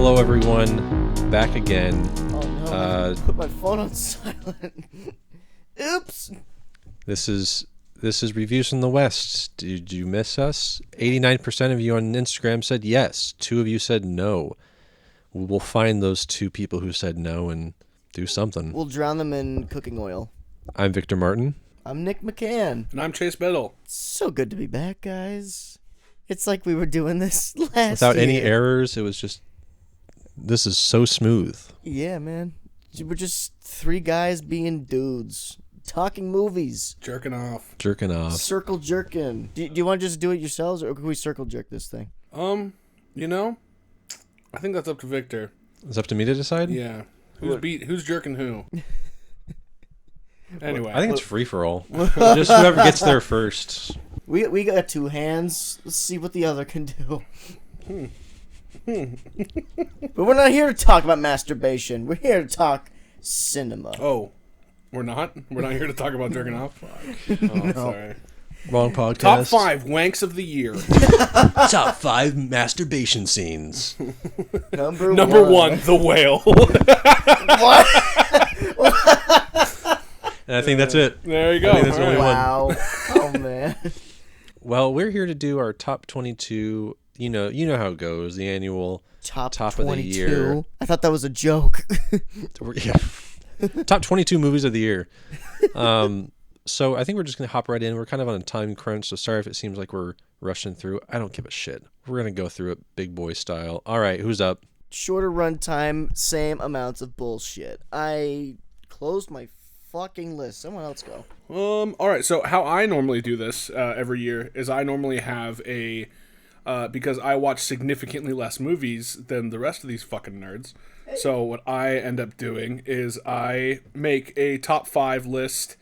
Hello, everyone. Back again. Oh no! I put my phone on silent. Oops. This is Reviews from the West. Did you miss us? 89% of you on Instagram said yes. 2 of you said no. We'll find those 2 people who said no and do something. We'll drown them in cooking oil. I'm Victor Martin. I'm Nick McCann. And I'm Chase Biddle. So good to be back, guys. It's like we were doing this last Without year. any errors, it was just... This is so smooth. Yeah, man. We're just 3 guys being dudes. Talking movies. Jerking off. Jerking off. Circle jerking. Do you want to just do it yourselves, or can we circle jerk this thing? I think that's up to Victor. It's up to me to decide? Yeah. Who's jerking who? Anyway. I think it's free for all. Just whoever gets there first. We got 2 hands. Let's see what the other can do. But we're not here to talk about masturbation. We're here to talk cinema. Oh, we're not? We're not here to talk about jerking off? Oh, sorry. Wrong podcast. Top 5 wanks of the year. Top 5 masturbation scenes. Number 1, The Whale. What? And I think that's it. There you go. I think that's the only one. Wow. Oh, man. Well, we're here to do our top 22. You know how it goes. The annual Top of 22? the year. I thought that was a joke. Yeah. Top 22 movies of the year. So I think we're just going to hop right in. We're kind of on a time crunch, so sorry if it seems like we're rushing through. I don't give a shit. We're going to go through it big boy style. All right, who's up? Shorter run time, same amounts of bullshit. I closed my fucking list. Someone else go. All right, so how I normally do this every year is I normally have a... because I watch significantly less movies than the rest of these fucking nerds. So what I end up doing is I make a top 5 list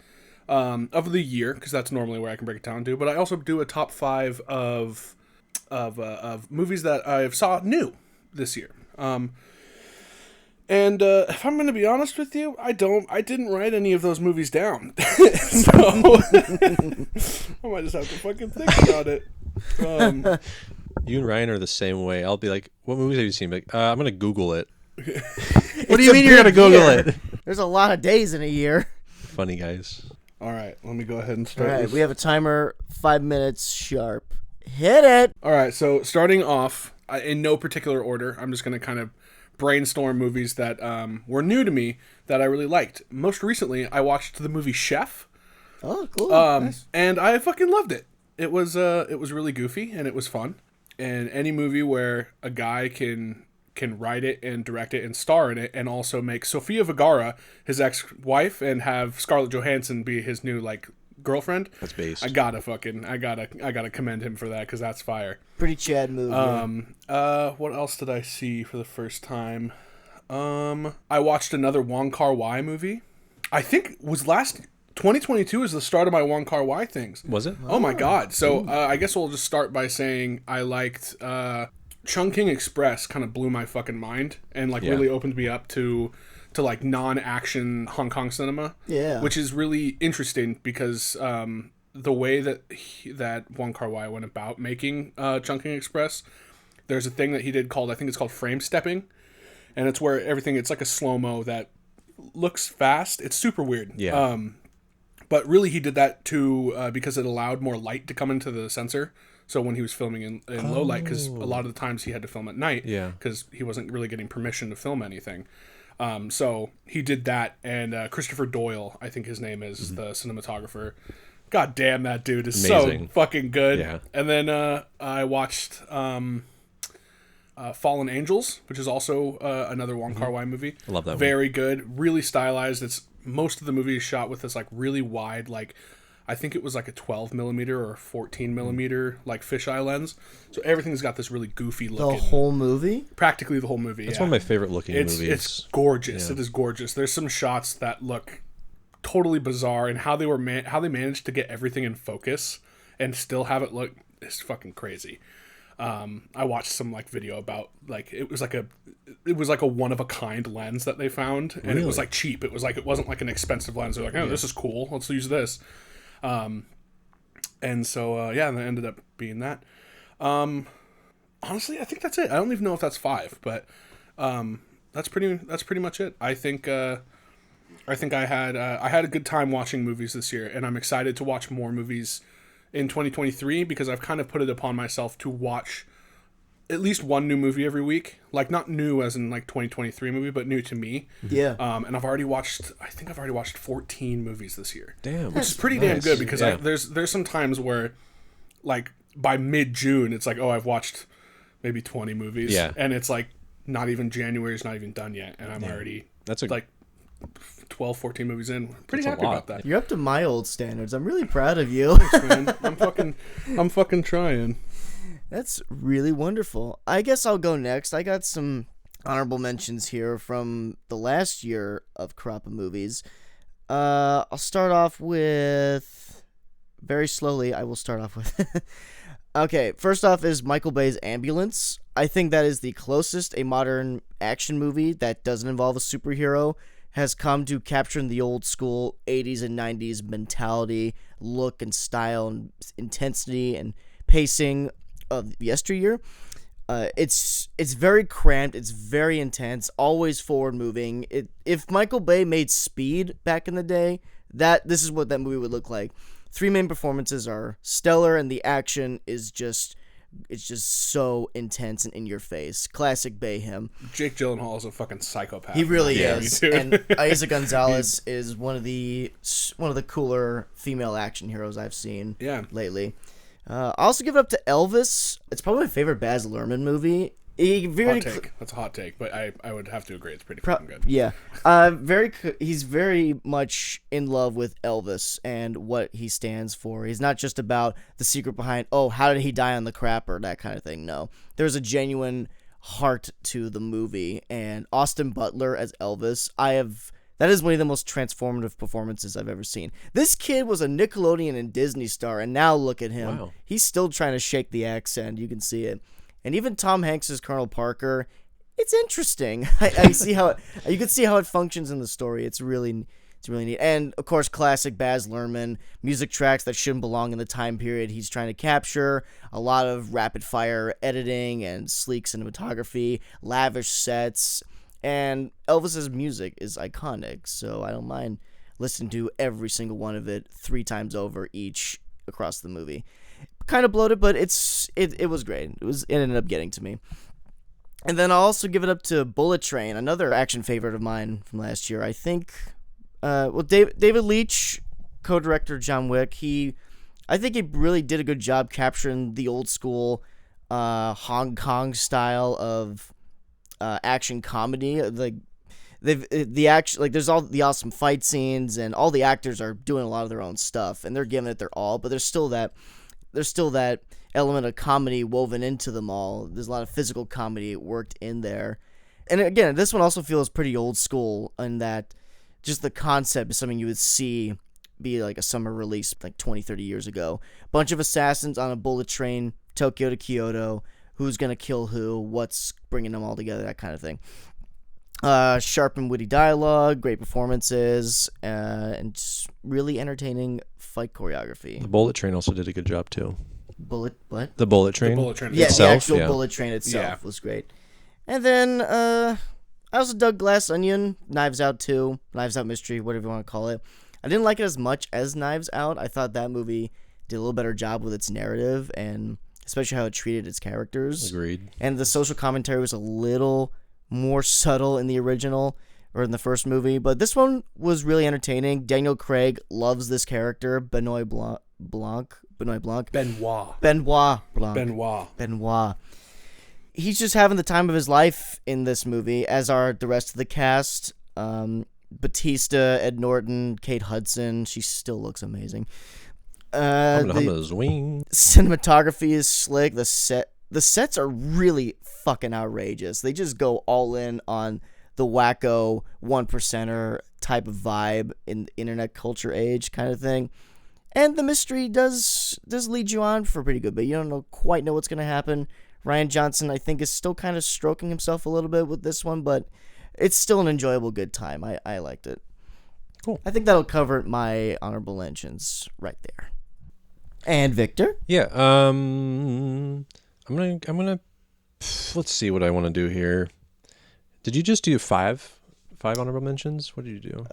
of the year, because that's normally where I can break it down to. But I also do a top 5 of movies that I saw new this year. And if I'm going to be honest with you, I didn't write any of those movies down. So I might just have to fucking think about it. You and Ryan are the same way. I'll be like, what movies have you seen? Like, I'm going to Google it. What do you mean you're going to Google it? There's a lot of days in a year. Funny guys. All right, let me go ahead and All start. right, we have a timer, 5 minutes sharp. Hit it. All right, so starting off, in no particular order, I'm just going to kind of brainstorm movies that were new to me that I really liked. Most recently, I watched the movie Chef. Oh, cool. Nice. And I fucking loved it. It was really goofy and it was fun. And any movie where a guy can write it and direct it and star in it, and also make Sofia Vergara his ex-wife and have Scarlett Johansson be his new girlfriend. That's based. I gotta commend him for that, because that's fire. Pretty Chad movie. What else did I see for the first time? I watched another Wong Kar-wai movie. I think 2022 is the start of my Wong Kar-wai things. Was it? Oh my god. So I guess we'll just start by saying I liked Chungking Express. Kind of blew my fucking mind and really opened me up to non-action Hong Kong cinema. Yeah. Which is really interesting because the way that Wong Kar-wai went about making Chungking Express, there's a thing that he did called, I think it's called frame stepping, and it's where it's like a slow-mo that looks fast. It's super weird. Yeah. But really he did that because it allowed more light to come into the sensor. So when he was filming in low light, because a lot of the times he had to film at night, because he wasn't really getting permission to film anything. So he did that, and Christopher Doyle, I think his name is, the cinematographer. God damn, that dude is amazing. So fucking good. Yeah. And then I watched Fallen Angels, which is also another Wong Kar-wai movie. I love that one. Very good, really stylized. Most of the movie is shot with this really wide, I think it was a 12 millimeter or 14 millimeter fisheye lens. So everything's got this really goofy look. The whole movie? Practically the whole movie. It's one of my favorite looking movies. It's gorgeous. Yeah. It is gorgeous. There's some shots that look totally bizarre, and how they managed to get everything in focus and still have it look is fucking crazy. I watched some video about it was like a one of a kind lens that they found, and it was cheap. It wasn't an expensive lens. They're this is cool. Let's use this. And so and it ended up being that. Honestly, I think that's it. I don't even know if that's 5, but That's pretty much it. I think I had a good time watching movies this year, and I'm excited to watch more movies in 2023 because I've kind of put it upon myself to watch at least one new movie every week. Like, not new as in like 2023 movie, but new to me. Yeah. And I've already watched 14 movies this year. Damn. Which is pretty damn good because Yeah. there's some times where, like, by mid-June, it's like, oh, I've watched maybe 20 movies. Yeah. And it's like, not even January's not even done yet. And I'm already, That's a like, 12, 14 movies in. Pretty That's a happy lot. about that. You're up to my old standards. I'm really proud of you. Man, I'm fucking trying. That's really wonderful. I guess I'll go next. I got some honorable mentions here from the last year of Karappa movies. I'll start off with... Very slowly, I will start off with... Okay, first off is Michael Bay's Ambulance. I think that is the closest a modern action movie that doesn't involve a superhero has come to capturing the old school 80s and 90s mentality, look and style and intensity and pacing of yesteryear. It's very cramped, it's very intense, always forward moving. If Michael Bay made Speed back in the day, this is what that movie would look like. Three main performances are stellar, and the action is just so intense and in your face. Classic Bay him. Jake Gyllenhaal is a fucking psychopath. He really Yeah. is. And Isa Gonzalez is one of the cooler female action heroes I've seen lately. I also give it up to Elvis. It's probably my favorite Baz Luhrmann movie. Hot take. That's a hot take, but I would have to agree. It's pretty fucking good. Yeah. He's very much in love with Elvis and what he stands for. He's not just about the secret behind, oh, how did he die on the crapper, that kind of thing. No. There's a genuine heart to the movie, and Austin Butler as Elvis, that is one of the most transformative performances I've ever seen. This kid was a Nickelodeon and Disney star, and now look at him. Wow. He's still trying to shake the accent. You can see it. And even Tom Hanks as Colonel Parker, it's interesting. I see how you can see how it functions in the story. It's really neat. And of course, classic Baz Luhrmann music tracks that shouldn't belong in the time period he's trying to capture. A lot of rapid fire editing and sleek cinematography, lavish sets, and Elvis's music is iconic. So I don't mind listening to every single one of it 3 times over each across the movie. Kind of bloated, but it was great. It ended up getting to me. And then I'll also give it up to Bullet Train, another action favorite of mine from last year. I think, David Leitch, co-director John Wick, I think he really did a good job capturing the old school Hong Kong style of action comedy. Like there's all the awesome fight scenes, and all the actors are doing a lot of their own stuff, and they're giving it their all. But there's still that element of comedy woven into them all. There's a lot of physical comedy worked in there. And again, this one also feels pretty old school in that just the concept is something you would see be like a summer release like 20, 30 years ago. Bunch of assassins on a bullet train, Tokyo to Kyoto, who's going to kill who, what's bringing them all together, that kind of thing. Sharp and witty dialogue, great performances, and just really entertaining fight choreography. The Bullet Train also did a good job too. What? The Bullet Train. The Bullet Train Yeah, itself, the actual yeah. bullet train itself was great. And then I also dug Glass Onion, Knives Out 2, Knives Out Mystery, whatever you want to call it. I didn't like it as much as Knives Out. I thought that movie did a little better job with its narrative and especially how it treated its characters. Agreed. And the social commentary was a little more subtle in the original or in the first movie, but this one was really entertaining. Daniel Craig loves this character, Benoit Blanc. He's just having the time of his life in this movie, as are the rest of the cast. Batista, Ed Norton, Kate Hudson. She still looks amazing. The Zwing. cinematography is slick. The sets are really fucking outrageous. They just go all in on the wacko 1%er type of vibe in the internet culture age kind of thing. And the mystery does lead you on for pretty good, but you don't quite know what's going to happen. Rian Johnson, I think, is still kind of stroking himself a little bit with this one, but it's still an enjoyable good time. I liked it. Cool. I think that'll cover my honorable mentions right there. And Victor? Yeah. I'm gonna. Let's see what I want to do here. Did you just do five honorable mentions? What did you do?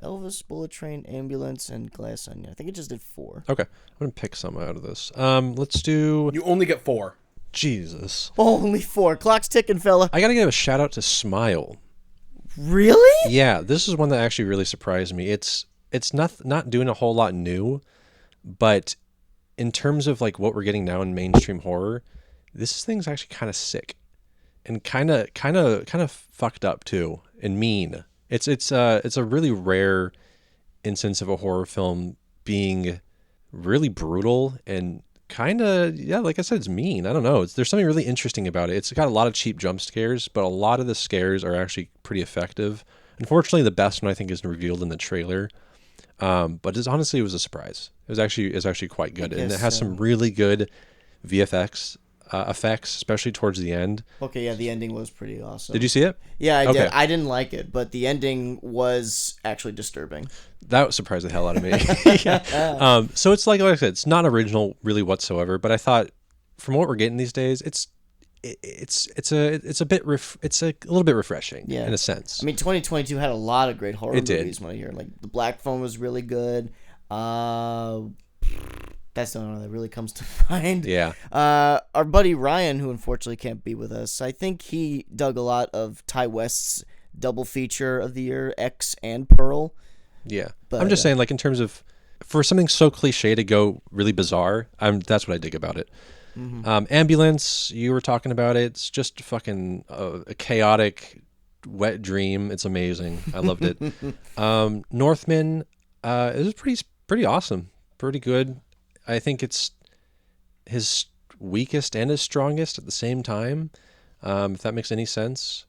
Elvis, Bullet Train, Ambulance, and Glass Onion. I think it just did 4. Okay, I'm gonna pick some out of this. Let's do You only get 4. Jesus. Only 4. Clock's ticking, fella. I gotta give a shout out to Smile. Really? Yeah, this is one that actually really surprised me. It's not doing a whole lot new, but in terms of like what we're getting now in mainstream horror, this thing's actually kind of sick and kind of fucked up too and mean. It's a really rare instance of a horror film being really brutal and kind of, yeah, like I said, it's mean. I don't know. There's something really interesting about it. It's got a lot of cheap jump scares, but a lot of the scares are actually pretty effective. Unfortunately, the best one I think is revealed in the trailer. But it was a surprise. It's actually quite good, and it has some really good VFX effects, especially towards the end. Okay, yeah, the ending was pretty awesome. Did you see it? Yeah, I Okay. did. I didn't like it, but the ending was actually disturbing. That surprised the hell out of me. Yeah. So it's like I said, it's not original really whatsoever. But I thought, from what we're getting these days, it's a little bit refreshing, Yeah. in a sense. I mean, 2022 had a lot of great horror It did. movies. When I hear like The Black Phone was really good. That's the only one that really comes to mind. Yeah. Our buddy Ryan, who unfortunately can't be with us, I think he dug a lot of Ty West's double feature of the year, X and Pearl. Yeah. But, I'm just saying, like, in terms of for something so cliche to go really bizarre, that's what I dig about it. Ambulance, you were talking about it. It's just fucking a chaotic, wet dream. It's amazing. I loved it. Northman, it was pretty awesome. Pretty good. I think it's his weakest and his strongest at the same time, if that makes any sense.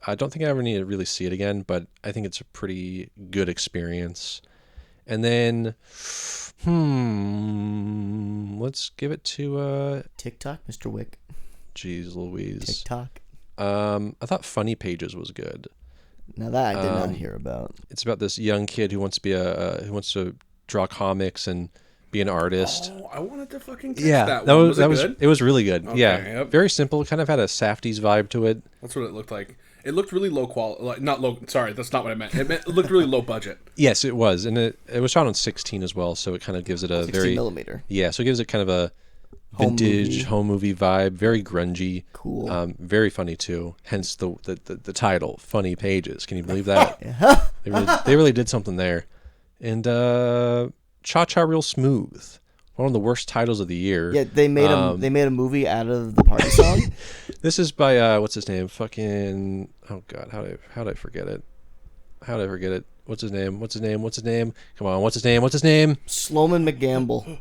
I don't think I ever need to really see it again, but I think it's a pretty good experience. And then, let's give it to, TikTok, Mr. Wick. geez Louise. TikTok. I thought Funny Pages was good. Now that I did not hear about. It's about this young kid who wants to be who wants to draw comics and be an artist. Oh, I wanted to fucking catch Yeah, that that one. was Good? it was really good. Okay, Yeah, yep. very simple. Kind of had a Safdie's vibe to it. That's what it looked like. It looked really low quality. Like, not low. Sorry, that's not what I meant. It looked really low budget. Yes, it was, and it was shot on 16 as well, so it kind of gives it a 16 very millimeter. yeah. So it gives it kind of a Home vintage movie. home movie vibe. Very grungy. Cool. Very funny too. Hence the title, Funny Pages. Can you believe that? Yeah. They really did something there. And Cha Cha Real Smooth. One of the worst titles of the year. Yeah, they made a movie out of the party song. This is by what's his name? Fucking oh god, how did I forget it? How did I forget it? What's his name? Come on, what's his name? Sloman McGamble.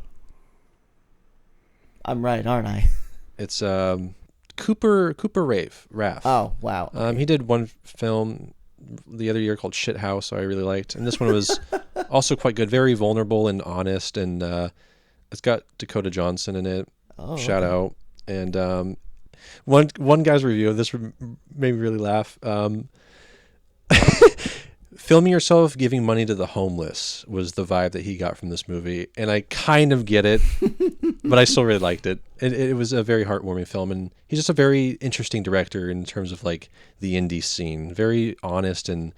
I'm right, aren't I? It's Cooper Raff. Oh, wow. He did one film the other year called Shit House, I really liked, and this one was also quite good. Very vulnerable and honest, and it's got Dakota Johnson in it. Oh, Shout out. And one guy's review of this made me really laugh. Filming yourself giving money to the homeless was the vibe that he got from this movie, and I kind of get it, but I still really liked it. It was a very heartwarming film, and he's just a very interesting director in terms of like the indie scene. Very honest and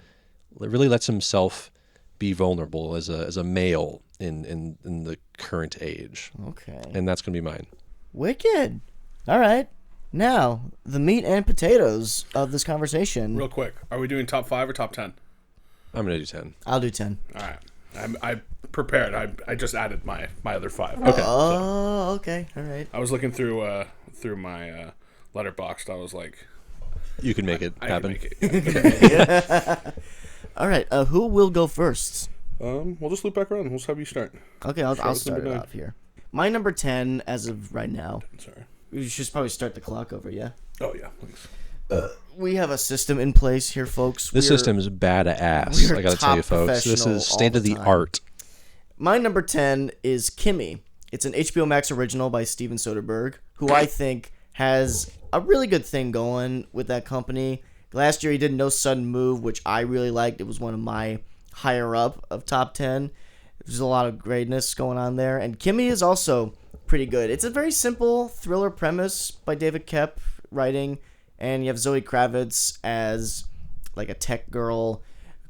really lets himself be vulnerable as a male in the current age, Okay. and that's gonna be mine. Wicked. All right. Now, the meat and potatoes of this conversation. Real quick, are we doing top 5 or top 10? I'm gonna do 10. I'll do 10. All right. I prepared. I just added my other 5. Okay. Oh, okay. All right. I was looking through my letterboxd. I was like, You can make it I can happen. make it. All right. Who will go first? We'll just loop back around. We'll just have you start. Okay, I'll with start number it 9. off here. My number 10, as of right now, Sorry. we should probably start the clock over, yeah? Oh yeah, please. We have a system in place here, folks. This We're- system is badass. we're I gotta tell you, top folks. This professional is all state the of the time. art. My number 10 is Kimmy. It's an HBO Max original by Steven Soderbergh, who I think has a really good thing going with that company. Last year he did No Sudden Move, which I really liked. It was one of my higher up of top 10. There's a lot of greatness going on there. And Kimmy is also pretty good. It's a very simple thriller premise by David Koepp writing, and you have Zoe Kravitz as like a tech girl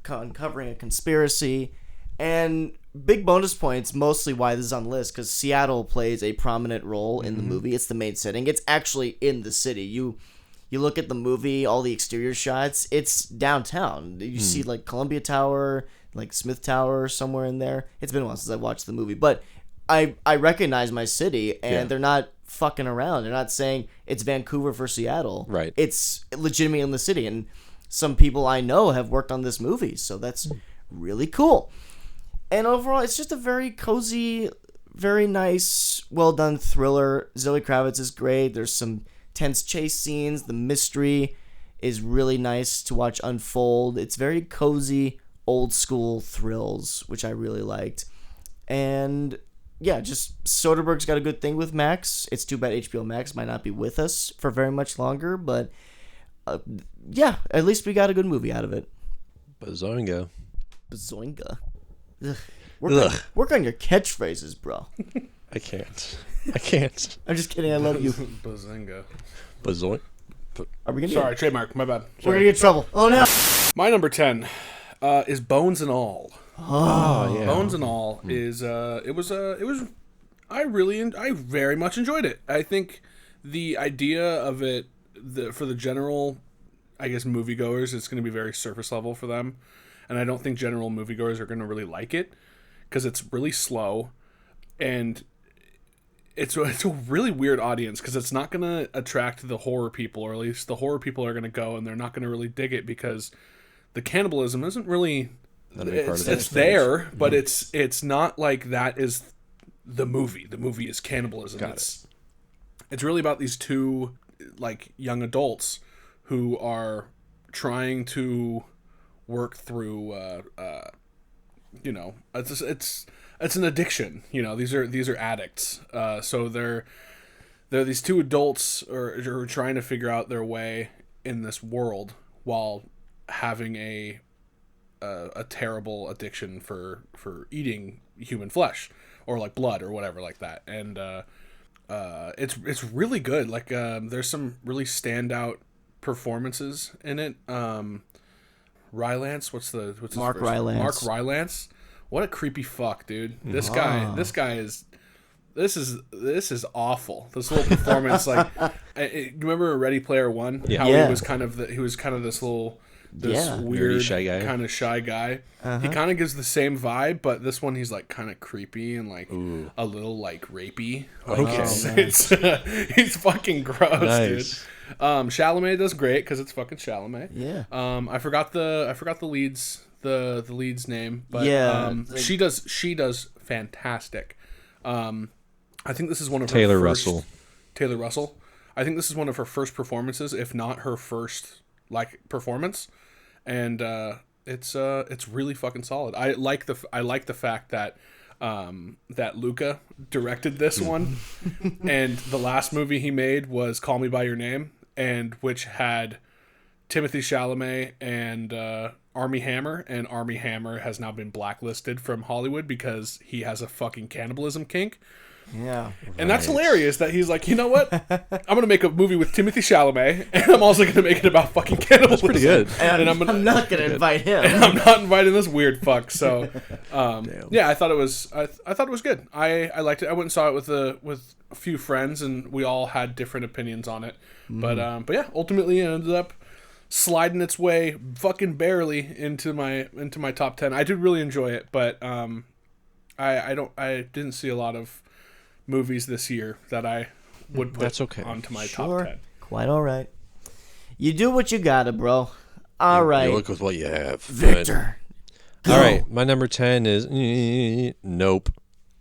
uncovering a conspiracy. And big bonus points, mostly why this is on the list, because Seattle plays a prominent role in the movie. It's the main setting. It's actually in the city. You look at the movie, all the exterior shots, it's downtown. You see like Columbia Tower, like Smith Tower somewhere in there. It's been a while since I watched the movie, but I recognize my city, and they're not fucking around. They're not saying it's Vancouver for Seattle. Right. It's legitimately in the city, and some people I know have worked on this movie, so that's really cool. And overall, it's just a very cozy, very nice, well-done thriller. Zoe Kravitz is great. There's some tense chase scenes. The mystery is really nice to watch unfold. It's very cozy, old-school thrills, which I really liked. And yeah, just Soderbergh's got a good thing with Max. It's too bad HBO Max might not be with us for very much longer, but yeah, at least we got a good movie out of it. Bazoinga. Bazoinga. Ugh. Work on your catchphrases, bro. I can't. I'm just kidding. I love you. Bazinga. Bazoin. Are we gonna Sorry, trademark. My bad. We're Sorry. gonna get in trouble. Oh no. My number 10 is Bones and All. Oh yeah. Bones and All is I very much enjoyed it. I think the idea of it for the general, I guess, moviegoers, it's going to be very surface level for them, and I don't think general moviegoers are going to really like it because it's really slow, and it's a really weird audience because it's not going to attract the horror people, or at least the horror people are going to go and they're not going to really dig it because the cannibalism isn't really. It's there, but it's not like that is the movie. The movie is cannibalism. It's really about these two like young adults who are trying to work through it's an addiction. These are addicts. So they're these two adults are trying to figure out their way in this world while having a terrible addiction for eating human flesh or like blood or whatever like that, and it's really good. Like there's some really standout performances in it. Rylance, what's his Mark first? Rylance. Mark Rylance. What a creepy fuck, dude. This guy is. This is awful. This little performance, like, you remember Ready Player One? Yeah. How Yeah. he was kind of this little. Weird Nerdy, kind of shy guy. He kind of gives the same vibe, but this one he's like kind of creepy and like a little like rapey. Like, Okay. he's fucking gross, Nice. dude. Chalamet does great because it's fucking Chalamet. Yeah. I forgot the lead's name, but Yeah, she does fantastic. I think this is one of Taylor her first, Russell. Taylor Russell. I think this is one of her first performances, if not her first performance, and it's really fucking solid. I like the fact that that Luca directed this one, and the last movie he made was Call Me by Your Name, and which had Timothée Chalamet and Armie Hammer, and Armie Hammer has now been blacklisted from Hollywood because he has a fucking cannibalism kink. Yeah. And that's hilarious that he's like, you know what? I'm going to make a movie with Timothée Chalamet, and I'm also going to make it about fucking cannibalism. Pretty good. And I'm not gonna invite him. And I'm not inviting this weird fuck. So, yeah, I thought it was good. I liked it. I went and saw it with a few friends, and we all had different opinions on it. But yeah, ultimately it ended up sliding its way fucking barely into my top 10. I did really enjoy it, but I didn't see a lot of movies this year that I would put That's okay. onto my Sure. top 10. Quite all right. You do what you gotta, bro. All right, You look with what you have. Victor. Good. All right, my number 10 is Nope.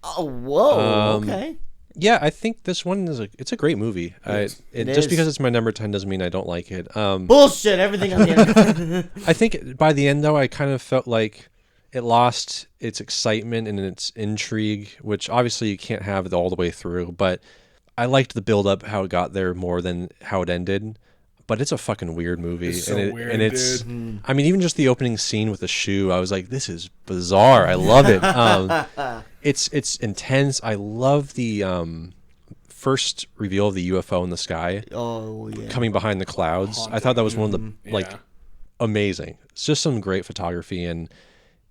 Oh, whoa. Um, Okay. Yeah, I think this one it's a great movie. is. It Just is. because it's my number 10 doesn't mean I don't like it. Bullshit. Everything on the end. I think by the end though, I kind of felt like it lost its excitement and its intrigue, which obviously you can't have it all the way through. But I liked the build up, how it got there more than how it ended. But it's a fucking weird movie, It's so weird, and it's. dude. I mean, even just the opening scene with the shoe, I was like, "This is bizarre." I love it. It's intense. I love the first reveal of the UFO in the sky Oh yeah. coming behind the clouds. I thought that was one of the like Yeah. amazing. It's just some great photography, and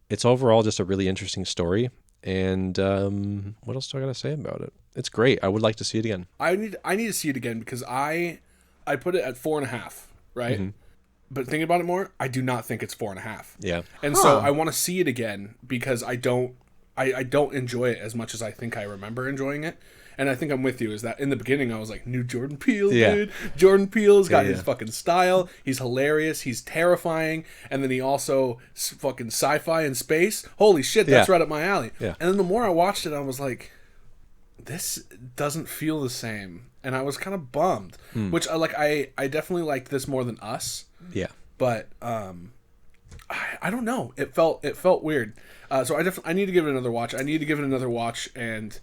it's overall just a really interesting story. And what else do I got to say about it? It's great. I would like to see it again. I need to see it again because I put it at 4.5, right? Mm-hmm. But thinking about it more, I do not think it's 4.5. Yeah. And so I want to see it again because I don't enjoy it as much as I think I remember enjoying it. And I think I'm with you, is that in the beginning I was like, new Jordan Peele, dude. Jordan Peele's got his fucking style. He's hilarious. He's terrifying. And then he also fucking sci-fi and space. Holy shit, that's right up my alley. Yeah. And then the more I watched it, I was like, this doesn't feel the same. And I was kind of bummed. Which I definitely liked this more than Us. Yeah. But I don't know. It felt weird. So I need to give it another watch. And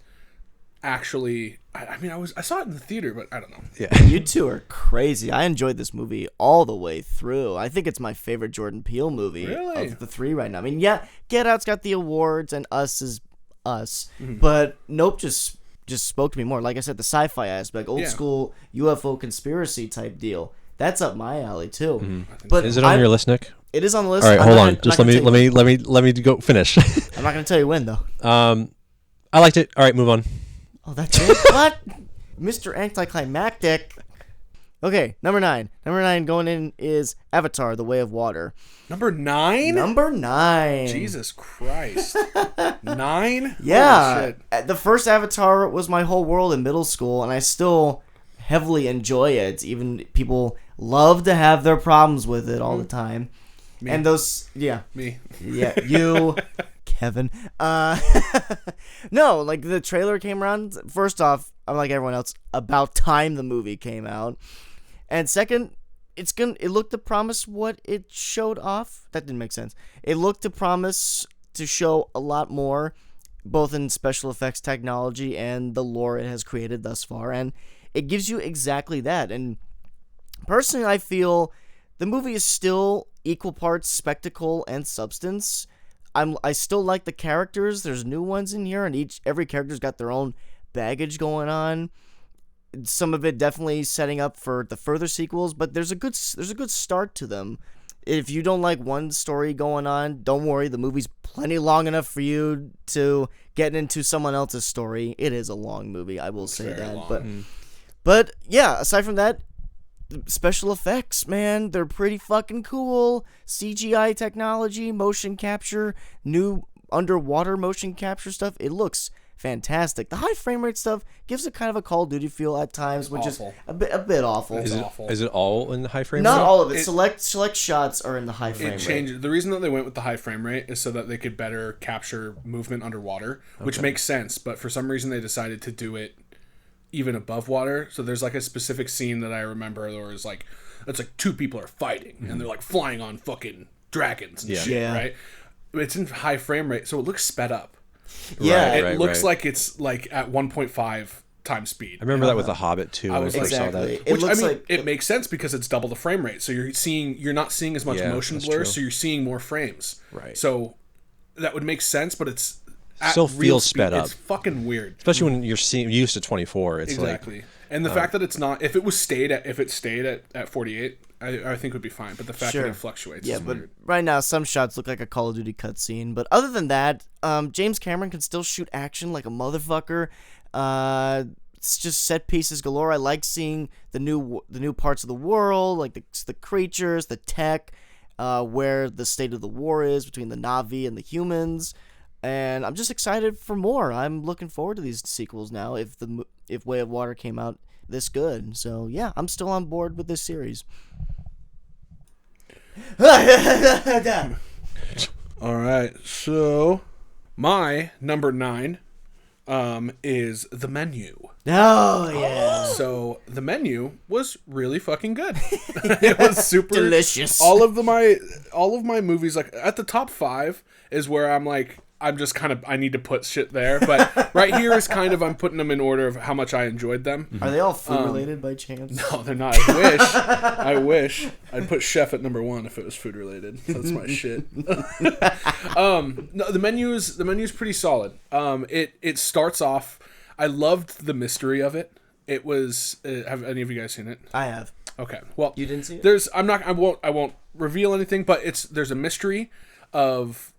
actually, I saw it in the theater, but I don't know. Yeah. You two are crazy. I enjoyed this movie all the way through. I think it's my favorite Jordan Peele movie Really? of the three right now. I mean, yeah, Get Out's got the awards and Us is Us, but Nope just spoke to me more. Like I said, the sci-fi aspect, old school UFO conspiracy type deal. That's up my alley too. But Is it on your list, Nick? It is on the list. All right, I'm hold not on. gonna- Just I'm not let gonna tell you me go finish. I'm not going to tell you when though. I liked it. All right, move on. Oh, that's it? What? Mr. Anticlimactic. Okay, number 9. Number 9 going in is Avatar: The Way of Water. Number 9? Number 9. Jesus Christ. 9? Yeah. Holy shit. The first Avatar was my whole world in middle school, and I still heavily enjoy it. Even people love to have their problems with it all the time. Me. And those, yeah. Me. Yeah, you, Kevin. No, like the trailer came around. First off, I'm like everyone else, about time the movie came out. And second, it looked to promise what it showed off. That didn't make sense. It looked to promise to show a lot more, both in special effects technology and the lore it has created thus far. And it gives you exactly that. And personally, I feel the movie is still equal parts spectacle and substance. I still like the characters. There's new ones in here, and every character's got their own baggage going on. Some of it definitely setting up for the further sequels, but there's a good start to them. If you don't like one story going on, don't worry. The movie's plenty long enough for you to get into someone else's story. It is a long movie, I will say that. Long. But yeah, aside from that, special effects, man, they're pretty fucking cool. CGI technology, motion capture, new underwater motion capture stuff. It looks fantastic. The high frame rate stuff gives it kind of a Call of Duty feel at times, which Awful. is a bit awful. It's Is it, awful. is it all in the high frame Not rate? all of it. It- Select shots are in the high frame It rate. changed. The reason that they went with the high frame rate is so that they could better capture movement underwater, which makes sense. But for some reason, they decided to do it even above water. So there's like a specific scene that I remember where it's like two people are fighting and they're like flying on fucking dragons and shit, Yeah. right? It's in high frame rate, so it looks sped up. Yeah, It looks like it's like at 1.5 times speed. I remember that with The Hobbit too. I I was first saw exactly. that. It Which looks I mean, like it makes sense because it's double the frame rate. So you're not seeing as much Yeah, motion that's blur, true. so you're seeing more frames. Right. So that would make sense, but it's at Still real feels speed. sped up. It's fucking weird. Especially when you're used to 24. It's Exactly. And the fact that it's not, if it stayed at 48, I think would be fine. But the fact that it fluctuates Yeah, is but weird. right now some shots look like a Call of Duty cutscene. But other than that, James Cameron can still shoot action like a motherfucker. It's just set pieces galore. I like seeing the new parts of the world, like the creatures, the tech, where the state of the war is between the Na'vi and the humans. And I'm just excited for more. I'm looking forward to these sequels now. If Way of Water came out this good, so yeah, I'm still on board with this series. All right. So my number 9 is The Menu. Oh yeah, So The Menu was really fucking good. It was super delicious. All of my movies, like at the top 5 is where I'm just kind of, I need to put shit there, but right here is kind of, I'm putting them in order of how much I enjoyed them. Are they all food related by chance? No, they're not. I wish I'd put Chef at number 1 if it was food related. That's my shit. No, the menu is pretty solid. It starts off, I loved the mystery of it. It was have any of you guys seen it? I have. Okay. Well, You didn't see it? I won't reveal anything, but there's a mystery of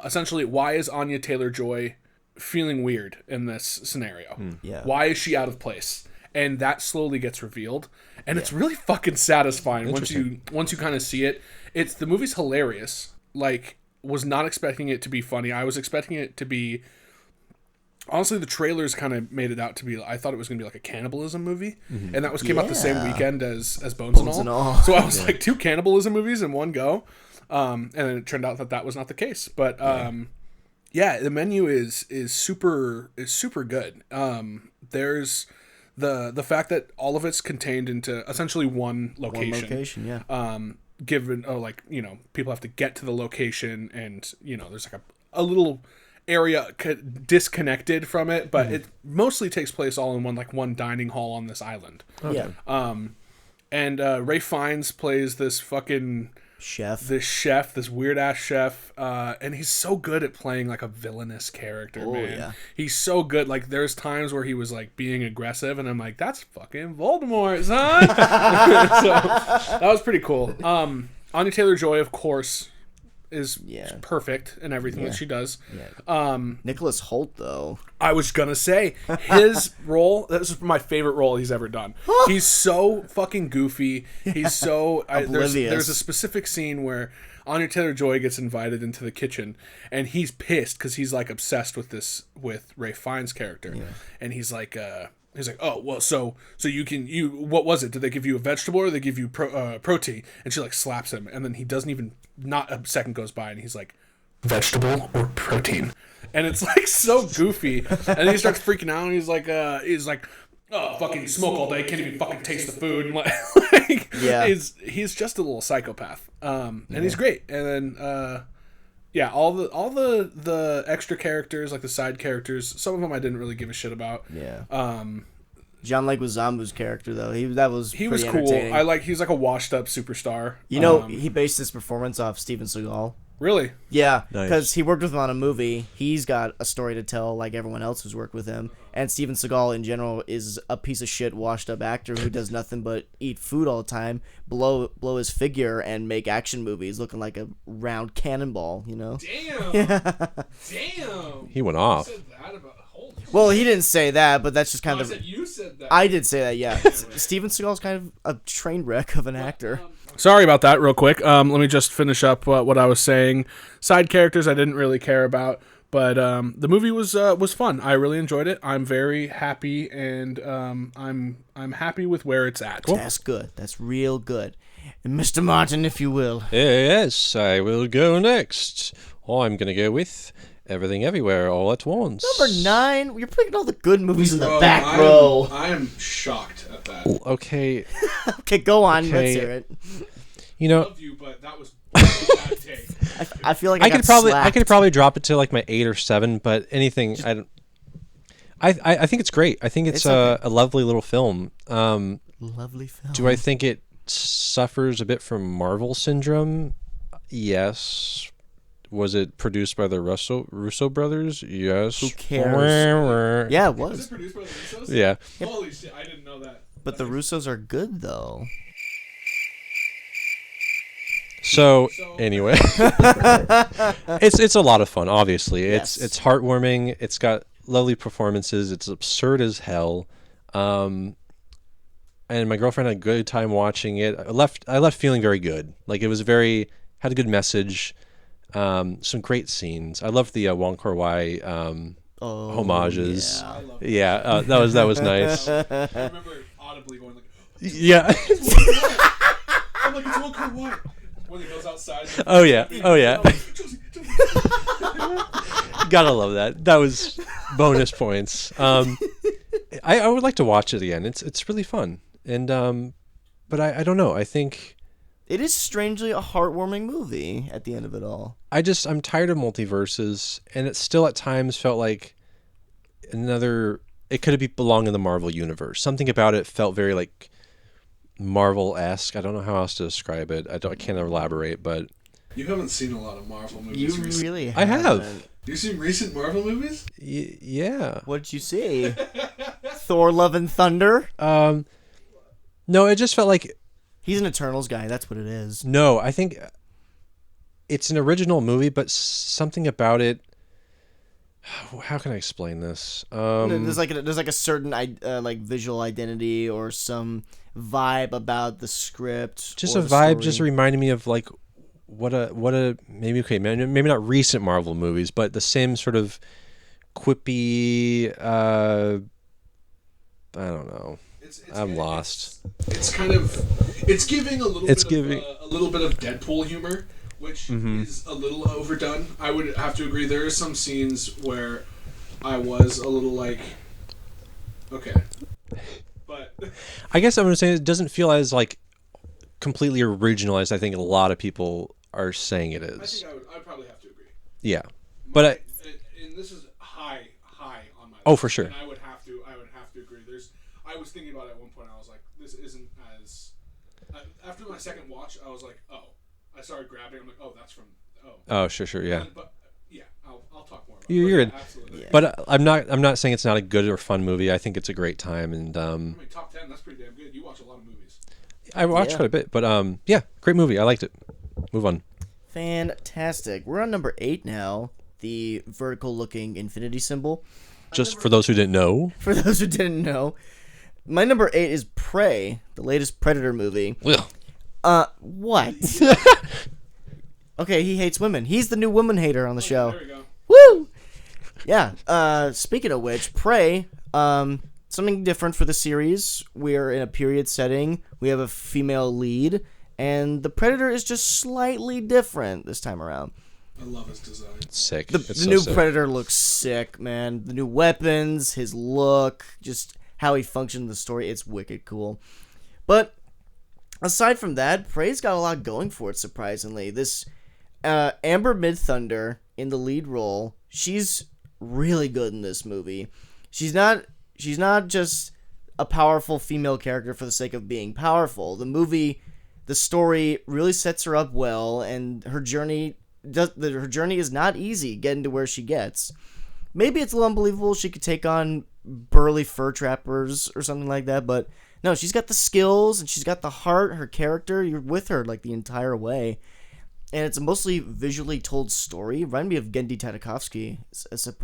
essentially why is Anya Taylor-Joy feeling weird in this scenario? Yeah. Why is she out of place? And that slowly gets revealed, and it's really fucking satisfying once you kind of see it. The movie's hilarious. Like, was not expecting it to be funny. I was expecting it to be. Honestly, the trailers kind of made it out to be. I thought it was going to be like a cannibalism movie, and that came out the same weekend as Bones and All. So I was like, 2 cannibalism movies in one go, and then it turned out that was not the case. But the menu is super good. There's the fact that all of it's contained into essentially one location. One location, yeah. Given people have to get to the location, and there's like a little area disconnected from it, but it mostly takes place all in one dining hall on this island. Yeah. And Ray Fiennes plays this fucking Chef. this weird ass chef, and he's so good at playing like a villainous character, man. Yeah. He's so good. Like, there's times where he was like being aggressive, and I'm like, that's fucking Voldemort, son. So that was pretty cool. Anya Taylor-Joy, of course, is perfect in everything that she does. Yeah. Nicholas Hoult, though. I was gonna say his role. This is my favorite role he's ever done. He's so fucking goofy. He's so Oblivious. There's a specific scene where Anya Taylor-Joy gets invited into the kitchen, and he's pissed because he's like obsessed with Ray Fiennes' character, and he's like. He's like, oh, well, so what was it? Did they give you a vegetable or did they give you protein? And she like slaps him, and then he doesn't even, not a second goes by, and he's like, vegetable or protein? And it's like so goofy. And then he starts freaking out, and he's like, oh, fucking smoke all day, can't even fucking taste the food. And he's just a little psychopath. And he's great. And then, all the extra characters, like the side characters, some of them I didn't really give a shit about. Yeah. John Leguizamo's character, though, he was cool. He's like a washed up superstar. He based his performance off Steven Seagal. Really? Yeah, because he worked with him on a movie. He's got a story to tell, like everyone else who's worked with him. And Steven Seagal, in general, is a piece of shit, washed-up actor who does nothing but eat food all the time, blow his figure, and make action movies looking like a round cannonball, Damn! Damn! He went off. You said that about Well, he didn't say that, but that's just kind of... you said that. I did say that, yeah. Steven Seagal's kind of a train wreck of an actor. Sorry about that, real quick. Let me just finish up what I was saying. Side characters I didn't really care about, but the movie was fun. I really enjoyed it. I'm very happy, and I'm happy with where it's at. Cool. That's good. That's real good. And Mr. Martin, if you will. Yes, I will go next. I'm going to go with Everything Everywhere All at Once. Number 9. You're putting all the good movies in the back row. I am shocked at that. Okay. Okay, go on. Let's hear it. I love you, but that was a bad take. I feel like I could probably drop it to like my 8 or 7, but anything I think it's great. I think it's a lovely little film. Lovely film. Do I think it suffers a bit from Marvel syndrome? Yes. Was it produced by the Russo brothers? Yes. Who cares? Yeah, it was. Was it produced by the Russos? Yeah. Holy shit, I didn't know that. But the Russos are good, though. So anyway, it's a lot of fun. Obviously, Yes. it's heartwarming. It's got lovely performances. It's absurd as hell. And my girlfriend had a good time watching it. I left feeling very good. Like, it was had a good message. Some great scenes. I loved the Wong Kar-wai homages. Yeah. That was nice. I remember audibly going like, Yeah. I'm like, it's Wong Kar-wai. When he goes outside. Oh yeah. Gotta love that. That was bonus points. I would like to watch it again. It's really fun. And but I don't know. I think it is strangely a heartwarming movie at the end of it all. I'm tired of multiverses, and it still at times felt like it could have belonged in the Marvel universe. Something about it felt very like Marvel-esque. I don't know how else to describe it. I can't elaborate, but you haven't seen a lot of Marvel movies. You really I have. You seen recent Marvel movies? Yeah. What did you see? Thor: Love and Thunder? No, it just felt like He's an Eternals guy. That's what it is. No, I think it's an original movie, but something about it. How can I explain this? There's like a certain like visual identity or some vibe about the script. Just or a the vibe, story. just reminding me of like what a maybe not recent Marvel movies, but the same sort of quippy. I don't know. I'm lost. It's kind of giving a little bit of Deadpool humor, which is a little overdone. I would have to agree. There are some scenes where I was a little like, okay, but I guess I'm saying it doesn't feel as like completely original as I think a lot of people are saying it is. I think I'd probably have to agree. Yeah, but and this is high on my list. Oh, for sure. And I would have to agree. I was thinking about it at one point. I was like, this isn't as. After my second watch, I was like, oh. I started grabbing. I'm like, oh, that's from. Oh, sure, yeah. But yeah, I'll talk more about You're it. good. Absolutely. Yeah. But I'm not saying it's not a good or fun movie. I think it's a great time, and I mean, top 10. That's pretty damn good. You watch a lot of movies. I watched Yeah. quite a bit. But yeah, great movie. I liked it. Move on. Fantastic. We're on number 8 now. The vertical-looking infinity symbol. Just for those who didn't know. For those who didn't know, my number 8 is Prey, the latest Predator movie. Ugh. What? Okay, he hates women. He's the new woman hater on the show. There we go. Woo! Yeah. Speaking of which, Prey. Something different for the series. We're in a period setting. We have a female lead, and the Predator is just slightly different this time around. I love his design. Sick. The It's so new sick. Predator looks sick, man. The new weapons, his look, just how he functioned in the story. It's wicked cool. But aside from that, Prey's got a lot going for it, surprisingly. This Amber Midthunder in the lead role, she's really good in this movie. She's not just a powerful female character for the sake of being powerful. The story really sets her up well, and her journey is not easy getting to where she gets. Maybe it's a little unbelievable she could take on burly fur trappers or something like that, but no, she's got the skills and she's got the heart, her character. You're with her like the entire way. And it's a mostly visually told story. Reminded me of Genndy Tartakovsky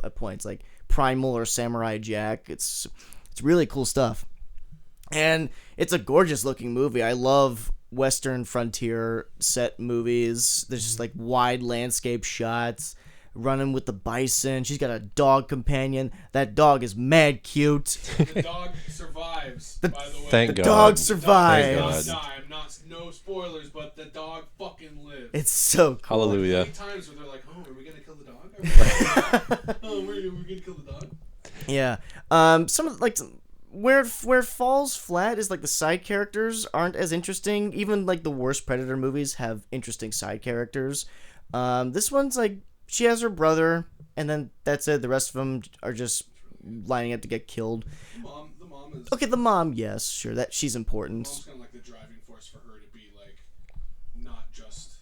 at points, like Primal or Samurai Jack. It's really cool stuff. And it's a gorgeous looking movie. I love Western frontier set movies. There's just like wide landscape shots, running with the bison. She's got a dog companion. That dog is mad cute. The dog survives, by the way. Thank The God. dog Thank survives. God. I'm not, no spoilers, but the dog fucking lives. It's so cool. Hallelujah. Many times where they're like, oh, are we gonna kill the dog? Oh, are we gonna kill the dog? Yeah. Some of like where it falls flat is like the side characters aren't as interesting. Even like the worst Predator movies have interesting side characters. This one's like she has her brother, and then that's it. The rest of them are just lining up to get killed. The mom is. Okay, the mom, yes, sure, that she's important. Mom's kind of like the driving force for her to be like, not just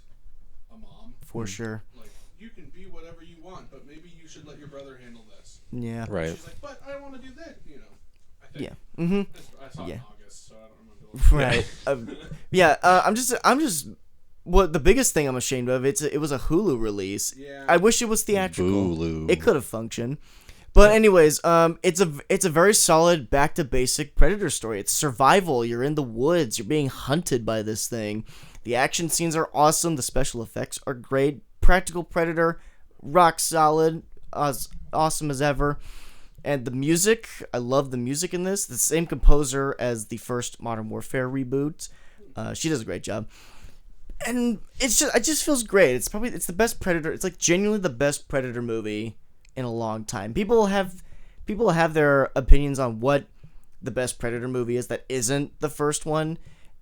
a mom. For sure. Like, you can be whatever you want, but maybe you should let your brother handle this. Yeah. Right. She's like, but I want to do that, you know. I think. Yeah. Mm-hmm. I saw it Yeah. in August, so I don't remember. Right. I'm just. What the biggest thing I'm ashamed of? It was a Hulu release. Yeah. I wish it was theatrical. Hulu. It could have functioned. But anyways, it's a very solid back to basic Predator story. It's survival. You're in the woods. You're being hunted by this thing. The action scenes are awesome. The special effects are great. Practical Predator, rock solid, as awesome as ever. And the music, I love the music in this. The same composer as the first Modern Warfare reboot. She does a great job. And it just feels great. It's the best Predator. It's like genuinely the best Predator movie in a long time. People have their opinions on what the best Predator movie is that isn't the first one,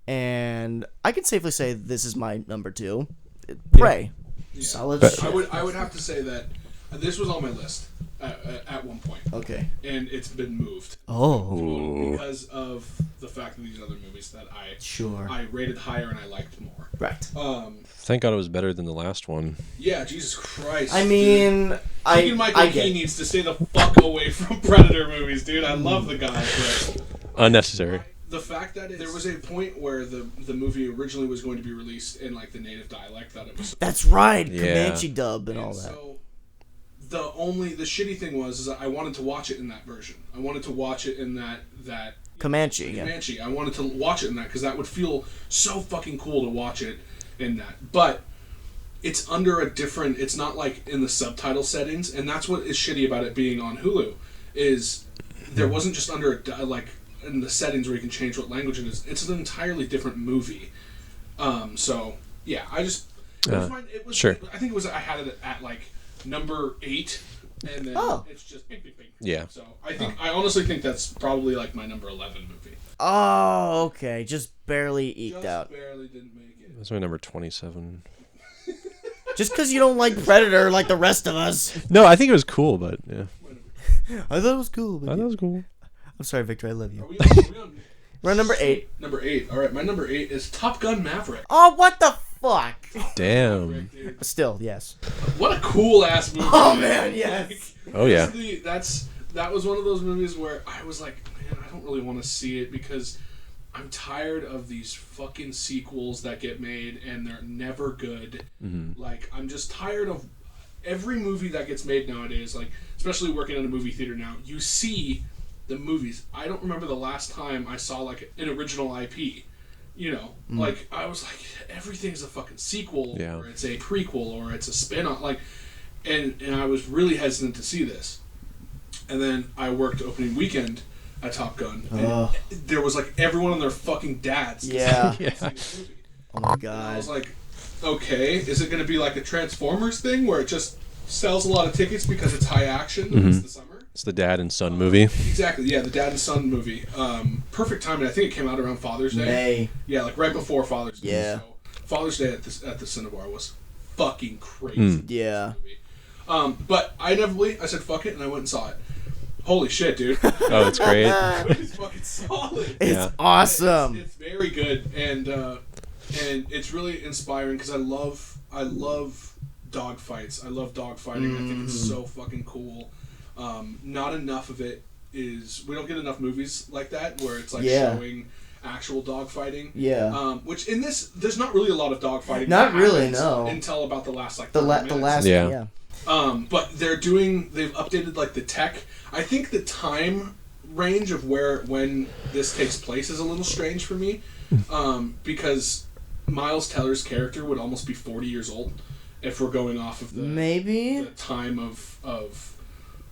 and I can safely say this is my number 2. Prey. Yeah. Solid But- shit. I would have to say that this was on my list at one point, Okay. and it's been moved Oh. because of the fact that these other movies that Sure. I rated higher and I liked more. Right. Thank God it was better than the last one. Yeah, Jesus Christ. I mean, Keegan-Michael I Key get. needs to stay the fuck away from Predator movies, dude. I love the guy, but Unnecessary. the fact that there was a point where the movie originally was going to be released in like the native dialect that it was. That's right, Yeah. Comanche dub and all that. So the shitty thing was is that I wanted to watch it in that version. I wanted to watch it in that Comanche, yeah. Comanche. I wanted to watch it in that because that would feel so fucking cool to watch it in that. But it's under a different. It's not like in the subtitle settings, and that's what is shitty about it being on Hulu. Is there wasn't just under like in the settings where you can change what language it is. It's an entirely different movie. So yeah, I just it was sure. I think it was I had it at like number 8, and then it's just bing, bing, bing. Yeah. So I honestly think that's probably like my number 11 movie. Oh, okay. Just barely eked Just out. barely didn't make it. That's my number 27. Just because you don't like Predator like the rest of us. No, I think it was cool, but yeah. I thought it was cool. I But thought it was cool. I'm sorry, Victor. I love you. Are we on? We're on number 8. Number 8. All right, my number 8 is Top Gun Maverick. Oh, what the fuck? Damn. Dude. Still, yes. What a cool ass movie. Oh, man, yes. Oh, yeah. That was one of those movies where I was like, man, I don't really want to see it because I'm tired of these fucking sequels that get made and they're never good. Mm-hmm. Like, I'm just tired of every movie that gets made nowadays, like, especially working in a movie theater now, you see the movies. I don't remember the last time I saw, like, an original IP. You know, like, I was like, everything's a fucking sequel, Yeah. or it's a prequel, or it's a spin-off, like, and I was really hesitant to see this. And then I worked opening weekend at Top Gun, and there was, like, everyone and their fucking dads. Yeah. Yeah. seeing this movie. Oh, my I God. was like, okay, is it going to be like a Transformers thing where it just sells a lot of tickets because it's high action and it's the summer? It's the dad and son movie. Exactly, yeah, the dad and son movie. Perfect timing. I think it came out around Father's Day. May. Yeah, like right before Father's Day. Yeah. So Father's Day at the Cinnabar was fucking crazy. Yeah. But I inevitably, I said fuck it, and I went and saw it. Holy shit, dude. Oh, it's great. It's fucking solid. It's Yeah. awesome. It's very good, and it's really inspiring because I love dogfights. I love dogfighting. I think it's so fucking cool. Not enough of it is. We don't get enough movies like that where it's like showing actual dogfighting. Yeah. Which in this, there's not really a lot of dogfighting. Not that really, happens no. Until about the last like the 30 minutes. last, Yeah. yeah. But they've updated like the tech. I think the time range of when this takes place is a little strange for me, because Miles Teller's character would almost be 40 years old if we're going off of Maybe. the time of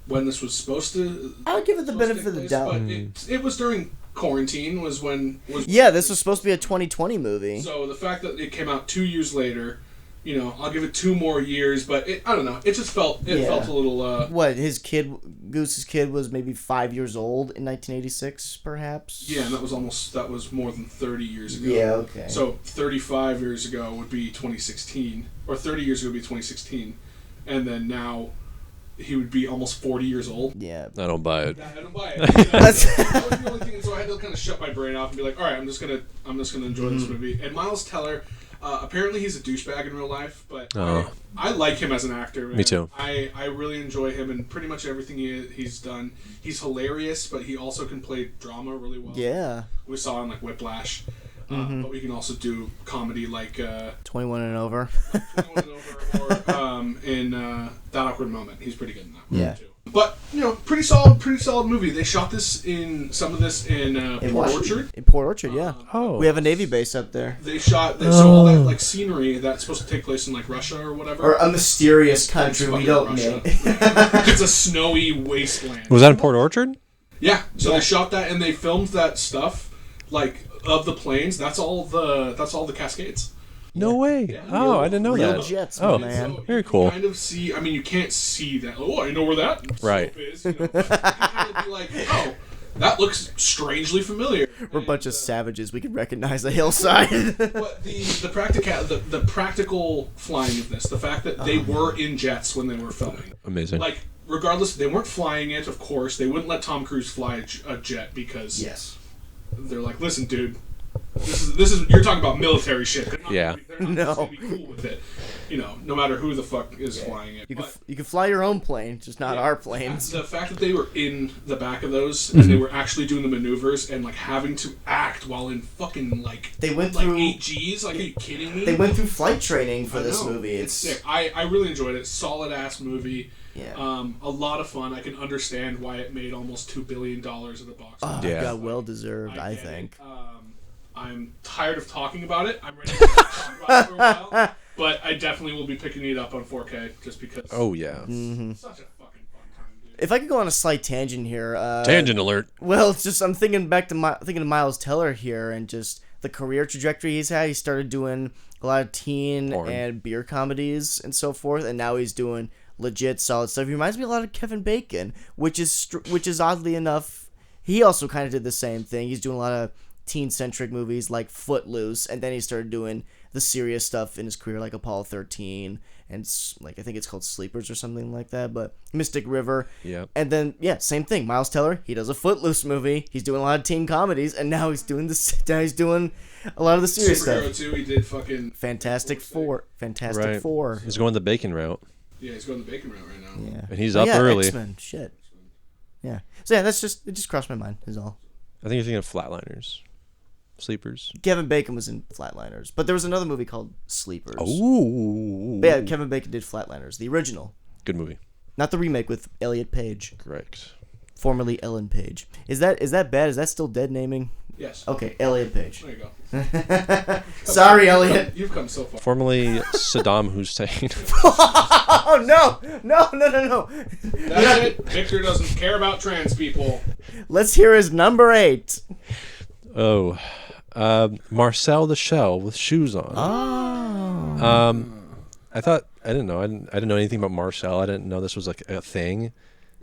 when this was supposed to. I would give it the benefit of the doubt. But it was during quarantine. Was Yeah, this was supposed to be a 2020 movie. So the fact that it came out 2 years later, you know, I'll give it 2 more years. But I don't know. It just felt a little. What, Goose's kid was maybe 5 years old in 1986, perhaps? Yeah, and that was more than 30 years ago. Yeah, okay. So 35 years ago would be 2016, or 30 years ago would be 2016, and then now he would be almost 40 years old. Yeah. I don't buy it. I don't buy it. That was the only thing, so I had to kind of shut my brain off and be like, all right, I'm just gonna enjoy this movie. And Miles Teller, apparently he's a douchebag in real life, but I like him as an actor. Man. Me too. I really enjoy him in pretty much everything he's done. He's hilarious, but he also can play drama really well. Yeah. We saw in like Whiplash. But we can also do comedy like 21 and over. 21 and Over, or in That Awkward Moment. He's pretty good in that one Yeah. too. But you know, pretty solid movie. They shot some of this in Port Orchard. In Port Orchard, yeah. Oh. We have a Navy base up there. They shot so all that like scenery that's supposed to take place in like Russia or whatever. Or a mysterious It's country we fucking don't Russia. know. It's a snowy wasteland. Was that in Port Orchard? Yeah. So they shot that and they filmed that stuff like of the planes. That's all the Cascades. No way. Yeah. Oh, I didn't know Real that. jets, Oh. man. So Very you cool. Kind of see. I mean, you can't see that. Oh, I know where that Right. slope is. You know, but you can kind of be like, oh, that looks strangely familiar. We're a bunch of savages. We can recognize the hillside. But the practical flying of this, the fact that they were in jets when they were filming, Amazing. like regardless, they weren't flying it. Of course, they wouldn't let Tom Cruise fly a jet because Yes. they're like, listen, dude, This is you're talking about military shit. They're not Yeah. they're not just gonna be cool with it. You know, no matter who the fuck is flying it. You can fly your own plane, just not our planes. The fact that they were in the back of those and they were actually doing the maneuvers and like having to act while in fucking like They went like through 8Gs. Like, are you kidding me? They went through flight training for I this know. movie. It's sick. I really enjoyed it. Solid ass movie. Yeah. A lot of fun. I can understand why it made almost $2 billion at the box office. Oh, Yeah. God, well deserved, I get think. it. I'm tired of talking about it. I'm ready to talk about it for a while. But I definitely will be picking it up on 4K just because Oh yeah. it's such a fucking fun time, dude. If I could go on a slight tangent here. Tangent alert. Well, it's just I'm thinking back to thinking of Miles Teller here and just the career trajectory he's had. He started doing a lot of teen Porn. and beer comedies and so forth, and now he's doing legit solid stuff. He reminds me a lot of Kevin Bacon, which is oddly enough, he also kind of did the same thing. He's doing a lot of teen-centric movies like Footloose, and then he started doing the serious stuff in his career like Apollo 13 and like I think it's called Sleepers or something like that, but Mystic River. Yep. And then same thing. Miles Teller, he does a Footloose movie. He's doing a lot of teen comedies, and now he's doing this. Now he's doing a lot of the serious Superhero stuff. 2, he did fucking Fantastic Four. Fantastic Right. Four. He's going the bacon route, Yeah, he's going the bacon route right now. Yeah. and he's Oh, up yeah, early. X-Men. Shit. Yeah. So yeah, it just crossed my mind. Is all. I think you're thinking of Flatliners, Sleepers. Kevin Bacon was in Flatliners, but there was another movie called Sleepers. Oh. But yeah, Kevin Bacon did Flatliners, the original, Good movie. not the remake with Elliot Page, Correct. formerly Ellen Page. Is that bad? Is that still dead naming? Yes. Okay, Elliot Page. There you go. Sorry, Elliot. You've come so far. Formerly Saddam Hussein. Oh no! That's it. Victor doesn't care about trans people. Let's hear his number 8. Oh. Marcel the Shell with shoes on. Oh. I didn't know anything about Marcel. I didn't know this was like a thing.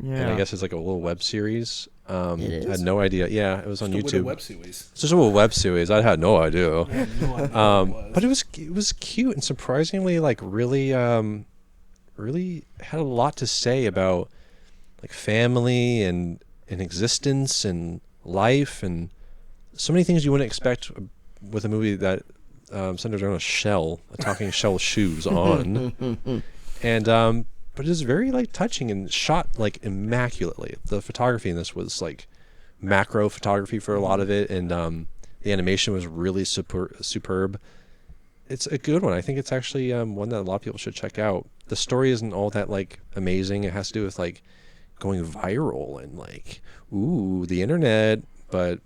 Yeah. And I guess it's like a little web series. It I is? had no idea. Yeah, it was on With a YouTube. web series. It's just a little web series. I had no idea. No idea what it was. But it was cute and surprisingly like really really had a lot to say about like family and existence and life and so many things you wouldn't expect with a movie that centers around a talking shell with shoes on. And but it was very like touching and shot like immaculately. The photography in this was like macro photography for a lot of it, and the animation was really superb. It's a good one. I think it's actually one that a lot of people should check out. The story isn't all that like amazing. It has to do with like going viral and like the internet. But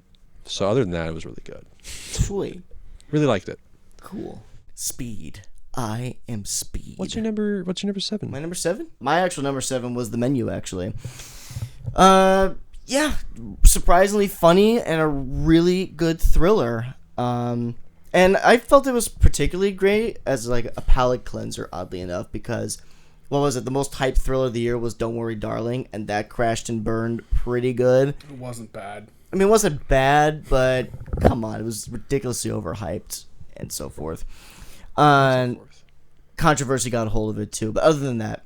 so other than that, it was really good. Sweet. Really liked it. Cool. Speed. I am Speed. What's your number 7? My number 7? My actual number 7 was The Menu, actually. Yeah, surprisingly funny and a really good thriller. And I felt it was particularly great as like a palate cleanser, oddly enough, because what was it? The most hyped thriller of the year was Don't Worry, Darling, and that crashed and burned pretty good. It wasn't bad. I mean, it wasn't bad, but come on, it was ridiculously overhyped and so forth. And controversy got a hold of it too. But other than that,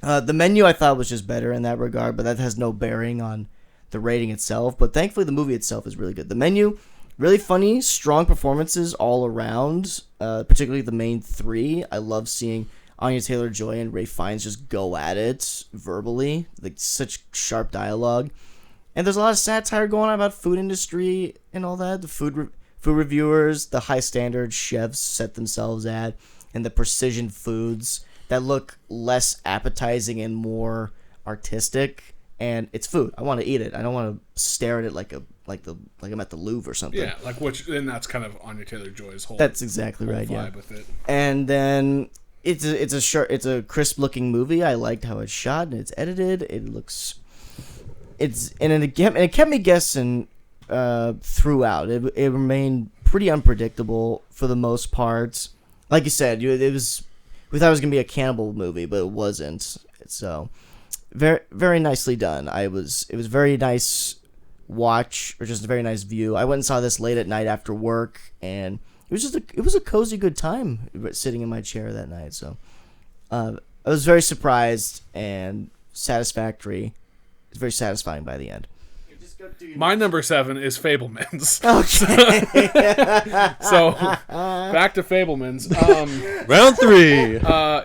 The Menu I thought was just better in that regard, but that has no bearing on the rating itself. But thankfully, the movie itself is really good. The Menu, really funny, strong performances all around, particularly the main 3. I love seeing Anya Taylor-Joy and Ralph Fiennes just go at it verbally, like such sharp dialogue. And there's a lot of satire going on about food industry and all that. The food reviewers, the high standards chefs set themselves at, and the precision foods that look less appetizing and more artistic. And it's food. I want to eat it. I don't want to stare at it like I'm at the Louvre or something. Yeah, and that's kind of Anya Taylor-Joy's whole. That's exactly whole right. vibe Yeah. with it. And then it's a crisp looking movie. I liked how it's shot and it's edited. It kept me guessing throughout. It remained pretty unpredictable for the most part. Like you said, we thought it was gonna be a cannibal movie, but it wasn't. So very very nicely done. It was very nice watch, or just a very nice view. I went and saw this late at night after work, and it was a cozy good time sitting in my chair that night. So I was very surprised and satisfactory. It's very satisfying by the end. My number 7 is Fablemans. Okay. So back to Fablemans. Round 3.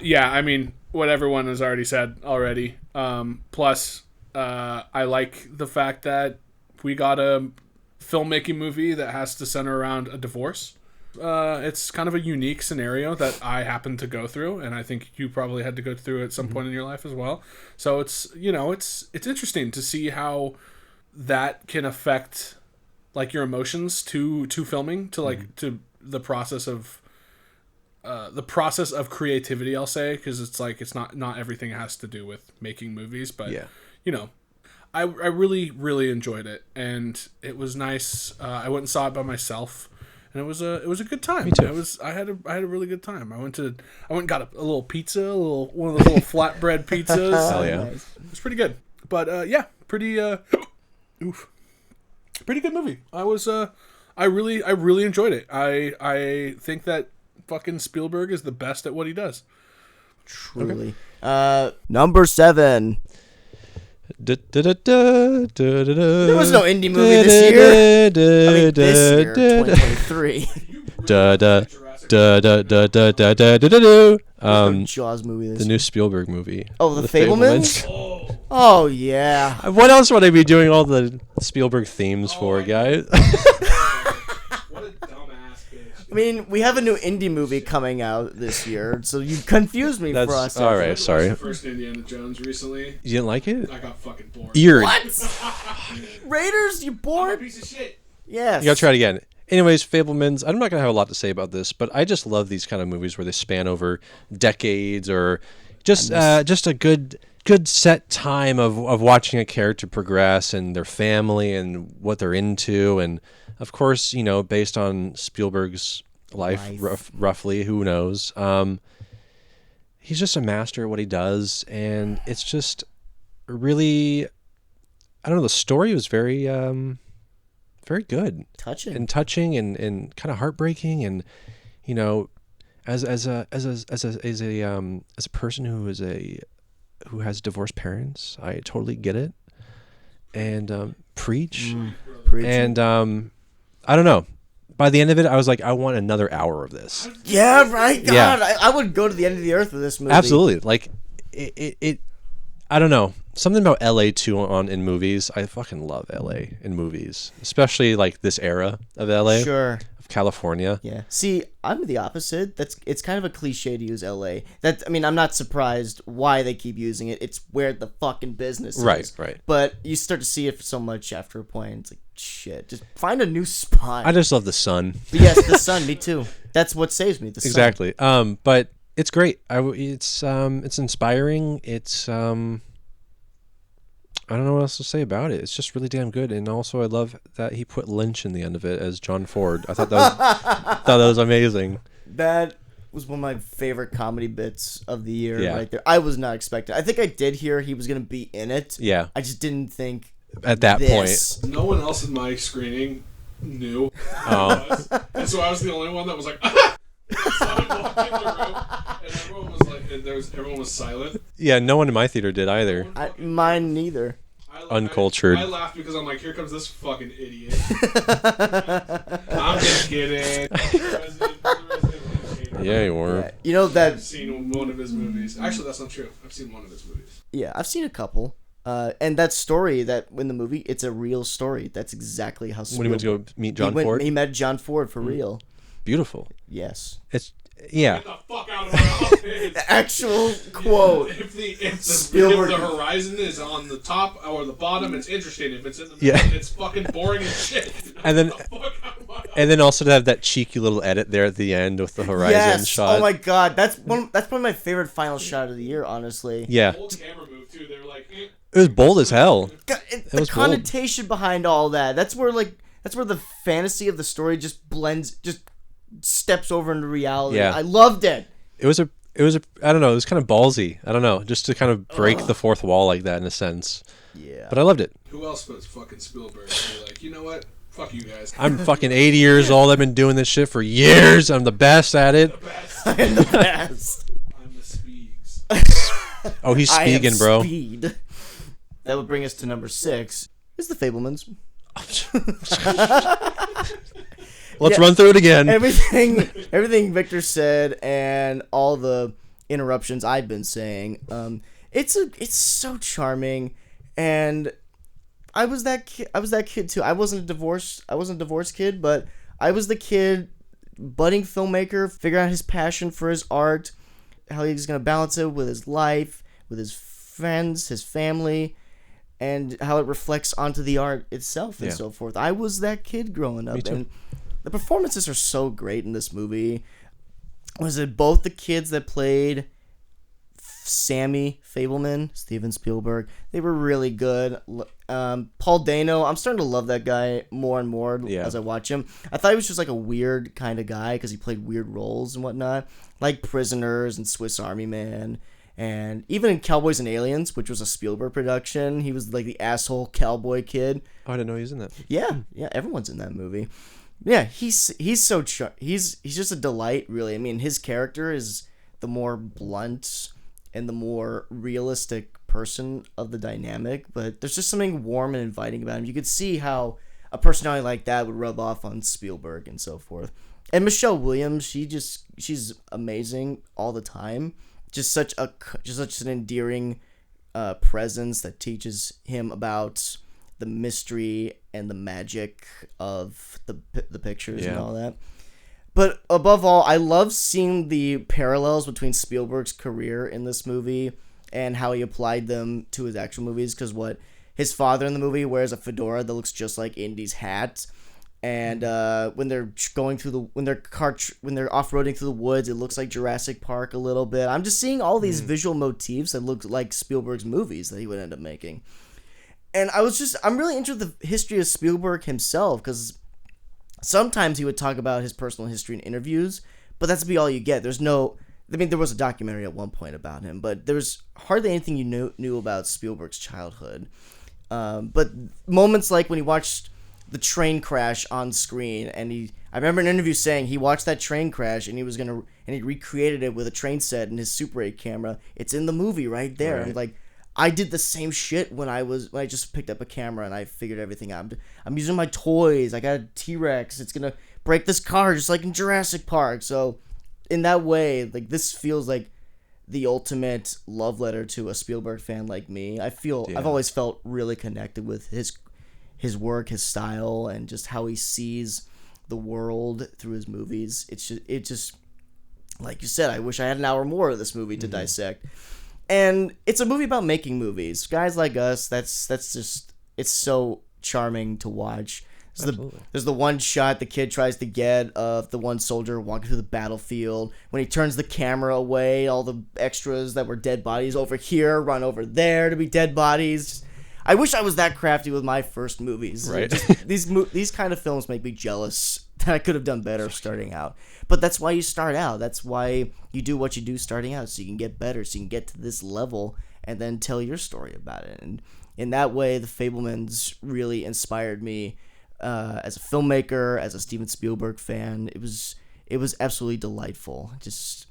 Yeah, I mean, what everyone has already said already. Plus, I like the fact that we got a filmmaking movie that has to center around a divorce. It's kind of a unique scenario that I happened to go through, and I think you probably had to go through at some point in your life as well. So it's interesting to see how that can affect like your emotions to filming, to like to the process of creativity, I'll say, because it's like it's not everything has to do with making movies, but Yeah. I really, really enjoyed it, and it was nice. I went and saw it by myself, and it was a good time. Me too. I had a really good time. I went and got a little pizza, one of those little flatbread pizzas. Hell yeah. It was pretty good. But yeah, pretty good movie. I really enjoyed it. I think that fucking Spielberg is the best at what he does. Truly. Number 7. There There was no indie movie this year. I mean, this year, 2023. Jaws movie this The new Spielberg movie. Oh, the Fablemans? Oh, yeah. What else would I be doing all the Spielberg themes for, guys? What a dumbass bitch. I mean, we have a new indie movie coming out this year, so you confused me for us. all right. Sorry. The first Indiana Jones recently. You didn't like it? I got fucking bored. What? Raiders, you I'm a bored? piece of shit. Yes. You gotta try it again. Anyways, Fablemans, I'm not gonna have a lot to say about this, but I just love these kind of movies where they span over decades, or just a good set time of watching a character progress and their family and what they're into, and of course, based on Spielberg's life. Roughly, who knows? He's just a master at what he does, and it's just really, I don't know. The story was very good, Touching. and kind of heartbreaking, and as a person who has divorced parents, I totally get it, and preach. And I don't know. By the end of it, I was like, I want another hour of this. Yeah, right? God, Yeah. I would go to the end of the earth with this movie. Absolutely. Like, it I don't know. Something about LA too in movies. I fucking love LA in movies, especially like this era of LA, Sure. of California. Yeah. See, I'm the opposite. It's kind of a cliche to use LA. I'm not surprised why they keep using it. It's where the fucking business is. Right. But you start to see it so much after a point. It's like, shit, just find a new spot. I just love the sun. But yes, the sun, me too. That's what saves me, the sun. Exactly. But it's great. It's inspiring. It's I don't know what else to say about it. It's just really damn good, and also I love that he put Lynch in the end of it as John Ford. I thought that was amazing. That was one of my favorite comedy bits of the year, Yeah. right there. I was not expecting. I think I did hear he was gonna be in it. Yeah. I just didn't think At that this. point. No one else in my screening knew. Oh. And so I was the only one that was like, ah! So I walked in the room, and everyone was like, everyone was silent. Yeah, no one in my theater did either. Mine neither. Uncultured. I laughed because I'm like, here comes this fucking idiot. I'm just kidding. Yeah, you were. You know that? I've seen one of his movies. Actually, that's not true. I've seen one of his movies. Yeah, I've seen a couple. And that story that in the movie, it's a real story. That's exactly how. When he went to go meet John Ford? He met John Ford for real. Beautiful. Yes. It's yeah. Get the fuck out of my office. Actual quote. If the Spielberg. horizon is on the top or the bottom, it's interesting. If it's in the Yeah. middle, it's fucking boring as shit. And then- Get the fuck out of my office. And then also to have that cheeky little edit there at the end with the horizon Yes. shot. Oh my god, that's probably my favorite final shot of the year. Honestly. Yeah. Whole camera move too. They were like, eh. It was bold as hell. God, the was bold. connotation behind all that. That's where the fantasy of the story just blends, just steps over into reality. Yeah. I loved it. It was I don't know, it was kind of ballsy. I don't know, just to kind of break the fourth wall like that in a sense. Yeah. But I loved it. Who else but fucking Spielberg? They're like, you know what? Fuck you guys. I'm fucking 80 years old. I've been doing this shit for years. I'm the best at it. I'm the best. I'm the Speegs. Oh, he's I am speaking, bro. Speed. That would bring us to number 6. It's The Fablemans. Let's run through it again. Everything Victor said and all the interruptions I've been saying. It's so charming, and I was that kid too. I wasn't a divorced kid, but I was the kid, budding filmmaker, figuring out his passion for his art, how he's gonna balance it with his life, with his friends, his family, and how it reflects onto the art itself and so forth. I was that kid growing up, and the performances are so great in this movie. Was it both the kids that played Sammy Fableman, Steven Spielberg? They were really good. Paul Dano, I'm starting to love that guy more and more as I watch him. I thought he was just like a weird kind of guy because he played weird roles and whatnot, like Prisoners and Swiss Army Man. And even in Cowboys and Aliens, which was a Spielberg production, he was like the asshole cowboy kid. Oh, I didn't know he was in that. Yeah, everyone's in that movie. Yeah, he's so he's just a delight, really. I mean, his character is the more blunt and the more realistic person of the dynamic, but there's just something warm and inviting about him. You could see how a personality like that would rub off on Spielberg and so forth. And Michelle Williams, she's amazing all the time. Just such an endearing presence that teaches him about the mystery and the magic of the pictures and all that. But above all, I love seeing the parallels between Spielberg's career in this movie and how he applied them to his actual movies. Because his father in the movie wears a fedora that looks just like Indy's hat. And when they're when they're off-roading through the woods, it looks like Jurassic Park a little bit. I'm just seeing all these visual motifs that look like Spielberg's movies that he would end up making. And I'm really interested in the history of Spielberg himself, because sometimes he would talk about his personal history in interviews, but that's be all you get. There was a documentary at one point about him, but there was hardly anything you knew about Spielberg's childhood. But moments like when he watched the train crash on screen, and I remember an interview saying he watched that train crash and he recreated it with a train set and his Super 8 camera. It's in the movie right there. Right. And like, I did the same shit when I just picked up a camera and I figured everything out. I'm using my toys. I got a T-Rex. It's gonna break this car just like in Jurassic Park. So in that way, like, this feels like the ultimate love letter to a Spielberg fan like me. I've always felt really connected with his work, his style, and just how he sees the world through his movies. It just like you said, I wish I had an hour more of this movie to dissect. And it's a movie about making movies. Guys like us, that's just, it's so charming to watch. There's the one shot the kid tries to get of the one soldier walking through the battlefield. When he turns the camera away, all the extras that were dead bodies over here run over there to be dead bodies. I wish I was that crafty with my first movies. Right. These kind of films make me jealous that I could have done better starting out. But that's why you start out. That's why you do what you do starting out, so you can get better, so you can get to this level and then tell your story about it. And in that way, The Fablemans really inspired me as a filmmaker, as a Steven Spielberg fan. It was absolutely delightful, just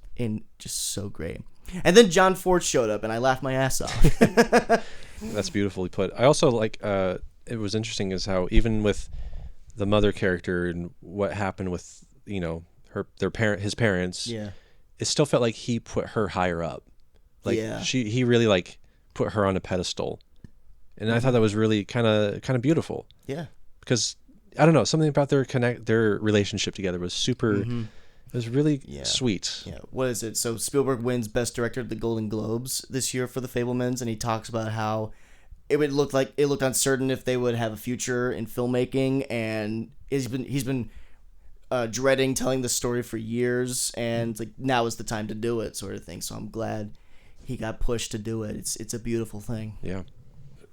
so great. And then John Ford showed up, and I laughed my ass off. That's beautifully put. I also like it was interesting is how even with the mother character and what happened with his parents, it still felt like he put her higher up. Like he really like put her on a pedestal, and I thought that was really kind of beautiful. Yeah, because I don't know, something about their relationship together was super. It was really sweet. Yeah. What is it? So Spielberg wins Best Director at the Golden Globes this year for The Fablemans, and he talks about how it looked uncertain if they would have a future in filmmaking, and he's been dreading telling the story for years, and like now is the time to do it, sort of thing. So I'm glad he got pushed to do it. It's a beautiful thing. Yeah.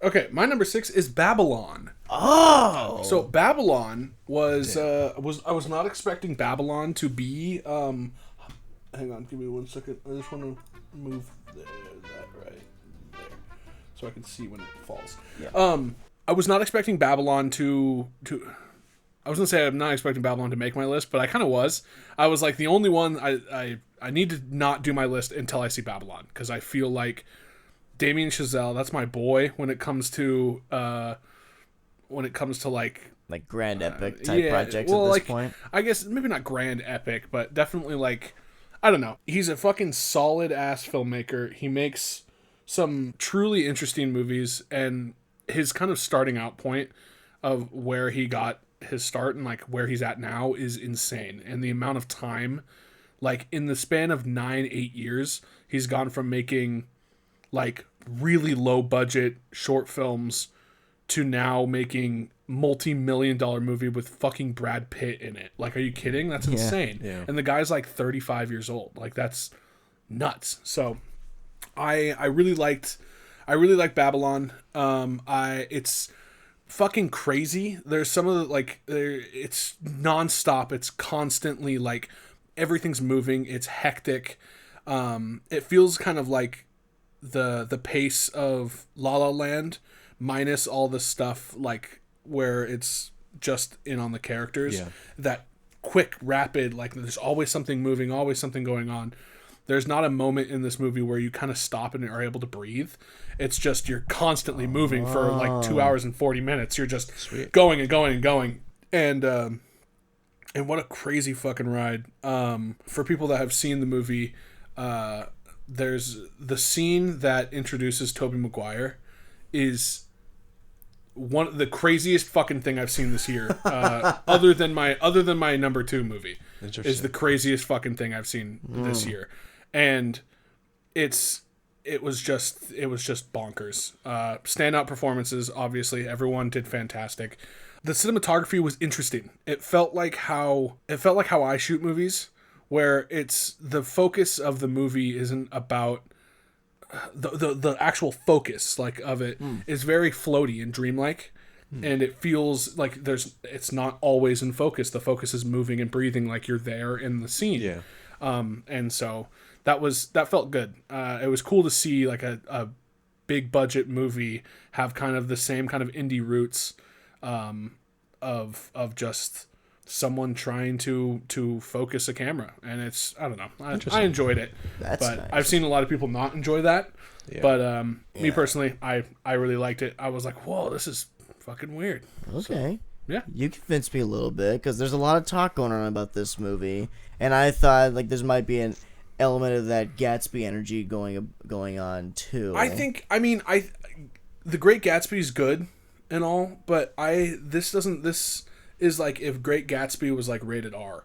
Okay, my number 6 is Babylon. Oh, so Babylon was I was not expecting Babylon to be. Hang on, give me 1 second. I just want to move that right there, so I can see when it falls. Yeah. I was not expecting Babylon to. I was gonna say I'm not expecting Babylon to make my list, but I kind of was. I was like the only one I need to not do my list until I see Babylon, because I feel like Damien Chazelle, that's my boy when it comes to when it comes to like grand epic type projects at this point. I guess maybe not grand epic, but definitely like, I don't know. He's a fucking solid ass filmmaker. He makes some truly interesting movies, and his kind of starting out point of where he got his start and like where he's at now is insane. And the amount of time, like in the span of 9-8 years, he's gone from making like really low budget short films to now making multi-million-dollar movie with fucking Brad Pitt in it. Like, are you kidding? That's insane. Yeah. And the guy's like 35 years old. Like, that's nuts. So I really liked Babylon. It's fucking crazy. There's some of the like it's nonstop. It's constantly like everything's moving. It's hectic. It feels kind of like the pace of La La Land minus all the stuff like where it's just in on the characters. Yeah. That quick, rapid, like there's always something moving, always something going on. There's not a moment in this movie where you kind of stop and are able to breathe. It's just you're constantly moving for like 2 hours and 40 minutes. You're just going and going and going. And what a crazy fucking ride. For people that have seen the movie, there's the scene that introduces Tobey Maguire is one of the craziest fucking thing I've seen this year. Other than my number 2 movie is the craziest fucking thing I've seen this year. And it was just bonkers. Standout performances, obviously everyone did fantastic. The cinematography was interesting. It felt like how I shoot movies, where it's the focus of the movie isn't about the actual focus like of it is very floaty and dreamlike, and it feels like it's not always in focus. The focus is moving and breathing like you're there in the scene. Yeah. And so that felt good. It was cool to see like a big budget movie have kind of the same kind of indie roots of just someone trying to focus a camera, and it's I don't know, I enjoyed it. That's but nice. I've seen a lot of people not enjoy that. Yeah. But me personally, I really liked it. I was like, whoa, this is fucking weird. Okay. So, yeah. You convinced me a little bit, because there's a lot of talk going on about this movie, and I thought like there might be an element of that Gatsby energy going on too. I think The Great Gatsby is good and all, but this is like if Great Gatsby was like rated R.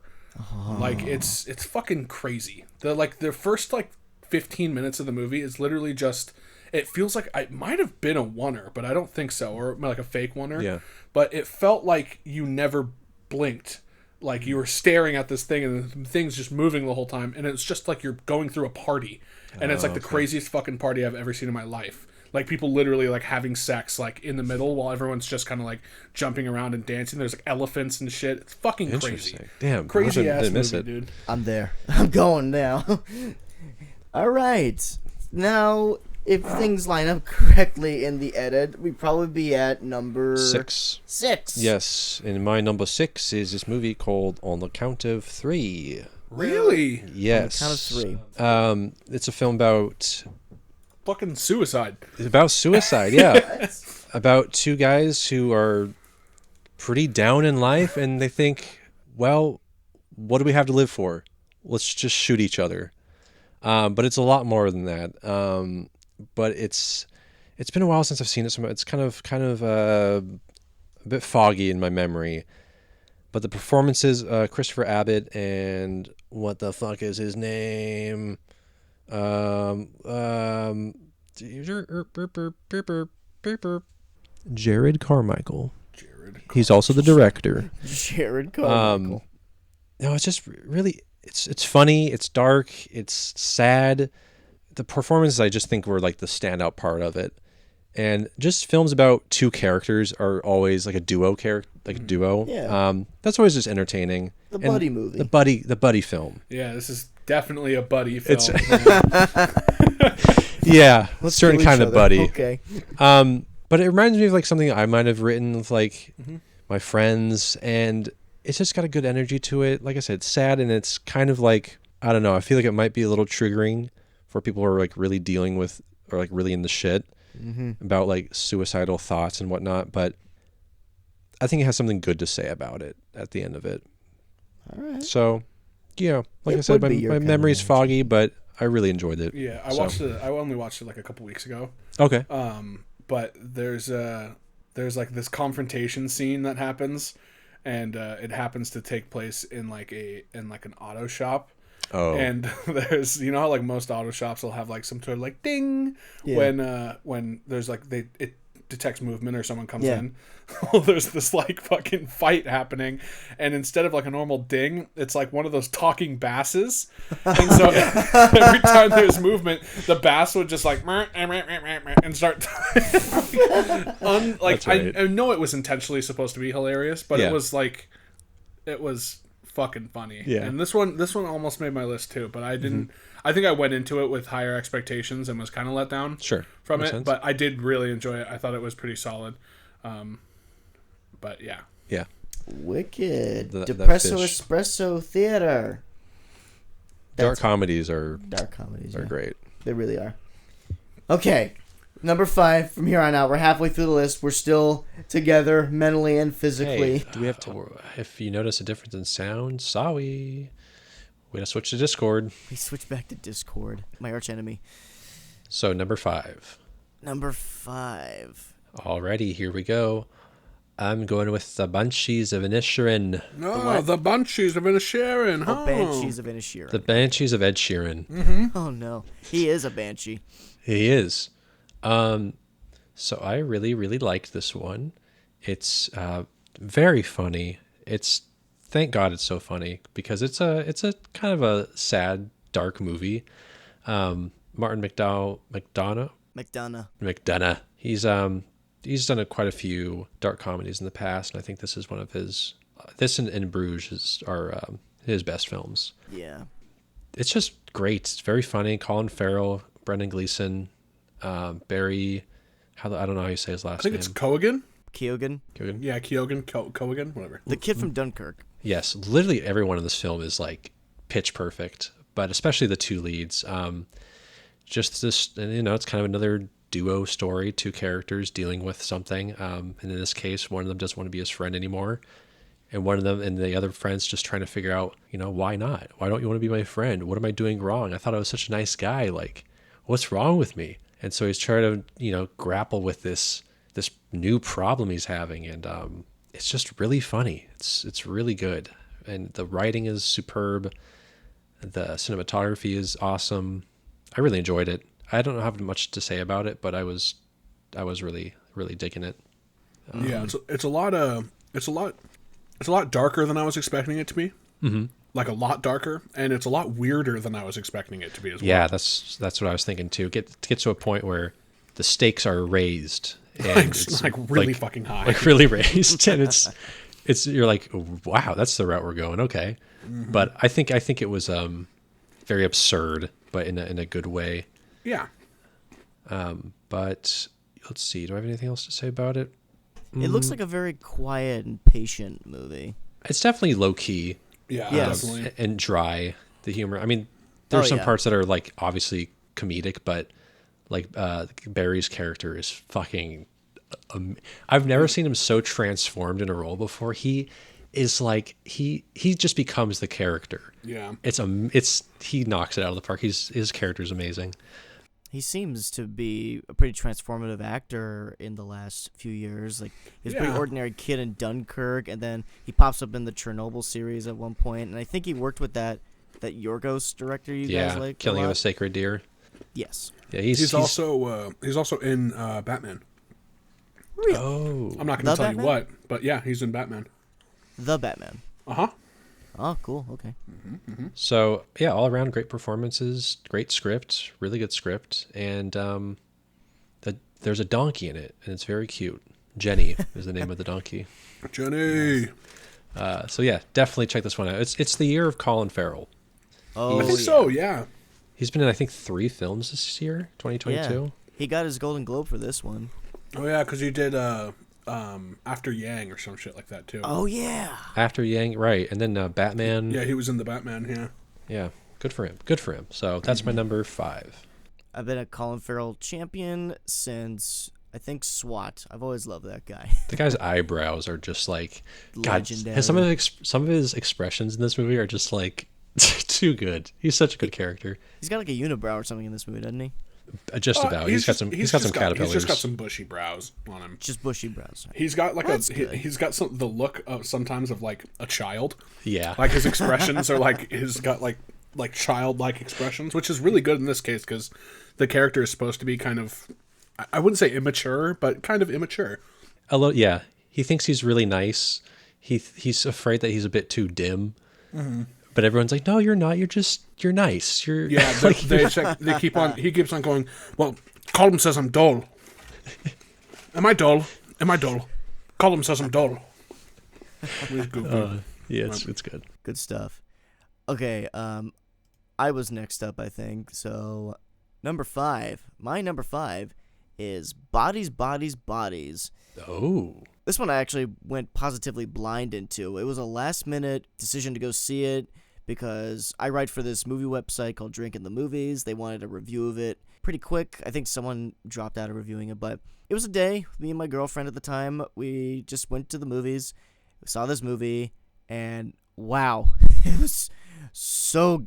Like it's fucking crazy. The first like 15 minutes of the movie is literally just, it feels like it might have been a oneer, but I don't think so, or like a fake oneer. Yeah. But it felt like you never blinked. Like you were staring at this thing and the thing's just moving the whole time, and it's just like you're going through a party. And it's like the craziest fucking party I've ever seen in my life. Like people literally like having sex like in the middle while everyone's just kind of like jumping around and dancing. There's like elephants and shit. It's fucking crazy. Interesting. Damn, Crazy ass didn't miss movie, it. dude. I'm there. I'm going now. All right. Now, if things line up correctly in the edit, we'd probably be at number 6. 6. Yes, and my number 6 is this movie called On the Count of Three. Really? Yes. On the count of 3. It's a film about Fucking suicide. suicide. Yeah, about 2 guys who are pretty down in life, and they think, well, what do we have to live for? Let's just shoot each other. But it's a lot more than that. But it's been a while since I've seen it, so it's kind of a bit foggy in my memory. But the performances, Christopher Abbott and what the fuck is his name? Jared Carmichael. He's also the director. Jared Carmichael. No, it's just really, it's funny, it's dark, it's sad. The performances I just think were like the standout part of it. And just films about 2 characters are always like a duo character, like a duo. Yeah. That's always just entertaining. The And buddy movie. The buddy film. Yeah, this is definitely a buddy film. Yeah, Let's certain kill each kind of other. buddy. Okay. But it reminds me of like something I might have written with like my friends, and it's just got a good energy to it. Like I said, it's sad, and it's kind of like, I don't know, I feel like it might be a little triggering for people who are like really dealing with or like really in the shit about like suicidal thoughts and whatnot. But I think it has something good to say about it at the end of it. All right. So, yeah, like It I said, would be your my kind of memory's movie. foggy, but I really enjoyed it. Yeah, I So- watched it. I only watched it like a couple weeks ago. Okay. But there's like this confrontation scene that happens, and it happens to take place in like an auto shop. Oh. And there's how like most auto shops will have like some sort of like ding when there's like it detects movement or someone comes Yeah. in. Well, there's this like fucking fight happening, and instead of like a normal ding, it's like one of those talking basses. And so every time there's movement, the bass would just like and start like That's right. I know it was intentionally supposed to be hilarious, but Yeah. it was fucking funny. Yeah. And this one almost made my list too, but I didn't. I think I went into it with higher expectations and was kind of let down Sure. from Makes it. sense. But I did really enjoy it. I thought it was pretty solid. But yeah, Yeah. Wicked. That Depresso fish. Espresso Theater. Dark comedies are Dark comedies. are Yeah. great. They really are. Okay. Number 5. From here on out, we're halfway through the list. We're still together mentally and physically. Hey, do we have to? If you notice a difference in sound, sorry. We gotta switch to Discord. We switch back to Discord, my arch enemy. So number 5. Number 5. Alrighty, here we go. I'm going with the Banshees of Inisherin. no, the Banshees of Inisherin. Oh, Banshees of Inisherin. The Banshees of Ed Sheeran. Oh no, he is a banshee. He is. So I really, really liked this one. It's very funny. Thank God it's so funny because it's a kind of a sad, dark movie. Martin McDonough. He's done quite a few dark comedies in the past, and I think this is one of his. This and Bruges are his best films. Yeah. It's just great. It's very funny. Colin Farrell, Brendan Gleeson, Barry. I don't know how you say his last I think name. it's Cogan. Keoghan, Keoghan? Yeah, Cogan, whatever. the kid from Dunkirk. Yes, literally everyone in this film is like pitch perfect, but especially the two leads. Just this, it's kind of another duo story, two characters dealing with something. And in this case, one of them doesn't want to be his friend anymore. And one of them and the other friend's just trying to figure out, why not? Why don't you want to be my friend? What am I doing wrong? I thought I was such a nice guy. Like, what's wrong with me? And so he's trying to, grapple with this new problem he's having. And it's just really funny. It's really good. And the writing is superb. The cinematography is awesome. I really enjoyed it. I don't have much to say about it, but I was really, really digging it. Yeah, it's a lot darker than I was expecting it to be. Mm-hmm. Like a lot darker, and it's a lot weirder than I was expecting it to be as well. Yeah, that's what I was thinking too. Get to a point where the stakes are raised and Like, it's like really fucking high. like really raised, and it's you're like, wow, that's the route we're going. Okay, but I think it was very absurd, but in a good way. Yeah. But let's see, do I have anything else to say about it? It looks like a very quiet and patient movie. It's definitely low key Yeah, Yes. definitely. and dry. The humor. I mean, there's some yeah. parts that are like obviously comedic, but like Barry's character is fucking. I've never seen him so transformed in a role before. He is like he just becomes the character. Yeah. He knocks it out of the park. His character is amazing. He seems to be a pretty transformative actor in the last few years. Like he's a pretty Yeah. ordinary kid in Dunkirk, and then he pops up in the Chernobyl series at one point, and I think he worked with that Yorgos director you guys like. Killing a of lot. a Sacred Deer. Yes. Yeah, He's also in Batman. Really? Oh, I'm not going The to tell Batman? you what, but yeah, he's in Batman. The Batman. Uh-huh. Oh, cool. Okay. so yeah, all around great performances, great script, really good script, and there's a donkey in it, and it's very cute. Jenny is the name of the donkey. Jenny. So yeah, definitely check this one out. It's the year of Colin Farrell. Oh, I think yeah. so, yeah. He's been in I think 3 films this year, 2022. Yeah. He got his Golden Globe for this one. Oh, yeah, because he did After Yang or some shit like that, too. Oh yeah. After Yang, right, and then Batman. Yeah, he was in the Batman, yeah. Yeah, good for him. Good for him. So that's my number 5. I've been a Colin Farrell champion since I think SWAT. I've always loved that guy. The guy's eyebrows are just like God. Legendary. Some of his expressions in this movie are just like too good. He's such a good character. He's got like a unibrow or something in this movie, doesn't he? Just about. He's got some caterpillars. He's just got some bushy brows on him. Just bushy brows. He's got like good. he's got the look of sometimes of like a child. Yeah. Like his expressions are like he's got like childlike expressions, which is really good in this case because the character is supposed to be kind of, I wouldn't say immature, but kind of immature. Yeah. He thinks he's really nice. He's afraid that he's a bit too dim. Mm-hmm. But everyone's like, no, you're not. You're nice. You're like, they keep on. He keeps on going. Well, Colm says I'm dull. Am I dull? Colm says I'm dull. Yeah, it's good. Good stuff. Okay, I was next up, I think. So, number 5. My number 5 is Bodies, Bodies, Bodies. Oh. This one I actually went positively blind into. It was a last-minute decision to go see it because I write for this movie website called Drinking the Movies. They wanted a review of it pretty quick. I think someone dropped out of reviewing it, but it was a day. Me and my girlfriend at the time, we just went to the movies, saw this movie, and wow, it was so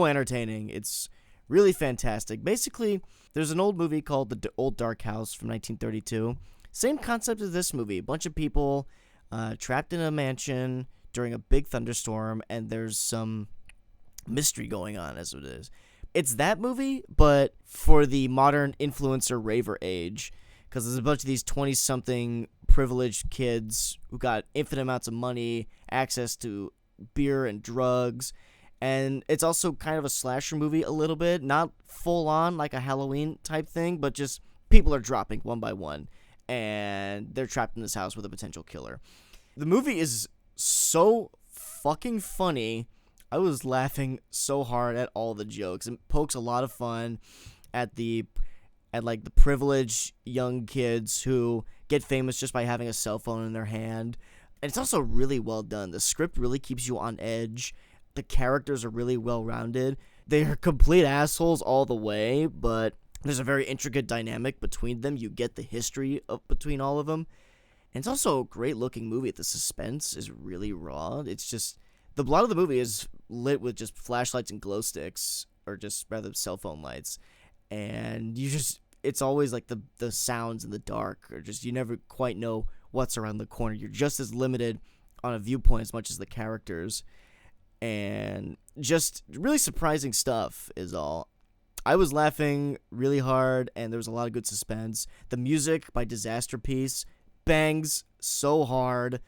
entertaining. It's really fantastic. Basically, there's an old movie called The Old Dark House from 1932. Same concept as this movie. A bunch of people trapped in a mansion during a big thunderstorm, and there's some mystery going on as it is. It's that movie, but for the modern influencer raver age, because there's a bunch of these 20-something privileged kids who got infinite amounts of money, access to beer and drugs, and it's also kind of a slasher movie a little bit, not full on like a Halloween type thing, but just people are dropping one by one, and they're trapped in this house with a potential killer. The movie is so fucking funny. I was laughing so hard at all the jokes. It pokes a lot of fun at like the privileged young kids who get famous just by having a cell phone in their hand. And it's also really well done. The script really keeps you on edge. The characters are really well rounded. They are complete assholes all the way, but there's a very intricate dynamic between them. You get the history between all of them. And it's also a great looking movie. The suspense is really raw. It's just, the lot of the movie is lit with just flashlights and glow sticks, or just rather cell phone lights. And it's always like the sounds in the dark, or just, you never quite know what's around the corner. You're just as limited on a viewpoint as much as the characters. And just really surprising stuff is all. I was laughing really hard, and there was a lot of good suspense. The music by Disaster Piece bangs so hard.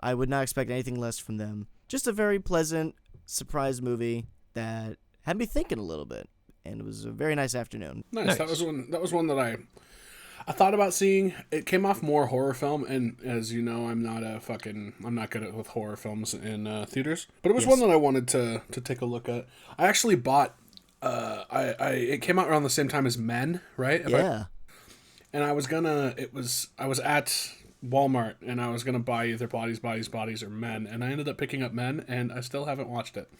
I would not expect anything less from them. Just a very pleasant surprise movie that had me thinking a little bit, and it was a very nice afternoon. Nice. That was one that I thought about seeing. It came off more horror film, and as you know, I'm not good with horror films in theaters. But it was one that I wanted to take a look at. I actually bought. It came out around the same time as Men, right? And I was at Walmart, and I was gonna buy either Bodies, Bodies, Bodies or Men, and I ended up picking up Men, and I still haven't watched it.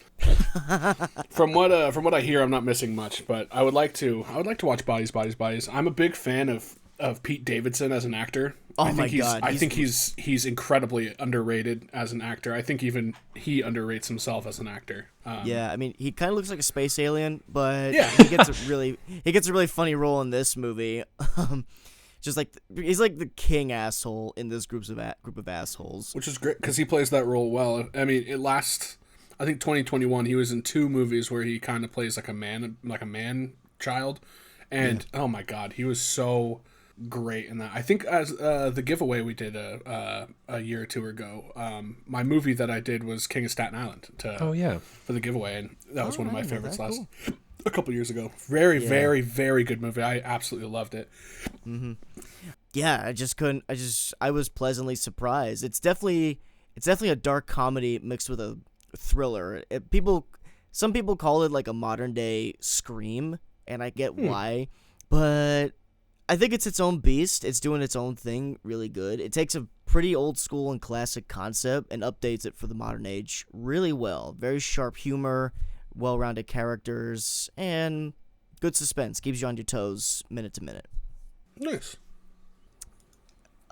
From what I hear, I'm not missing much, but I would like to watch Bodies, Bodies, Bodies. I'm a big fan of Pete Davidson as an actor. Oh my god! I think he's incredibly underrated as an actor. I think even he underrates himself as an actor. Yeah, I mean, he kind of looks like a space alien, but yeah. he gets a really funny role in this movie. Just like he's like the king asshole in this group of assholes, which is great because he plays that role well. I mean, I think 2021 he was in 2 movies where he kind of plays like a man child, and oh my god, he was so great in that. I think as the giveaway we did a year or 2 ago, my movie that I did was King of Staten Island for the giveaway, and that was one of my favorites a couple years ago. Very very good movie. I absolutely loved it. Mm-hmm. Yeah, I was pleasantly surprised. It's definitely a dark comedy mixed with a thriller. Some people call it like a modern day Scream, and I get why, but I think it's its own beast. It's doing its own thing really good. It takes a pretty old school and classic concept and updates it for the modern age really well. Very sharp humor, well-rounded characters, and good suspense. Keeps you on your toes minute to minute. Nice.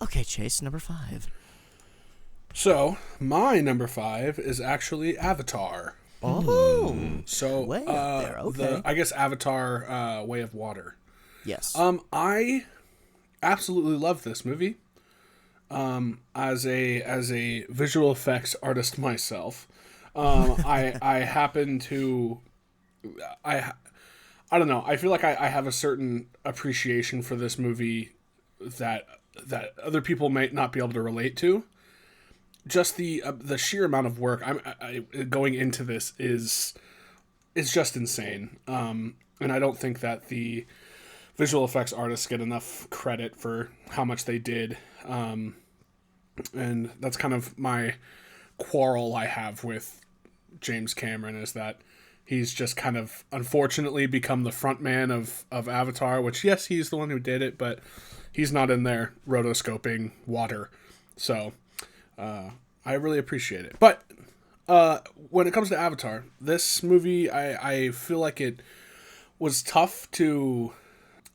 Okay, Chase, number 5. So my number 5 is actually Avatar. Oh, So way up there. Okay. I guess Avatar, Way of Water. Yes. I absolutely love this movie. As a visual effects artist myself, I happen to I don't know. I feel like I have a certain appreciation for this movie that other people might not be able to relate to. Just the sheer amount of work I going into this is just insane. And I don't think that the visual effects artists get enough credit for how much they did. And that's kind of my quarrel I have with James Cameron, is that he's just kind of unfortunately become the front man of Avatar, which, yes, he's the one who did it, but he's not in there rotoscoping water. So I really appreciate it. But when it comes to Avatar, this movie, I feel like it was tough to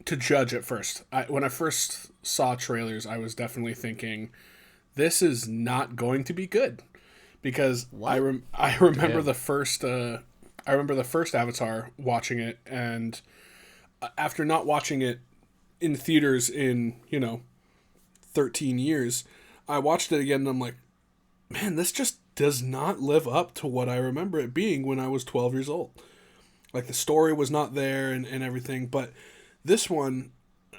judge at first. When I first saw trailers, I was definitely thinking, this is not going to be good, because I remember the first Avatar, watching it, and after not watching it in theaters in 13 years, I watched it again and I'm like, man, this just does not live up to what I remember it being when I was 12 years old. Like, the story was not there and everything, but this one,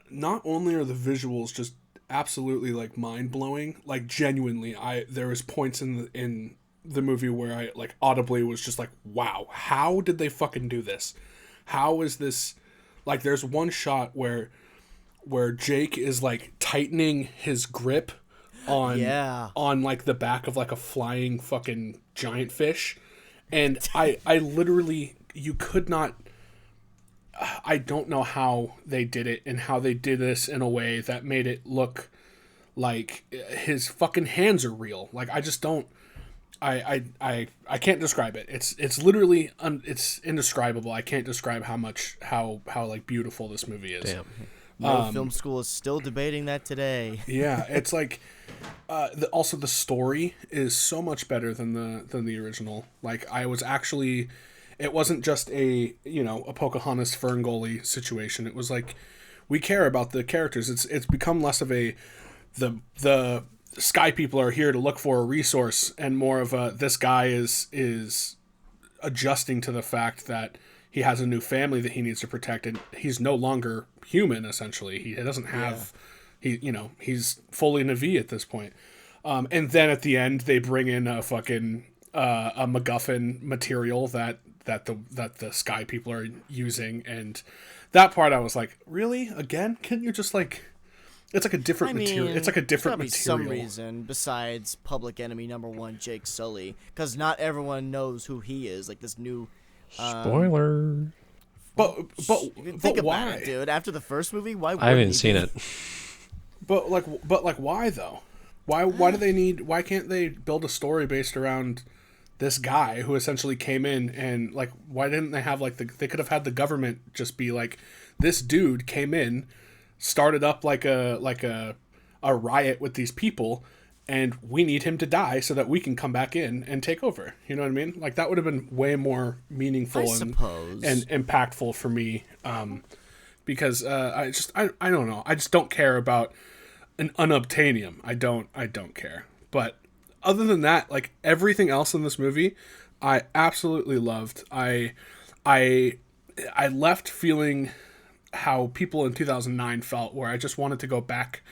not only are the visuals just absolutely like mind-blowing, like genuinely, there was points in the movie where I like audibly was just like, wow, how did they fucking do this? How is this? Like, there's one shot where Jake is like tightening his grip on like the back of like a flying fucking giant fish, and I literally, you could not, I don't know how they did it and how they did this in a way that made it look like his fucking hands are real. Like, I just don't, I can't describe it. It's literally it's indescribable. I can't describe how like beautiful this movie is. Damn. No film school is still debating that today. Yeah, it's like also the story is so much better than the original. Like, it wasn't just a Pocahontas Ferngully situation. It was like, we care about the characters. It's become less of the sky people are here to look for a resource, and more of this guy is adjusting to the fact that he has a new family that he needs to protect, and he's no longer human. Essentially, he doesn't have he's fully Na'vi at this point. And then at the end, they bring in a fucking a MacGuffin material that the sky people are using, and that part I was like, really? Again? Can't you just like, it's like a different material. It's like a different material. Some reason besides Public Enemy #1 Jake Sully, because not everyone knows who he is. Like, this new spoiler. But think why, about it, dude? After the first movie, why? I haven't seen it. But why though? Why do they need? Why can't they build a story based around this guy who essentially came in, and like, why didn't they have like they could have had the government just be like, this dude came in, started up like a riot with these people, and we need him to die so that we can come back in and take over. You know what I mean? Like, that would have been way more meaningful and impactful for me. Because I don't know. I just don't care about an unobtainium. I don't care. But other than that, like, everything else in this movie, I absolutely loved. I left feeling how people in 2009 felt, where I just wanted to go back.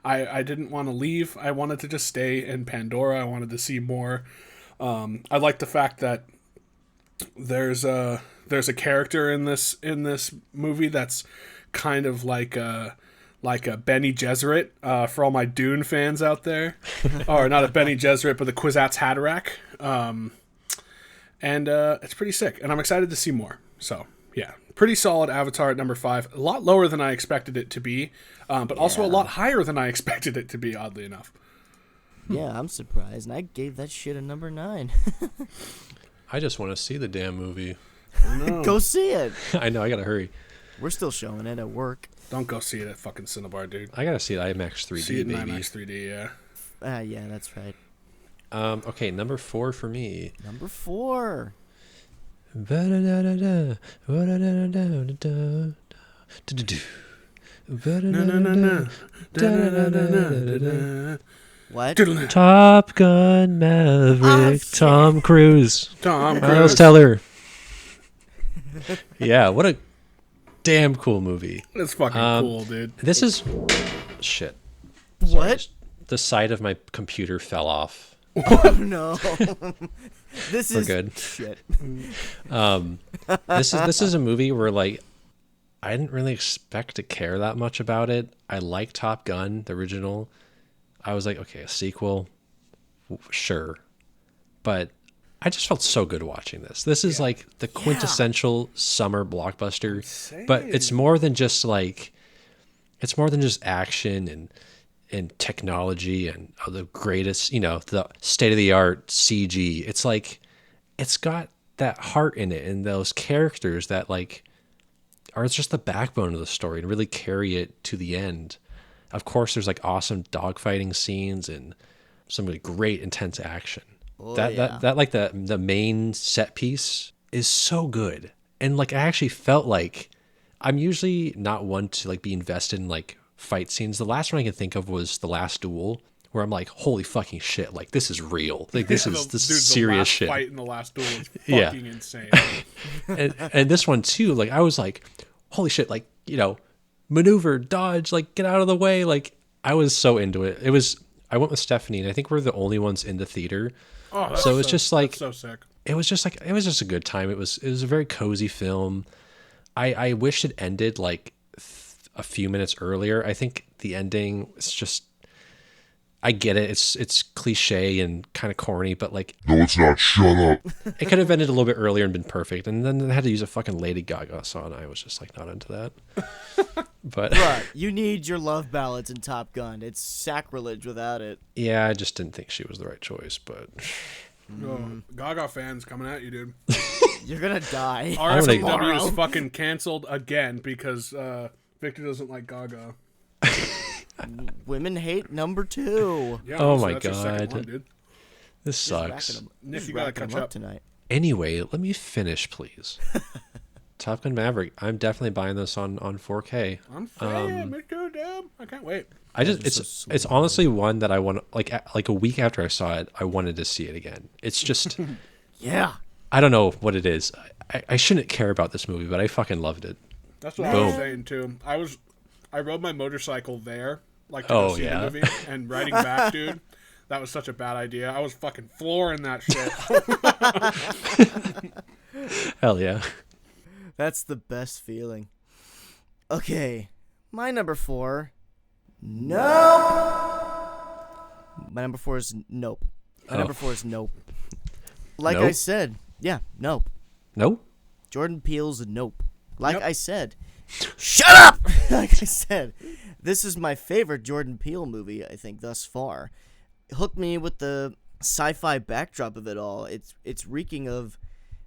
I didn't want to leave. I wanted to just stay in Pandora. I wanted to see more. I like the fact that there's a character in this movie that's kind of like a Bene Gesserit, for all my Dune fans out there, or not a Bene Gesserit, but the Kwisatz Haderach. And it's pretty sick, and I'm excited to see more. So yeah, pretty solid Avatar at number 5. A lot lower than I expected it to be, but also a lot higher than I expected it to be, oddly enough. Yeah, I'm surprised, and I gave that shit a number 9. I just want to see the damn movie. No. Go see it. I know, I gotta hurry. We're still showing it at work. Don't go see it at fucking Cinnabar, dude. I gotta see it IMAX 3D, See it in baby. IMAX 3D, yeah. Yeah, that's right. Okay, number 4 for me. Number 4. What? Top Gun Maverick, shit. Tom Cruise, Tom Miles Cruise. Teller. Yeah, what a damn cool movie. That's fucking cool, dude. This is shit. What? The side of my computer fell off. Oh, no. This We're is good. shit. This is a movie where like I didn't really expect to care that much about it. I like Top Gun, the original. I was like, okay, a sequel, sure, but I just felt so good watching this. This is like the quintessential summer blockbuster, but it's more than just like, it's more than just action and technology and the greatest, the state of the art CG. It's like, it's got that heart in it and those characters that like are just the backbone of the story and really carry it to the end. Of course, there's like awesome dogfighting scenes and some really great intense action. That like the main set piece is so good. And like I actually felt like I'm usually not one to like be invested in like fight scenes. The last one I can think of was The Last Duel, where I'm like, holy fucking shit, like this is real. Like this is serious the last shit. Fight in the Last Duel is Yeah. fucking insane. and this one too, like I was like, holy shit, like, maneuver, dodge, like get out of the way. Like I was so into it. I went with Stephanie and I think we're the only ones in the theater. Oh, So it's just like, that's so sick. it was just a good time. It was a very cozy film. I wish it ended like a few minutes earlier. I think the ending is just, I get it. It's cliche and kind of corny, but like, No, it's not. Shut up. it could have ended a little bit earlier and been perfect. And then they had to use a fucking Lady Gaga song. I was just like not into that. But Bruh, you need your love ballads in Top Gun. It's sacrilege without it. yeah, I just didn't think she was the right choice. But Oh, Gaga fans coming at you, dude. You're gonna die. RFW is fucking canceled again because Victor doesn't like Gaga. Women hate number 2. Yeah, Oh so my that's your second God. one, dude. this sucks. Racking 'em- Nick, just you gotta racking 'em catch up. tonight. Anyway, let me finish, please. Top Gun Maverick. I'm definitely buying this on 4K. I'm saying, Mr. Damn. I can't wait. I just That is it's so it's honestly one that I want like a week after I saw it, I wanted to see it again. It's just Yeah. I don't know what it is. I shouldn't care about this movie, but I fucking loved it. That's what I was Boom. saying too. I rode my motorcycle there, like to Oh, go see yeah. the movie, and riding back, dude. That was such a bad idea. I was fucking flooring that shit. Hell yeah. That's the best feeling. Okay. My number 4. Nope. My number 4 is Nope. My Oh. number 4 is Nope. Like I Nope? said. Yeah, Nope. No? Jordan Peele's Nope. Like Yep. I said. Shut up! Like I said. This is my favorite Jordan Peele movie, I think, thus far. It hooked me with the sci-fi backdrop of it all. It's reeking of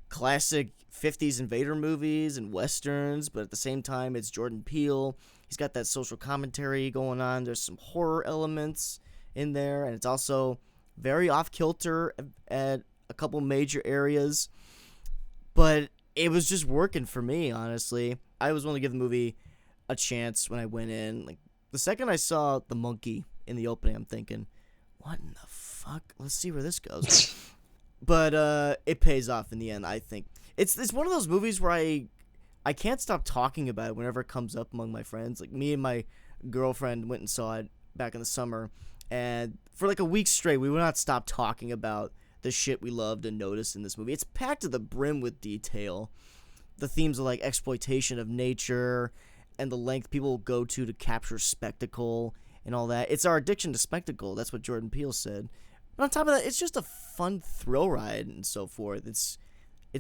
classic 50s invader movies and westerns, but at the same time, it's Jordan Peele. He's got that social commentary going on. There's some horror elements in there, and it's also very off-kilter at a couple major areas. But it was just working for me, honestly. I was willing to give the movie a chance when I went in. Like the second I saw the monkey in the opening, I'm thinking, what in the fuck? Let's see where this goes. But it pays off in the end, I think. It's one of those movies where I can't stop talking about it whenever it comes up among my friends. Like me and my girlfriend went and saw it back in the summer, and for like a week straight, we would not stop talking about the shit we loved and noticed in this movie. It's packed to the brim with detail. The themes of like exploitation of nature and the length people will go to capture spectacle and all that. It's our addiction to spectacle. That's what Jordan Peele said. And on top of that, it's just a fun thrill ride and so forth. It's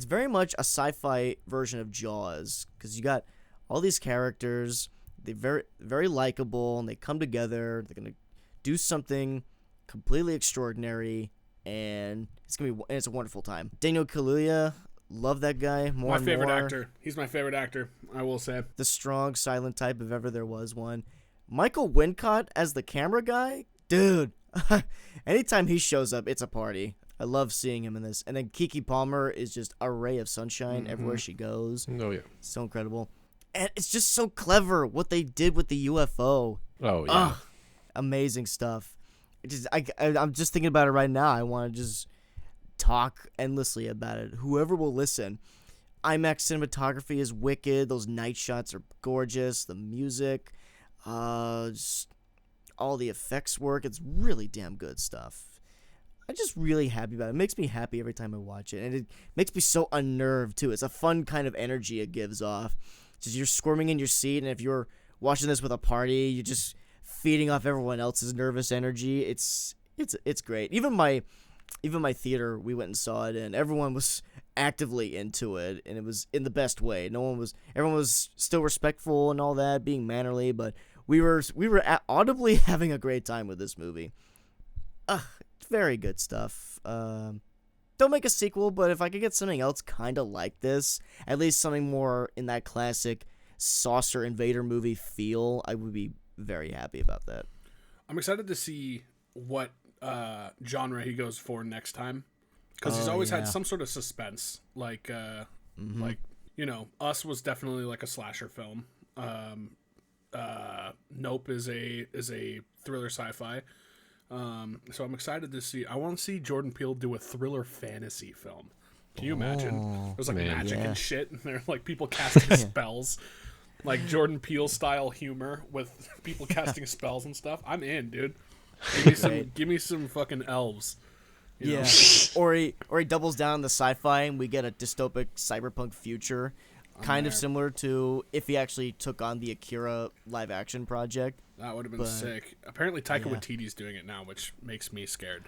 very much a sci-fi version of Jaws because you got all these characters. They're very, very likable and they come together. They're gonna do something completely extraordinary, and it's a wonderful time. Daniel Kaluuya, Love that guy more My and favorite more. actor. He's my favorite actor, I will say. The strong, silent type if ever there was one. Michael Wincott as the camera guy? Dude. Anytime he shows up, it's a party. I love seeing him in this. And then Keke Palmer is just a ray of sunshine everywhere she goes. Oh yeah. So incredible. And it's just so clever what they did with the UFO. Oh yeah. Ugh, amazing stuff. I'm just thinking about it right now. I want to just talk endlessly about it. Whoever will listen. IMAX cinematography is wicked. Those night shots are gorgeous. The music, just all the effects work. It's really damn good stuff. I'm just really happy about it. It makes me happy every time I watch it. And it makes me so unnerved, too. It's a fun kind of energy it gives off. Just you're squirming in your seat, and if you're watching this with a party, you're just feeding off everyone else's nervous energy. It's great. Even my theater we went and saw it in, everyone was actively into it, and it was in the best way. Everyone was still respectful and all that, being mannerly, but we were audibly having a great time with this movie. Very good stuff. Don't make a sequel, but if I could get something else kind of like this, at least something more in that classic saucer invader movie feel, I would be very happy about that. I'm excited to see what genre he goes for next time, because he's always had some sort of suspense. Like, Us was definitely like a slasher film. Nope is a thriller sci-fi. So I'm excited to see. I want to see Jordan Peele do a thriller fantasy film. Can you imagine? There's like magic and shit, and there's like people casting spells, like Jordan Peele style humor with people casting spells and stuff. I'm in, dude. Give me some fucking elves. You know? Or he doubles down on the sci-fi, and we get a dystopic cyberpunk future, kind of similar to if he actually took on the Akira live action project. That would have been sick. Apparently Taika Waititi's doing it now, which makes me scared.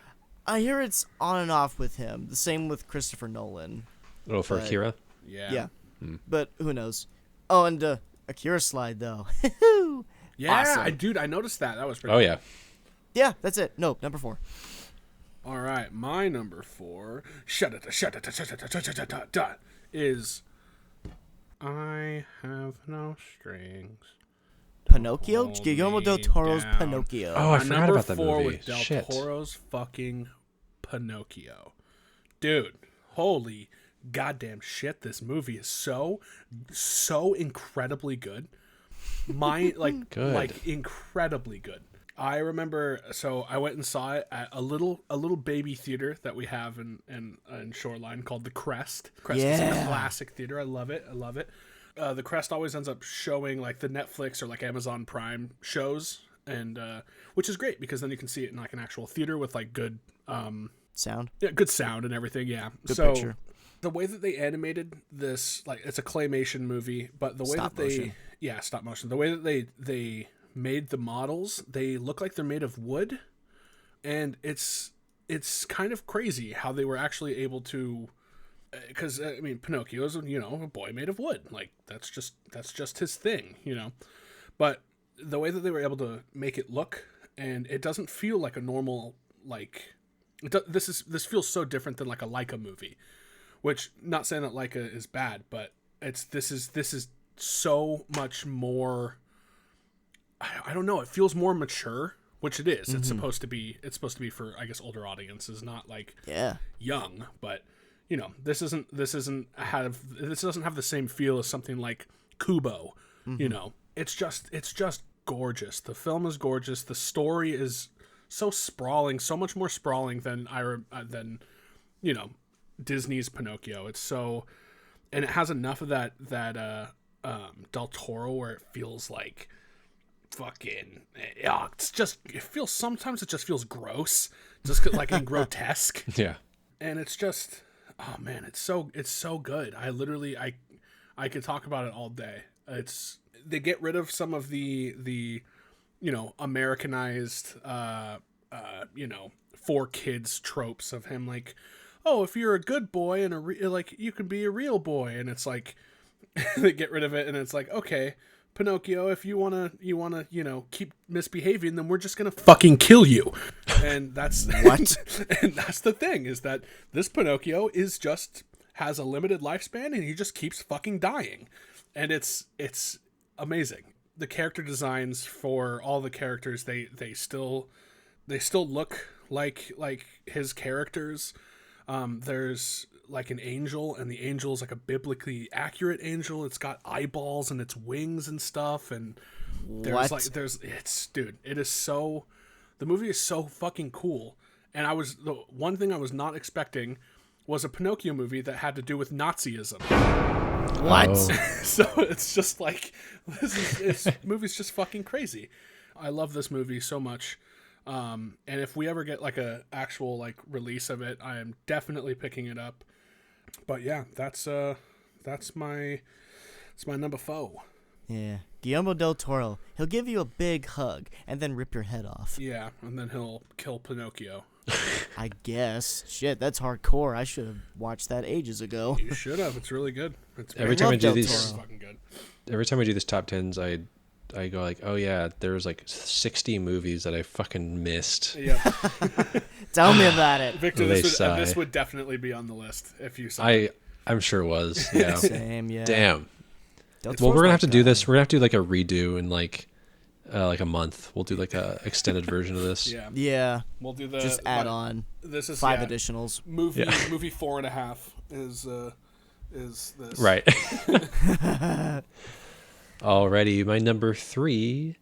I hear it's on and off with him. The same with Christopher Nolan. Oh, for Akira? Yeah. But who knows? Oh, and Akira slide, though. Yeah, Awesome. I noticed that. That was pretty Oh cool. yeah. Yeah, that's it. No, number 4. All right, my number 4 is I Have No Strings. Pinocchio? Hold Guillermo del me Toro's down. Pinocchio. Oh, I My forgot number about that 4 movie. with Del Shit. Toro's fucking Pinocchio. Dude, holy goddamn shit, this movie is so incredibly good. Good. Like incredibly good. I remember, so I went and saw it at a little baby theater that we have in Shoreline called the Crest. Crest is a classic theater. I love it. The Crest always ends up showing like the Netflix or like Amazon Prime shows, and which is great because then you can see it in like an actual theater with like good Sound? yeah, good sound and everything. Yeah. Good so picture. the way that they animated this, like it's a claymation movie, but the way Stop that they motion. stop motion. The way that they made the models, they look like they're made of wood, and it's kind of crazy how they were actually able to, because I mean Pinocchio is a boy made of wood, like that's just his thing, but the way that they were able to make it look, and it doesn't feel like a normal like this feels so different than like a Leica movie, which not saying that Leica is bad, but this is so much more. I don't know. It feels more mature, which it is. Mm-hmm. It's supposed to be for, I guess, older audiences, not like young. But this doesn't have the same feel as something like Kubo. Mm-hmm. It's just gorgeous. The film is gorgeous. The story is so sprawling, so much more sprawling than Disney's Pinocchio. It's so, and it has enough of that Del Toro where it feels like fucking sometimes it just feels gross, just like and grotesque. Yeah. And it's just, oh man, it's so good. I could talk about it all day. They get rid of some of the Americanized for kids tropes of him, like, oh, if you're a good boy and like you can be a real boy, and it's like they get rid of it, and it's like, okay, Pinocchio, if you wanna keep misbehaving, then we're just gonna fucking kill you. And that's What? And that's the thing, is that this Pinocchio has a limited lifespan and he just keeps fucking dying. And it's amazing. The character designs for all the characters, they still look like his characters. There's like an angel, and the angel is like a biblically accurate angel. It's got eyeballs and its wings and stuff, and it is so, the movie is so fucking cool. And the one thing I was not expecting was a Pinocchio movie that had to do with Nazism. What? Oh. So it's just like, this movie's just fucking crazy. I love this movie so much. And if we ever get like a actual like release of it, I am definitely picking it up. But yeah, that's my number 4. Yeah. Guillermo del Toro. He'll give you a big hug and then rip your head off. Yeah, and then he'll kill Pinocchio. I guess. Shit, that's hardcore. I should have watched that ages ago. You should have. It's really good. Every time I do Del these, Toro. fucking good. every time I do this top 10s, I go like, oh yeah, there's like 60 movies that I fucking missed. Yeah, Tell me about it. Victor, They this sigh. would definitely be on the list if you saw. I'm sure it was. Yeah. Same, yeah. Damn. Del Well, Toro's we're gonna my have to do guy. this. We're gonna have to do like a redo in like a month. We'll do like a extended version of this. Yeah, Yeah, we'll do the just add on This is 5 yeah, additionals. movie Yeah. movie 4.5 is this Right. Alrighty, my number 3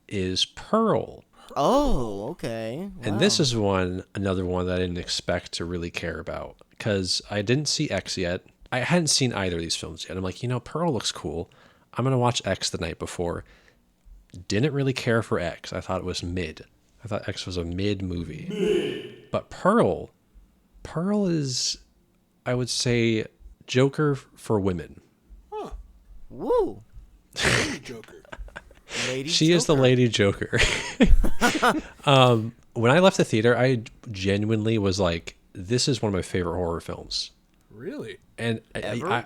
is Pearl. Oh, okay. And this is another one that I didn't expect to really care about because I didn't see X yet. I hadn't seen either of these films yet. I'm like, Pearl looks cool. I'm going to watch X the night before. Didn't really care for X. I thought it was mid. I thought X was a mid movie. But Pearl is, I would say, Joker for women. Woo. Lady Joker. Lady She is the Joker. Lady Joker. When I left the theater, I genuinely was like, this is one of my favorite horror films. Really? And Ever?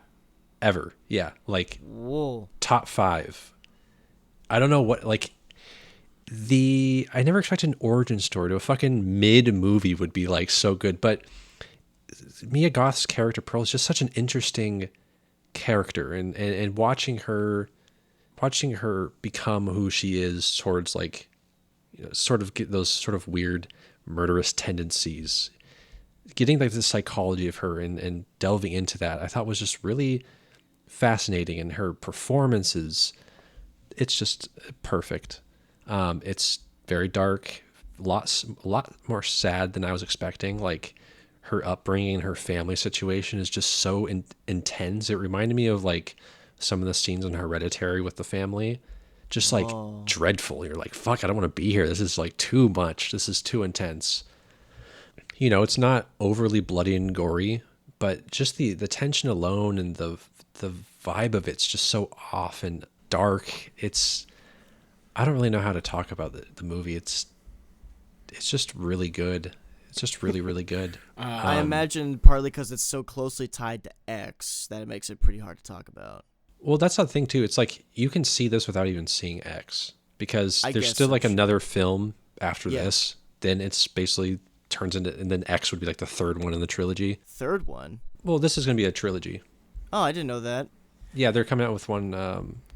ever. Yeah. Like Whoa. top 5. I don't know what, like, I never expected an origin story to a fucking mid movie would be like so good, but Mia Goth's character Pearl is just such an interesting character, and watching her become who she is towards like, sort of get those sort of weird murderous tendencies, getting like the psychology of her and delving into that, I thought was just really fascinating. And her performances, it's just perfect. It's very dark, a lot more sad than I was expecting. Like her upbringing, her family situation is just so intense. It reminded me of like some of the scenes in Hereditary with the family, just like dreadful. You're like, fuck, I don't want to be here. This is like too much. This is too intense. It's not overly bloody and gory, but just the tension alone and the vibe of it's just so off and dark. I don't really know how to talk about the movie. It's just really good. It's just really, really good. I imagine partly because it's so closely tied to X that it makes it pretty hard to talk about. Well, that's the thing too. It's like you can see this without even seeing X, because I there's guess still so, like sure. another film after Yeah. this. Then it's basically turns into, and then X would be like the third one in the trilogy. Third one. Well, this is going to be a trilogy. Oh, I didn't know that. Yeah, they're coming out with one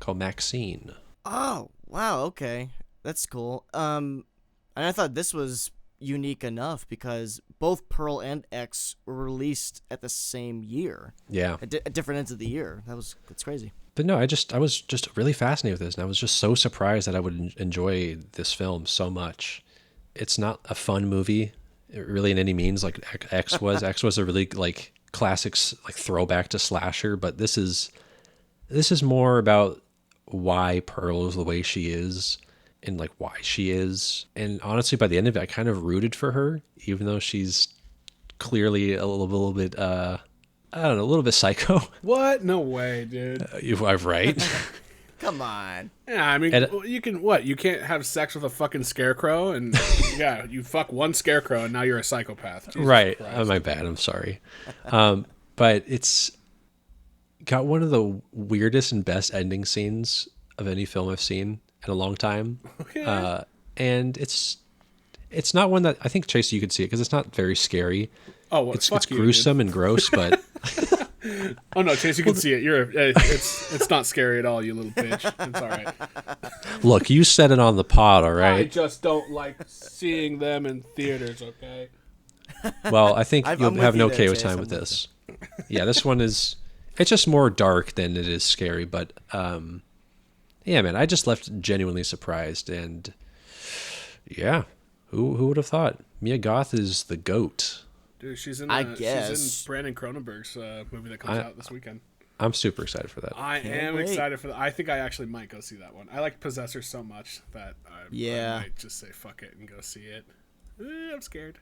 called Maxine. Oh, wow. Okay, that's cool. And I thought this was unique enough because both Pearl and X were released at the same year, Yeah. at different ends of the year. That's crazy. But no, I was just really fascinated with this, and I was just so surprised that I would enjoy this film so much. It's not a fun movie, really, in any means, like X was. X was a really like classics, like throwback to slasher, but this is more about why Pearl is the way she is, and like why she is. And honestly, by the end of it, I kind of rooted for her, even though she's clearly a little bit, I don't know, a little bit psycho. What? No way, dude. I'm right. Come on. Yeah, I mean, And- you can what? You can't have sex with a fucking scarecrow, and yeah, you fuck one scarecrow, and now you're a psychopath. Jesus Right. Christ. Oh, my bad. I'm sorry. But it's got one of the weirdest and best ending scenes of any film I've seen in a long time. Okay. And it's not one that I think, Chase, you could see it because it's not very scary. Oh, well, It's fuck you, gruesome and gross, but Oh no, Chase, you can see it. It's not scary at all, you little bitch. It's all right. Look, you said it on the pod, all I right? just don't like seeing them in theaters. Okay. Well, I think I'm you'll with have an you okay there, with Chase, time I'm with with this. Yeah, this one is. It's just more dark than it is scary, but yeah, man, I just left genuinely surprised, and yeah, who would have thought? Mia Goth is the GOAT. Dude, she's in. I She's guess. in Brandon Cronenberg's movie that comes out this weekend. I'm super excited for that. I Can't am wait. excited for that. I think I actually might go see that one. I like Possessor so much that I might just say fuck it and go see it. I'm scared.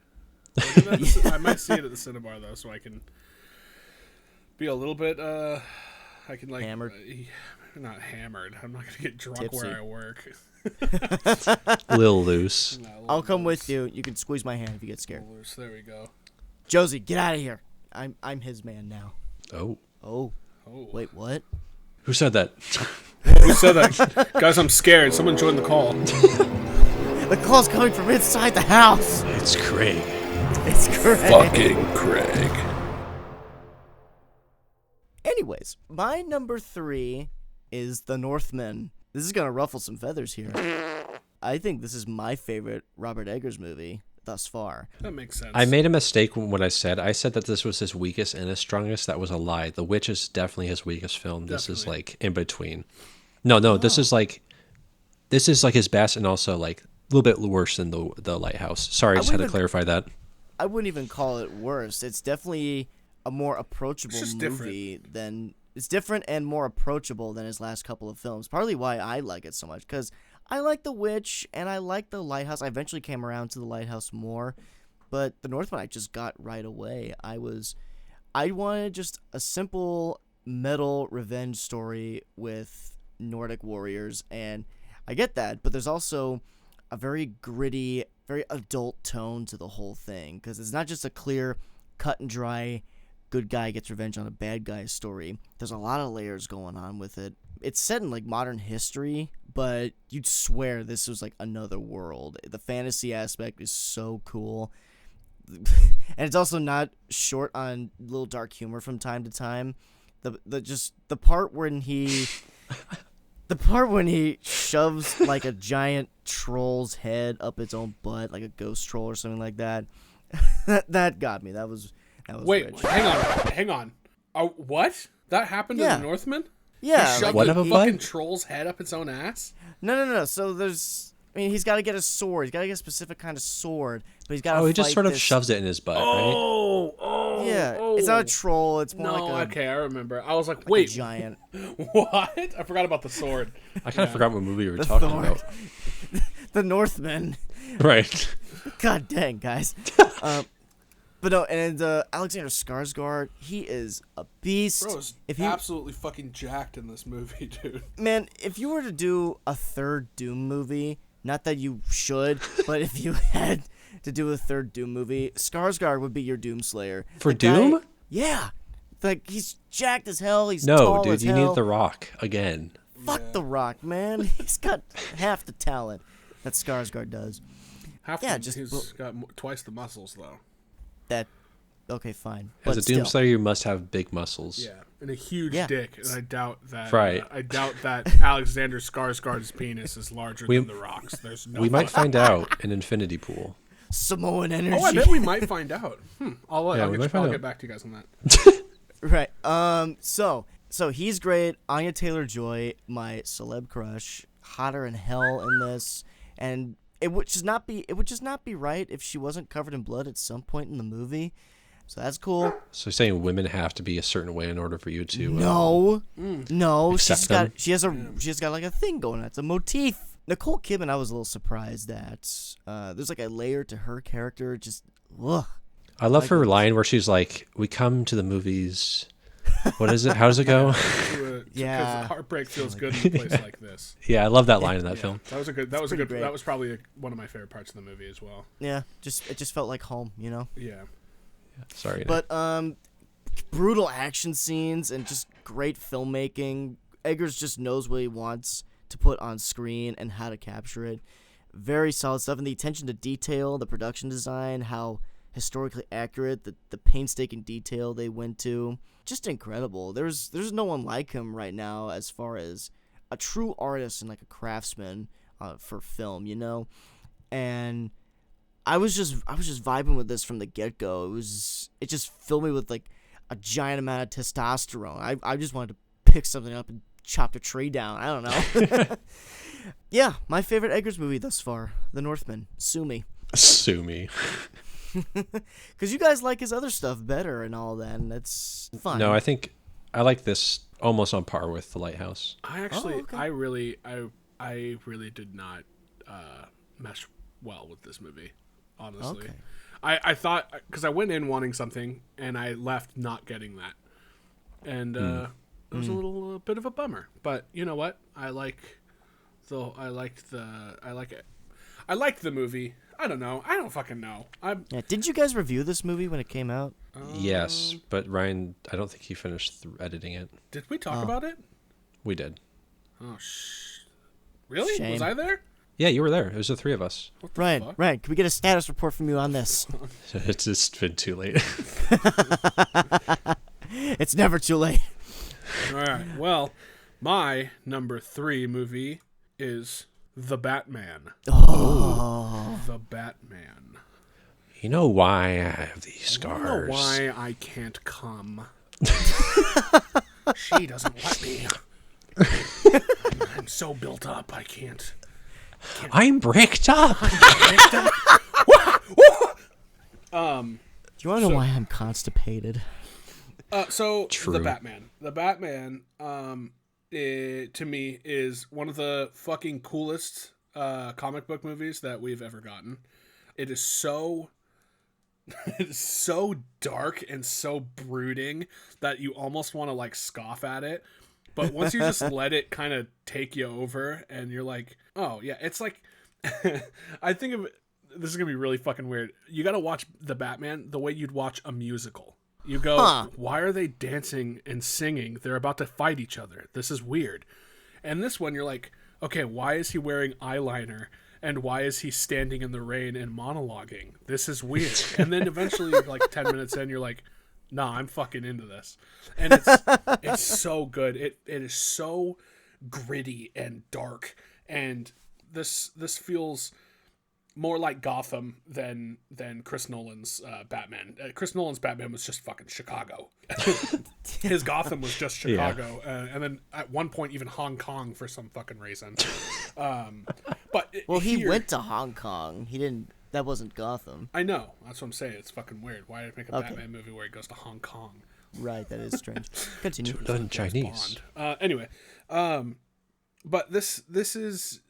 I might see it at the Cinebar though, so I can be a little bit. I can like Hammered? Not hammered. I'm not gonna get drunk Tipsy. where I work. Lil Loose. No, I'll come with you. You can squeeze my hand if you get scared. Loose. There we go. Josie, get out of here. I'm his man now. Oh, Oh, Oh. wait, what? who said that? Who said that? Guys, I'm scared. Someone joined the call. The call's coming from inside the house. It's Craig. It's great. Craig. Anyways, my number 3 is The Northman. This is gonna ruffle some feathers here. I think this is my favorite Robert Eggers movie thus far. That makes sense. I made a mistake when I said that this was his weakest and his strongest. That was a lie. The Witch is definitely his weakest film. This is Definitely. like in between. No, this is like his best and also like a little bit worse than the Lighthouse. Sorry, I just had to wouldn't- clarify that. I wouldn't even call it worse. It's definitely a more approachable It's just movie than it's different and more approachable than his last couple of films. Partly why I like it so much because I like The Witch and I like The Lighthouse. I eventually came around to The Lighthouse more, but The Northman I just got right away. I wanted just a simple metal revenge story with Nordic warriors, and I get that, but there's also a very gritty, very adult tone to the whole thing because it's not just a clear, cut and dry, good guy gets revenge on a bad guy story. There's a lot of layers going on with it. It's set in like modern history, but you'd swear this was like another world. The fantasy aspect is so cool. And it's also not short on little dark humor from time to time. The part when he shoves like a giant troll's head up its own butt, like a ghost troll or something like that. that got me. That was Wait, rich. hang on. What? That happened Yeah. in The Northman? Yeah. He shoved What a of a fucking butt? troll's head up its own ass? No. So he's got to get a sword. He's got to get a specific kind of sword, but he's got to. Oh, he just sort of shoves it in his butt, right? Oh, Yeah, it's not a troll. It's more No, like okay, I remember. I was like, a wait, giant. what? I forgot about the sword. I kind of forgot what movie we were The talking Thor. about. The Northman. Right. God dang, guys. But no, and Alexander Skarsgård, he is a beast. Bro is If he absolutely fucking jacked in this movie, dude. Man, if you were to do a third Doom movie, not that you should, but if you had to do a third Doom movie, Skarsgård would be your Doom Slayer. For The guy- Doom? Yeah. Like, he's jacked as hell. He's No, tall dude, as you hell. need The Rock again. Fuck The Rock, man. He's got half the talent that Skarsgård does. Half just- he's got twice the muscles, though. That, okay, fine. As But a Doom still. Slayer, you must have big muscles. Yeah, and a huge Yeah. dick, and I doubt that. Right. I doubt that Alexander Skarsgård's penis is larger than the Rock's. There's no. We might find out in Infinity Pool. Samoan energy. Oh, I bet we might find out. I'll Yeah, we might find I'll out. get back to you guys on that. Right. So he's great. Anya Taylor-Joy, my celeb crush, hotter than hell in this, and it would just not be right if she wasn't covered in blood at some point in the movie. So that's cool. So you're saying women have to be a certain way in order for you to... No, Accept them? she has got like a thing going on. It's a motif. Nicole Kidman, I was a little surprised that there's like a layer to her character. Just ugh. I love her line where she's like, we come to the movies... What is it? How does it go? Yeah. Because heartbreak feels good in a place like this. Yeah, I love that line in that film. That was a good. That was a pretty good. great. That was probably one of my favorite parts of the movie as well. Yeah, it just felt like home, you know. Yeah. Sorry. But brutal action scenes and just great filmmaking. Eggers just knows what he wants to put on screen and how to capture it. Very solid stuff, and the attention to detail, the production design, how historically accurate. The painstaking detail they went to, just incredible. There's no one like him right now as far as a true artist and like a craftsman for film, you know. And I was just vibing with this from the get go. It just filled me with like a giant amount of testosterone. I just wanted to pick something up and chop a tree down. I don't know. Yeah, my favorite Eggers movie thus far, The Northman. Sue me. Sue me. Because you guys like his other stuff better and all that, and that's fun. No, I think I like this almost on par with The Lighthouse. I actually, okay. I really did not mesh well with this movie, honestly. Okay. I thought, because I went in wanting something, and I left not getting that. And it was a little bit of a bummer. But you know what? I like the movie. I don't know. I don't fucking know. Yeah, did you guys review this movie when it came out? Yes, but Ryan, I don't think he finished editing it. Did we talk about it? We did. Oh, really? Shame. Was I there? Yeah, you were there. It was the three of us. What the Ryan, fuck? can we get a status report from you on this? It's just been too late. It's never too late. All right. Well, my number 3 movie is The Batman. Oh. The Batman. You know why I have these I don't scars? know why I can't come. She doesn't let me. I'm so built up, I can't. I'm bricked up. Do you want to know why I'm constipated? So True. The Batman. The Batman, to me, is one of the fucking coolest comic book movies that we've ever gotten. It is so dark and so brooding that you almost want to like scoff at it. But once you just let it kind of take you over and you're like, oh yeah, it's like, I think of this is going to be really fucking weird. You got to watch The Batman the way you'd watch a musical. You go, why are they dancing and singing? They're about to fight each other. This is weird. And this one, you're like, okay, why is he wearing eyeliner? And why is he standing in the rain and monologuing? This is weird. And then eventually, like 10 minutes in, you're like, nah, I'm fucking into this. And it's so good. It is so gritty and dark. And this feels more like Gotham than Chris Nolan's Batman. Chris Nolan's Batman was just fucking Chicago. His Gotham was just Chicago, and then at one point even Hong Kong for some fucking reason. But he went to Hong Kong. He didn't. That wasn't Gotham. I know. That's what I'm saying. It's fucking weird. Why did I make a Batman movie where he goes to Hong Kong? Right. That is strange. Continue. Learn Chinese. Anyway, but this is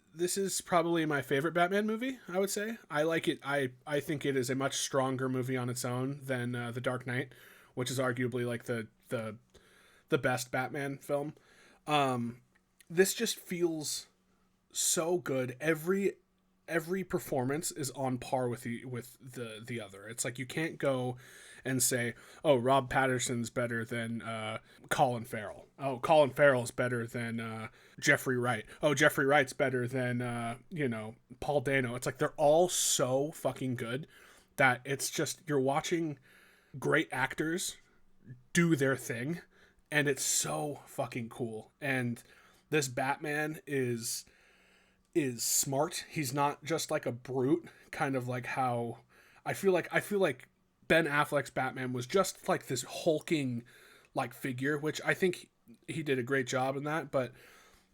probably my favorite Batman movie, I would say. I like it. I think it is a much stronger movie on its own than The Dark Knight, which is arguably like the best Batman film. This just feels so good. Every performance is on par with the other. It's like you can't go and say, oh, Rob Patterson's better than Colin Farrell. Oh, Colin Farrell's better than Jeffrey Wright. Oh, Jeffrey Wright's better than Paul Dano. It's like they're all so fucking good that it's just you're watching great actors do their thing, and it's so fucking cool. And this Batman is smart. He's not just like a brute, kind of like how I feel like Ben Affleck's Batman was just like this hulking like figure, which I think he did a great job in that, but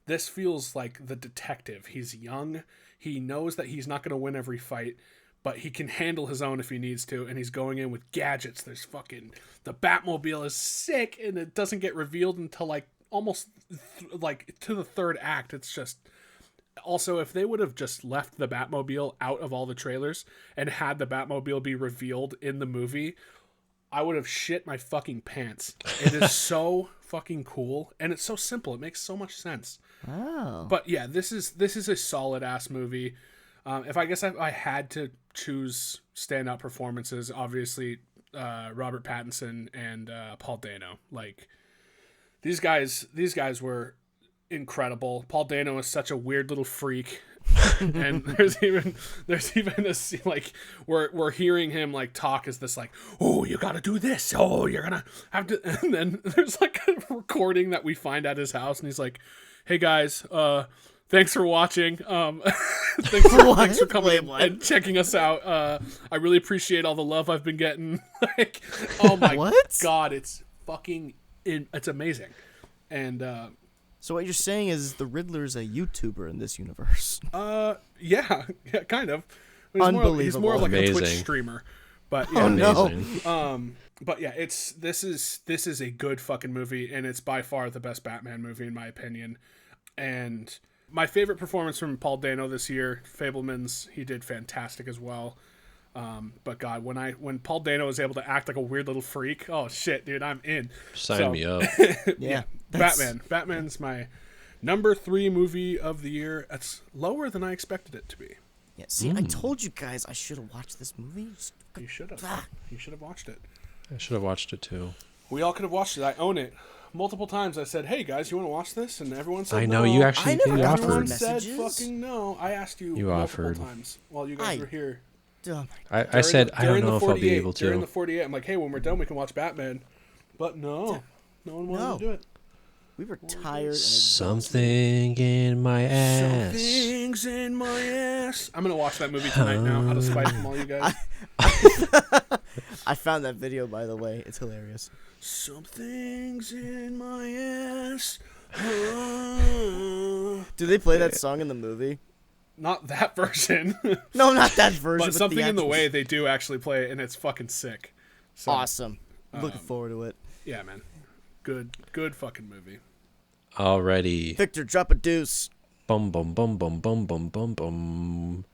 this feels like the detective. He's young. He knows that he's not going to win every fight, but he can handle his own if he needs to, and he's going in with gadgets. There's fucking the Batmobile is sick, and it doesn't get revealed until like almost like to the third act. It's just also, if they would have just left the Batmobile out of all the trailers and had the Batmobile be revealed in the movie, I would have shit my fucking pants. It is so fucking cool, and it's so simple. It makes so much sense. Oh. But yeah, this is a solid ass movie. If I had to choose standout performances, obviously Robert Pattinson and Paul Dano. Like these guys were incredible. Paul Dano is such a weird little freak, And there's even a scene like we're hearing him like talk as this like, oh, you gotta do this, oh, you're gonna have to, and then there's like a recording that we find at his house, and he's like, hey guys, thanks for watching. Thanks for coming and checking us out. I really appreciate all the love I've been getting. Like, oh my god, it's it's amazing. And so what you're saying is the Riddler's a YouTuber in this universe? yeah, kind of. Unbelievable. He's more of like a Twitch Amazing. streamer. But yeah, Amazing. but yeah, this is a good fucking movie, and it's by far the best Batman movie in my opinion. And my favorite performance from Paul Dano this year, Fableman's, he did fantastic as well. But God, when Paul Dano was able to act like a weird little freak, oh shit, dude, I'm in. Sign me up. Yeah. Batman's my number 3 movie of the year. That's lower than I expected it to be. Yeah, see, I told you guys I should have watched this movie. You should have. You should have watched it. I should have watched it too. We all could have watched it. I own it. Multiple times I said, hey guys, you want to watch this? And everyone said I know, no. you actually I never got offered. Everyone messages. said fucking no. I asked you, You multiple offered. times while you guys were here. Oh I said, I don't During know the if I'll be able During to. the 48, I'm like, hey, when we're done, we can watch Batman. But no one wanted to do it. we were tired. And Something in my ass. Something's in my ass. I'm going to watch that movie tonight now, out of spite from all you guys. I found that video, by the way. It's hilarious. Something's in my ass. Do they play that song in the movie? Not that version. No, not that version. But something in the actual- way they do actually play it, and it's fucking sick. So, Awesome. Looking forward to it. yeah, man. Good fucking movie. Already. Victor, drop a deuce. Bum bum bum bum bum bum bum bum.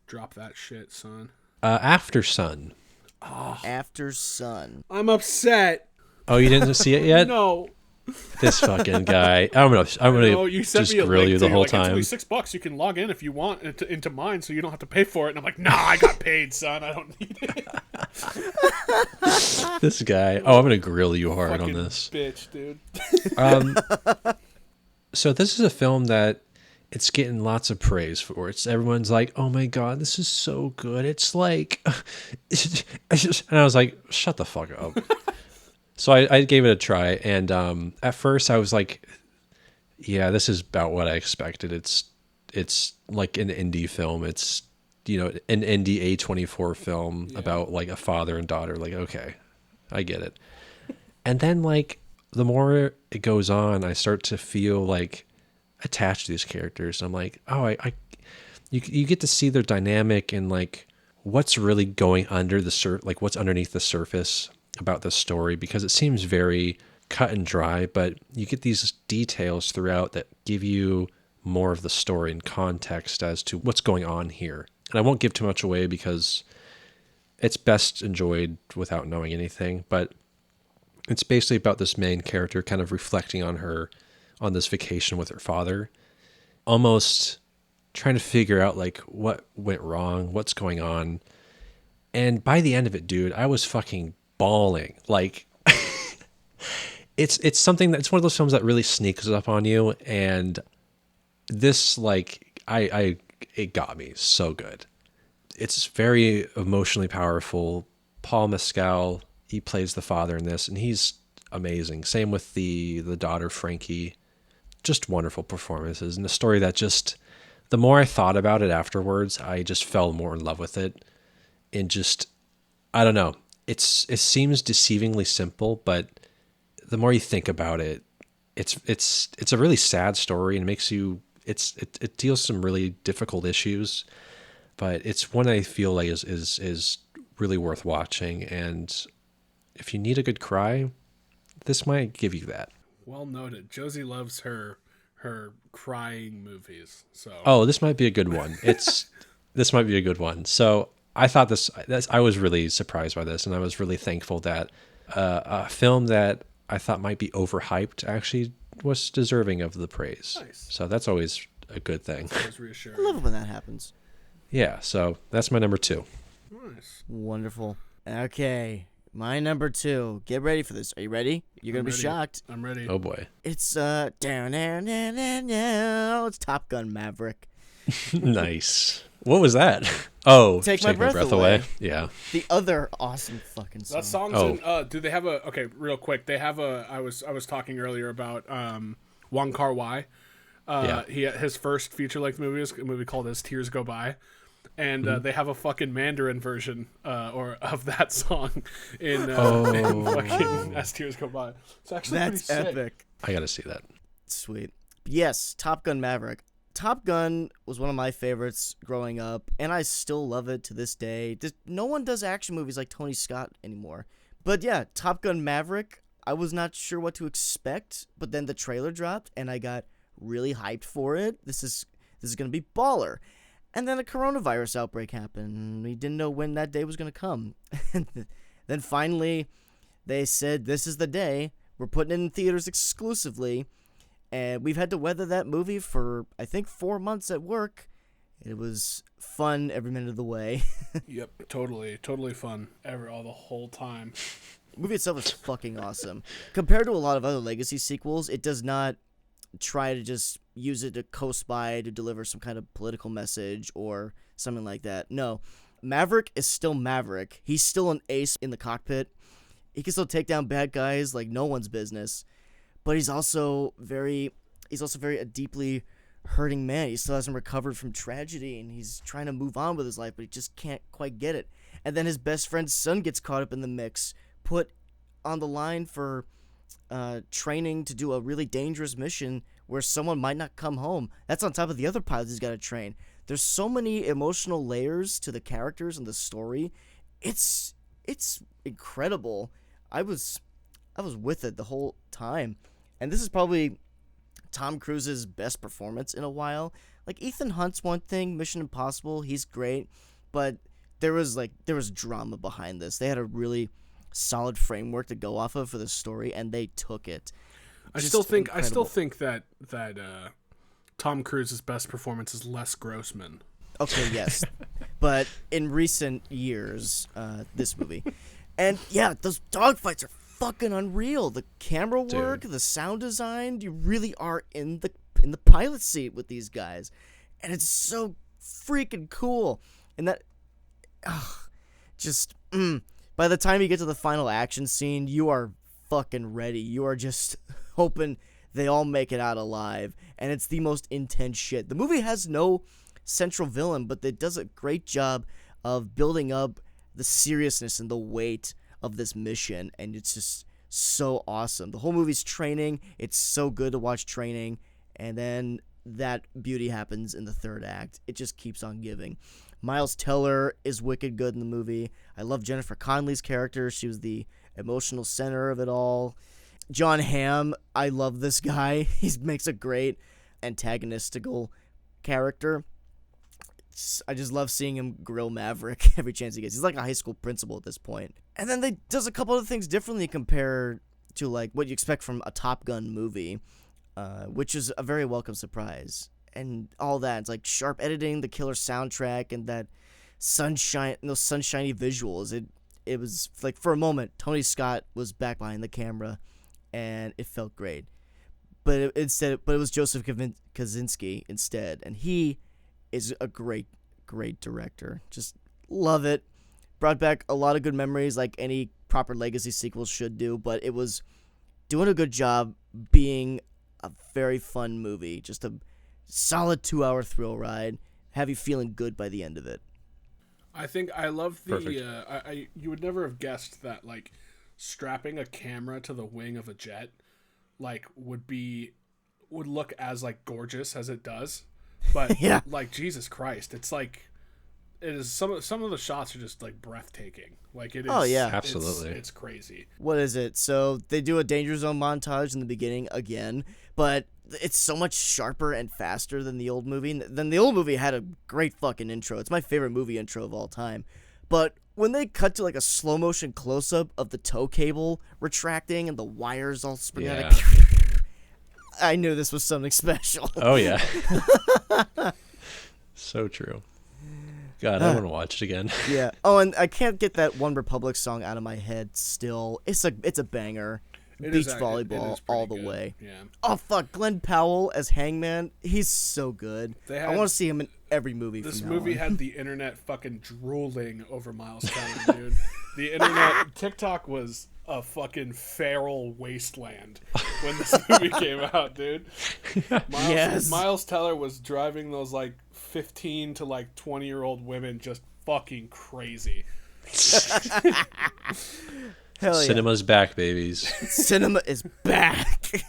Drop that shit, son. After Sun. After Sun. I'm upset. Oh, you didn't see it yet? No. This fucking guy. I'm gonna No, you sent just me a grill link you to the whole like, it's only time. $6. You can log in if you want into mine, so you don't have to pay for it. And I'm like, nah, I got paid, son. I don't need it. This guy. Oh, I'm gonna grill you hard on Fucking this. bitch, dude. So this is a film that it's getting lots of praise for. Everyone's like, "Oh my god, this is so good." It's like, and I was like, "Shut the fuck up." So I gave it a try, and at first I was like, "Yeah, this is about what I expected." It's like an indie film. It's an indie A24 film about like a father and daughter. Like, okay, I get it. And then like the more it goes on, I start to feel like attached to these characters. I'm like, oh, you get to see their dynamic and like what's really going under the like what's underneath the surface about the story, because it seems very cut and dry, but you get these details throughout that give you more of the story and context as to what's going on here. And I won't give too much away because it's best enjoyed without knowing anything, but it's basically about this main character kind of reflecting on this vacation with her father, almost trying to figure out like what went wrong, what's going on. And by the end of it, dude, I was fucking bawling. Like it's something that's one of those films that really sneaks up on you. And this, like, it got me so good. It's very emotionally powerful. Paul Mescal, he plays the father in this, and he's amazing. Same with the daughter, Frankie. Just wonderful performances, and a story that just, the more I thought about it afterwards, I just fell more in love with it. And just, I don't know, it seems deceivingly simple, but the more you think about it, it's a really sad story, and it makes you, it deals with some really difficult issues, but it's one I feel like is really worth watching. And if you need a good cry, this might give you that. Well noted. Josie loves her crying movies. So This might be a good one. This might be a good one. So I thought I was really surprised by this, and I was really thankful that a film that I thought might be overhyped actually was deserving of the praise. Nice. So that's always a good thing. That was reassuring. I love it when that happens. Yeah, so that's my number 2. Nice. Wonderful. Okay, my number 2. Get ready for this. Are you ready? You're gonna be ready. shocked. I'm ready. Oh boy. It's down, down, down, down, down, it's Top Gun Maverick. Nice. What was that? Oh, Take My Breath Away. Yeah. The other awesome fucking song. That song's in, do they have a, okay, real quick, they have a, I was talking earlier about Wong Kar-wai. His first feature-length movie is a movie called As Tears Go By. And they have a fucking Mandarin version of that song in fucking As Tears Go By. It's actually That's pretty sick. epic. I got to see that. Sweet. Yes, Top Gun Maverick. Top Gun was one of my favorites growing up, and I still love it to this day. No one does action movies like Tony Scott anymore. But yeah, Top Gun Maverick, I was not sure what to expect, but then the trailer dropped, and I got really hyped for it. This is going to be baller. And then a coronavirus outbreak happened. We didn't know when that day was going to come. And then finally, they said, this is the day. We're putting it in theaters exclusively. And we've had to weather that movie for, I think, 4 months at work. It was fun every minute of the way. Yep, totally fun. All the whole time. The movie itself is fucking awesome. Compared to a lot of other Legacy sequels, it does not try to just use it to coast by to deliver some kind of political message or something like that. No, Maverick is still Maverick. He's still an ace in the cockpit. He can still take down bad guys like no one's business. But he's also very a deeply hurting man. He still hasn't recovered from tragedy, and he's trying to move on with his life, but he just can't quite get it. And then his best friend's son gets caught up in the mix, put on the line for training to do a really dangerous mission where someone might not come home. That's on top of the other pilots he's got to train. There's so many emotional layers to the characters and the story. It's incredible. I was with it the whole time. And this is probably Tom Cruise's best performance in a while. Like, Ethan Hunt's one thing, Mission Impossible, he's great, but there was drama behind this. They had a really solid framework to go off of for the story, and they took it. I still think that Tom Cruise's best performance is Les Grossman. Okay, yes. But in recent years, this movie. And yeah, those dogfights are fucking unreal. The camera work, the sound design, you really are in the pilot seat with these guys. And it's so freaking cool. And that by the time you get to the final action scene, you are fucking ready. You are just hoping they all make it out alive. And it's the most intense shit. The movie has no central villain, but it does a great job of building up the seriousness and the weight of this mission, and it's just so awesome. The whole movie's training. It's so good to watch training, and then that beauty happens in the third act. It just keeps on giving. Miles Teller is wicked good in the movie. I love Jennifer Connelly's character. She was the emotional center of it all. John Hamm, I love this guy. He makes a great antagonistical character. I just love seeing him grill Maverick every chance he gets. He's like a high school principal at this point. And then they does a couple of things differently compared to like what you expect from a Top Gun movie, which is a very welcome surprise. And all that, it's like sharp editing, the killer soundtrack, and that those sunshiny visuals. It was like, for a moment, Tony Scott was back behind the camera, and it felt great. But it was Joseph Kosinski instead, and he is a great director. Just love it. Brought back a lot of good memories like any proper Legacy sequel should do, but it was doing a good job being a very fun movie. Just a solid 2-hour thrill ride. Have you feeling good by the end of it. I think I love the you would never have guessed that like strapping a camera to the wing of a jet like would look as like gorgeous as it does. But yeah, like Jesus Christ, it's like it is. Some of the shots are just like breathtaking. Like it is. Oh yeah, absolutely. It's crazy. What is it? So they do a Danger Zone montage in the beginning again, but it's so much sharper and faster than the old movie. Then the old movie had a great fucking intro. It's my favorite movie intro of all time. But when they cut to like a slow motion close up of the tow cable retracting and the wires all spring out, I knew this was something special. Oh yeah. So true. God, I want to watch it again. Yeah. Oh, and I can't get that One Republic song out of my head still. It's a banger. It beach is volleyball pretty all the good. way. Yeah. Oh fuck, Glenn Powell as Hangman, he's so good. I want to see him in every movie. This from now movie on. had the internet fucking drooling over Miles Teller, dude. The internet, TikTok was a fucking feral wasteland when this movie came out, dude. Miles Teller was driving those like 15 to like 20-year-old women just fucking crazy. Hell yeah. Cinema's back, babies. Cinema is back.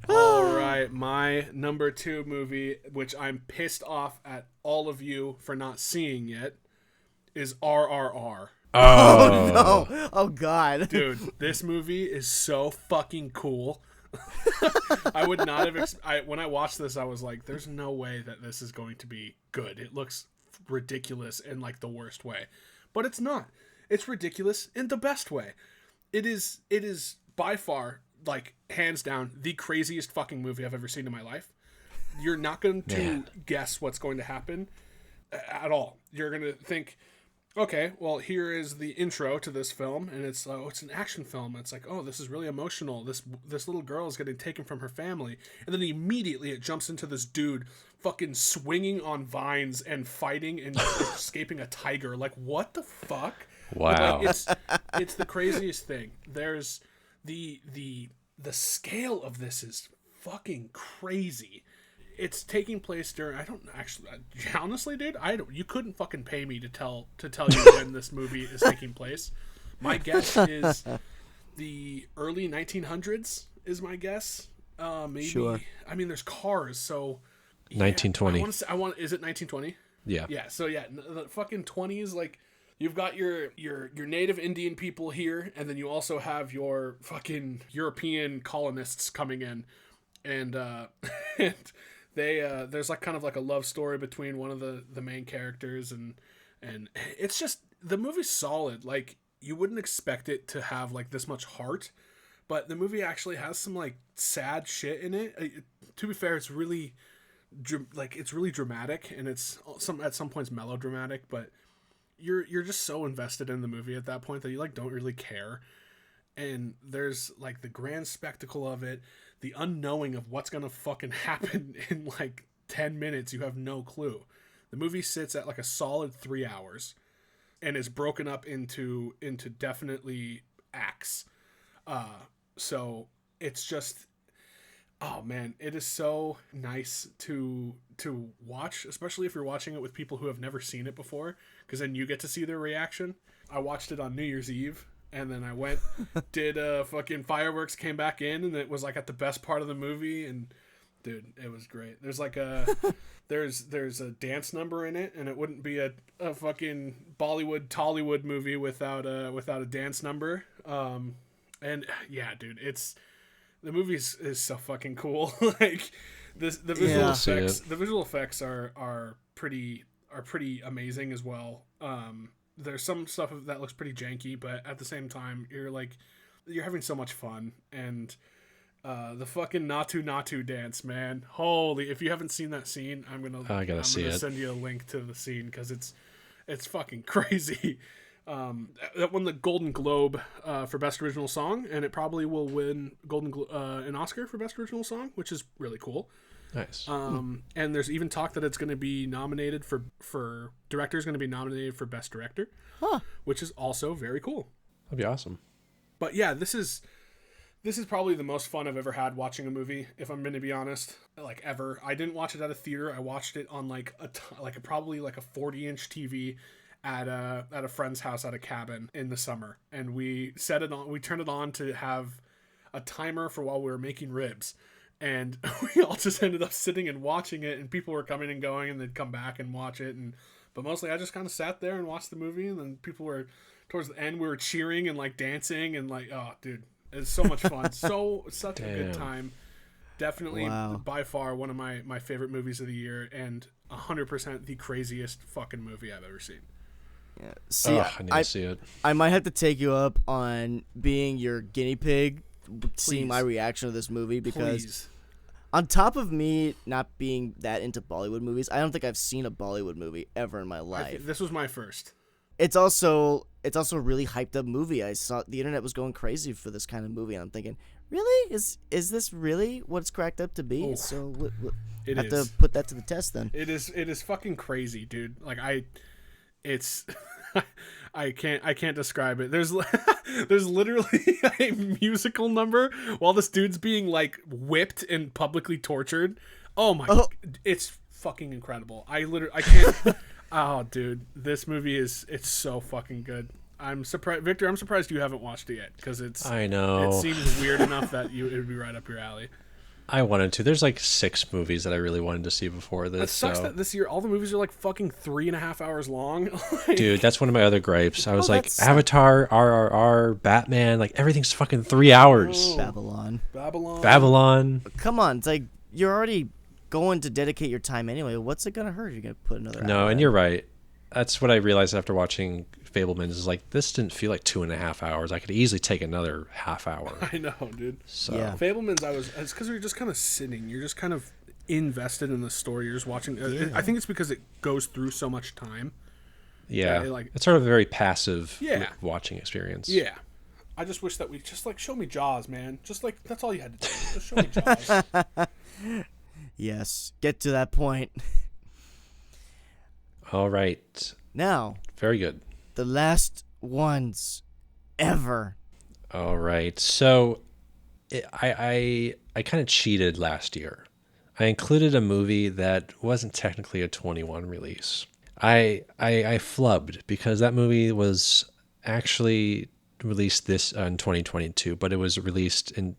All right, my number 2 movie, which I'm pissed off at all of you for not seeing yet, is RRR. Oh, No. Oh god. Dude, this movie is so fucking cool. I would not have. When I watched this, I was like, "There's no way that this is going to be good. It looks ridiculous in like the worst way," but it's not. It's ridiculous in the best way. It is by far, like, hands down, the craziest fucking movie I've ever seen in my life. You're not going to guess what's going to happen at all. You're going to think, okay, well, here is the intro to this film, and it's an action film. It's like, oh, this is really emotional. This little girl is getting taken from her family, and then immediately it jumps into this dude fucking swinging on vines and fighting and escaping a tiger. Like, what the fuck? wow. Like, it's the craziest thing. There's the scale of this is fucking crazy. It's taking place during, I don't actually, honestly, dude, you couldn't fucking pay me to tell you when this movie is taking place. My guess is the early 1900s is my guess. Maybe. Sure. I mean, there's cars, so. Yeah, 1920. Is it 1920? Yeah. Yeah. So yeah, the fucking 20s, like, you've got your native Indian people here, and then you also have your fucking European colonists coming in, and and they there's like kind of like a love story between one of the main characters, and it's just, the movie's solid. Like, you wouldn't expect it to have like this much heart, but the movie actually has some like sad shit in it. To be fair, it's really really dramatic, and it's at some points melodramatic, but you're just so invested in the movie at that point that you like don't really care. And there's like the grand spectacle of it, the unknowing of what's gonna fucking happen in like 10 minutes. You have no clue. The movie sits at like a solid 3 hours and is broken up into definitely acts. So it's just, oh man, it is so nice to watch, especially if you're watching it with people who have never seen it before, because then you get to see their reaction. I watched it on New Year's Eve, and then I went, did fucking fireworks, came back in, and it was like at the best part of the movie, and dude, it was great. There's like there's a dance number in it, and it wouldn't be a fucking Bollywood Tollywood movie without a dance number. And yeah, dude, the movie is so fucking cool. Like, the visual effects are pretty amazing as well. There's some stuff that looks pretty janky, but at the same time, you're having so much fun. And the fucking Natu Natu dance, man. Holy, if you haven't seen that scene, I'm gonna send you a link to the scene, because it's fucking crazy. That won the Golden Globe for Best Original Song, and it probably will win an Oscar for Best Original Song, which is really cool. Nice. And there's even talk that it's going to be nominated for director's going to be nominated for Best Director, which is also very cool. That'd be awesome. But yeah, this is probably the most fun I've ever had watching a movie, if I'm going to be honest. Like, ever. I didn't watch it at a theater. I watched it on probably a 40-inch TV at a friend's house at a cabin in the summer, and we turned it on to have a timer for while we were making ribs, and we all just ended up sitting and watching it, and people were coming and going, and they'd come back and watch it, but mostly I just kind of sat there and watched the movie, and then people were, towards the end, we were cheering and like dancing, and like, oh dude, it's so much fun. Such a good time. Definitely by far one of my favorite movies of the year, and 100% the craziest fucking movie I've ever seen. Yeah. See, I need to see it. I might have to take you up on being your guinea pig, seeing my reaction to this movie, because on top of me not being that into Bollywood movies, I don't think I've seen a Bollywood movie ever in my life. This was my first. it's also a really hyped up movie. I saw the internet was going crazy for this kind of movie, and I'm thinking, really, is this really what it's cracked up to be? Oh, So it have is. to put that to the test then. It is fucking crazy, dude. Like it's I can't describe it. There's there's literally a musical number while this dude's being like whipped and publicly tortured. Oh my, it's fucking incredible. I can't. Oh, dude, this movie it's so fucking good. I'm surprised, Victor. I'm surprised you haven't watched it yet because I know. it seems weird enough that it would be right up your alley. I wanted to. There's like 6 movies that I really wanted to see before this. It sucks so. that this year all the movies are like fucking 3.5 hours long. Dude, that's one of my other gripes. I was like, that's- Avatar, RRR, Batman, like everything's fucking 3 hours. Babylon. Babylon. Come on, it's like you're already going to dedicate your time anyway. What's it gonna hurt? You're gonna put another. No, hour and in. you're right. That's what I realized after watching Fablemans is like, this didn't feel like 2.5 hours. I could easily take another half hour. I know, dude. So Yeah. Fablemans, it's because you're just kind of sitting. You're just kind of invested in the story. You're just watching. I think it's because it goes through so much time. yeah, like- it's sort of a very passive Yeah. watching experience. Yeah. I just wish that we just like show me Jaws, man. Just like that's all you had to do. Just show me Jaws. Yes, get to that point. All right. Now, Very good. the last ones ever. All right. So I kind of cheated last year. I included a movie that wasn't technically a 21 release. I flubbed because that movie was actually released this in 2022, but it was released in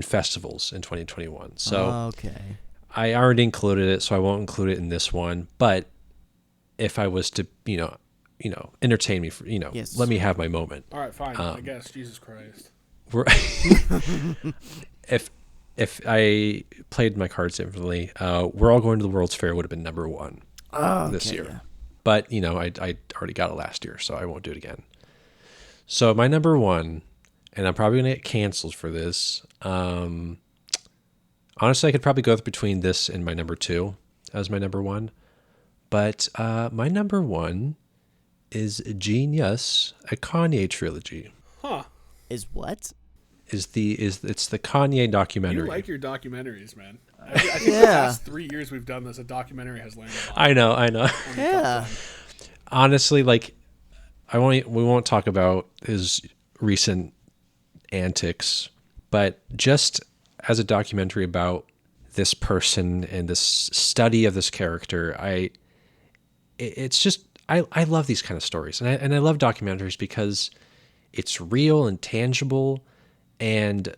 festivals in 2021. So Okay. I already included it, so I won't include it in this one. But if I was to, entertain me, Yes. let me have my moment. All right, fine. I guess. Jesus Christ. We're if I played my cards differently, We're All Going to the World's Fair would have been number 1 this Okay, year. yeah. But I already got it last year, so I won't do it again. So my number 1, and I'm probably gonna get canceled for this. Honestly, I could probably go between this and my number 2 as my number 1. But my number 1 is Genius, a Kanye trilogy. Huh. Is what? It's the Kanye documentary. You like your documentaries, man. I think the Yeah. last 3 years we've done this, a documentary has landed on. I know. Yeah. Honestly, like, we won't talk about his recent antics, but just as a documentary about this person and this study of this character, I love these kind of stories, and I love documentaries because it's real and tangible, and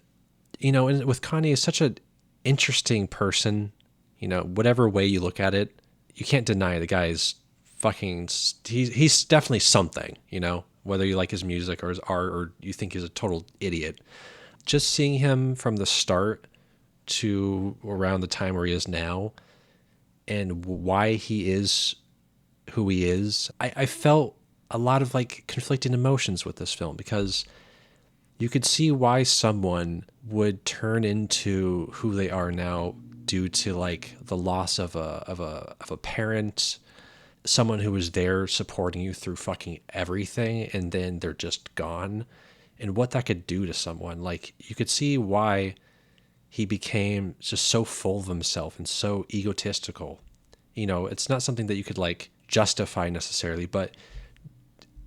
and with Kanye is such an interesting person, whatever way you look at it, you can't deny the guy's fucking he's definitely something, whether you like his music or his art or you think he's a total idiot. Just seeing him from the start to around the time where he is now and why he is who he is, I felt a lot of like conflicting emotions with this film because you could see why someone would turn into who they are now due to like the loss of a parent, someone who was there supporting you through fucking everything, and then they're just gone, and what that could do to someone. Like, you could see why he became just so full of himself and so egotistical. It's not something that you could like justify necessarily, but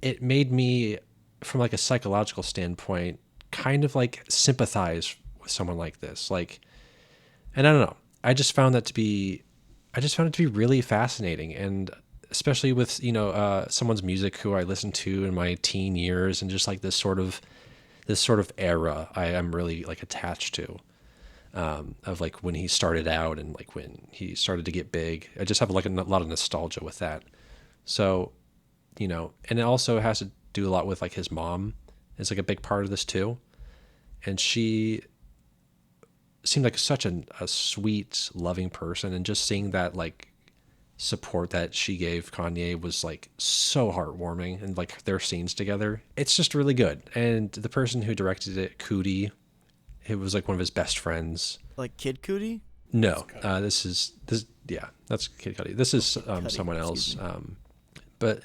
it made me, from like a psychological standpoint, kind of like sympathize with someone like this. Like, and I don't know, I just found it to be really fascinating, and especially with someone's music who I listened to in my teen years, and just like this sort of era I am really like attached to, of like when he started out and like when he started to get big. I just have like a lot of nostalgia with that. So, and it also has to do a lot with like his mom is like a big part of this too, and she seemed like such a sweet, loving person, and just seeing that like support that she gave Kanye was like so heartwarming, and like their scenes together, it's just really good. And the person who directed it, Cudi, it was like one of his best friends. Like Kid Cudi? No, that's Kid Cudi. This is someone else. excuse But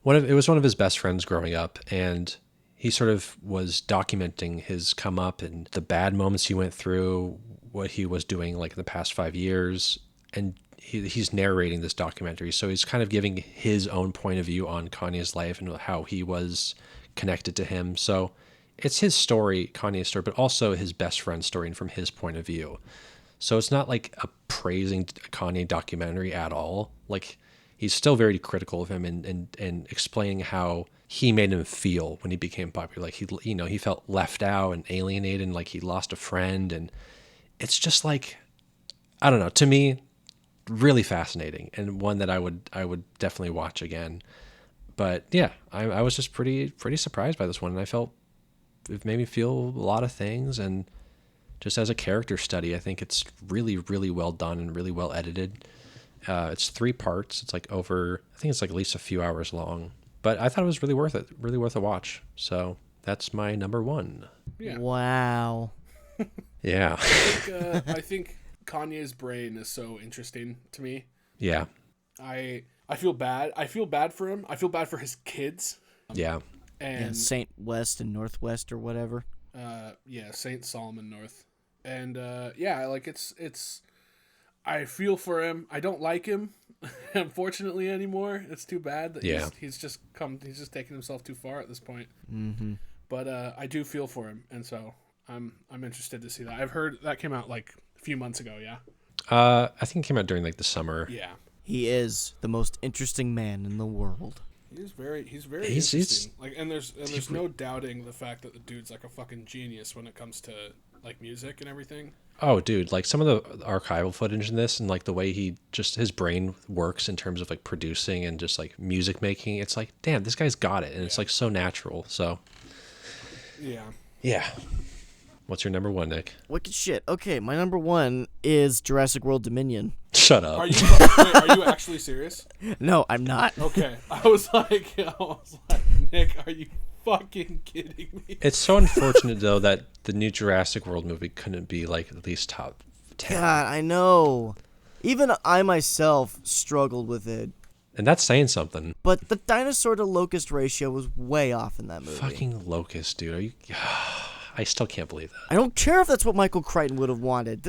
It was one of his best friends growing up, and he sort of was documenting his come up and the bad moments he went through, what he was doing like in the past 5 years, and he's narrating this documentary. So he's kind of giving his own point of view on Kanye's life and how he was connected to him. So it's his story, Kanye's story, but also his best friend's story and from his point of view. So it's not like a praising Kanye documentary at all. Like, he's still very critical of him and explaining how he made him feel when he became popular. Like, he felt left out and alienated, and like he lost a friend. And it's just like, I don't know, to me, really fascinating, and one that I would definitely watch again. But yeah, I was just pretty surprised by this one, and I felt it made me feel a lot of things. And just as a character study, I think it's really, really well done and really well edited. It's 3 parts. It's like I think it's like at least a few hours long. But I thought it was really worth it. Really worth a watch. So that's my number 1. Yeah. Wow. Yeah. I think Kanye's brain is so interesting to me. Yeah. I feel bad. I feel bad for him. I feel bad for his kids. Yeah. And Saint West and Northwest or whatever. Saint Solomon North. And like it's I feel for him. I don't like him, unfortunately, anymore. It's too bad that he's just taken himself too far at this point. Mm-hmm. But I do feel for him, and so I'm interested to see that. I've heard that came out like a few months ago. Yeah. I think it came out during like the summer. Yeah. He is the most interesting man in the world. He's very interesting. And there's no doubting the fact that the dude's like a fucking genius when it comes to like music and everything. Oh, dude, like some of the archival footage in this and like the way his brain works in terms of like producing and just like music making, it's like, damn, this guy's got it. And it's like so natural. So yeah. Yeah. What's your number 1, Nick? Wicked shit. Okay, my number 1 is Jurassic World Dominion. Shut up. Are you actually serious? No, I'm not. Okay. I was like, Nick, are you fucking kidding me? It's so unfortunate though that the new Jurassic World movie couldn't be like at least top 10. God, I know. Even I myself struggled with it. And that's saying something. But the dinosaur to locust ratio was way off in that movie. Fucking locust, dude. Are you? I still can't believe that. I don't care if that's what Michael Crichton would have wanted.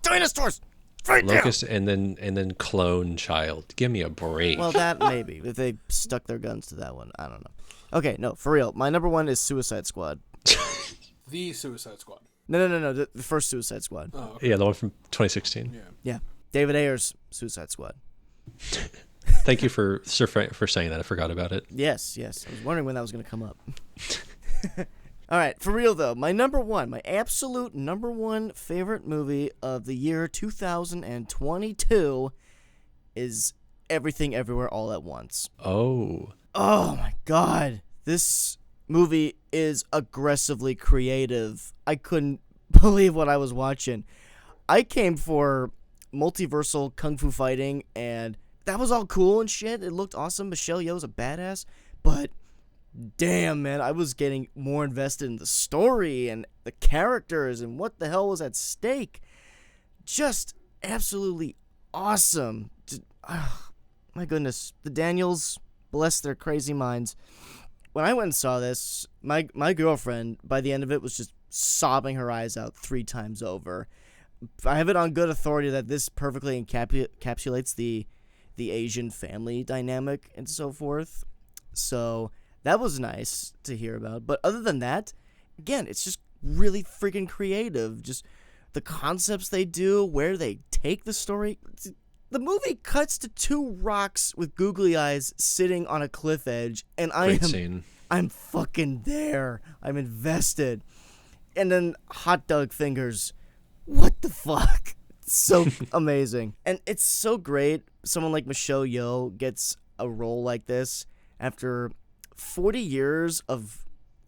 Dinosaurs! Right locust and then clone child. Give me a break. Well, that maybe. If they stuck their guns to that one. I don't know. Okay, no, for real. My number 1 is Suicide Squad. The Suicide Squad. No. The first Suicide Squad. Oh, okay. Yeah, the one from 2016. Yeah. David Ayer's Suicide Squad. Thank you for saying that. I forgot about it. Yes. I was wondering when that was going to come up. All right, for real though, my number 1, my absolute number 1 favorite movie of the year 2022 is Everything Everywhere All at Once. Oh my God. This movie is aggressively creative. I couldn't believe what I was watching. I came for multiversal kung fu fighting, and that was all cool and shit. It looked awesome. Michelle Yeoh's a badass, but damn, man, I was getting more invested in the story and the characters and what the hell was at stake. Just absolutely awesome. My goodness. The Daniels, bless their crazy minds. When I went and saw this, my girlfriend, by the end of it, was just sobbing her eyes out 3 times over. I have it on good authority that this perfectly encapsulates the Asian family dynamic and so forth. So that was nice to hear about. But other than that, again, it's just really freaking creative. Just the concepts they do, where they take the story. The movie cuts to 2 rocks with googly eyes sitting on a cliff edge, and I'm fucking there. I'm invested. And then hot dog fingers. What the fuck? It's so amazing. And it's so great. Someone like Michelle Yeoh gets a role like this after 40 years of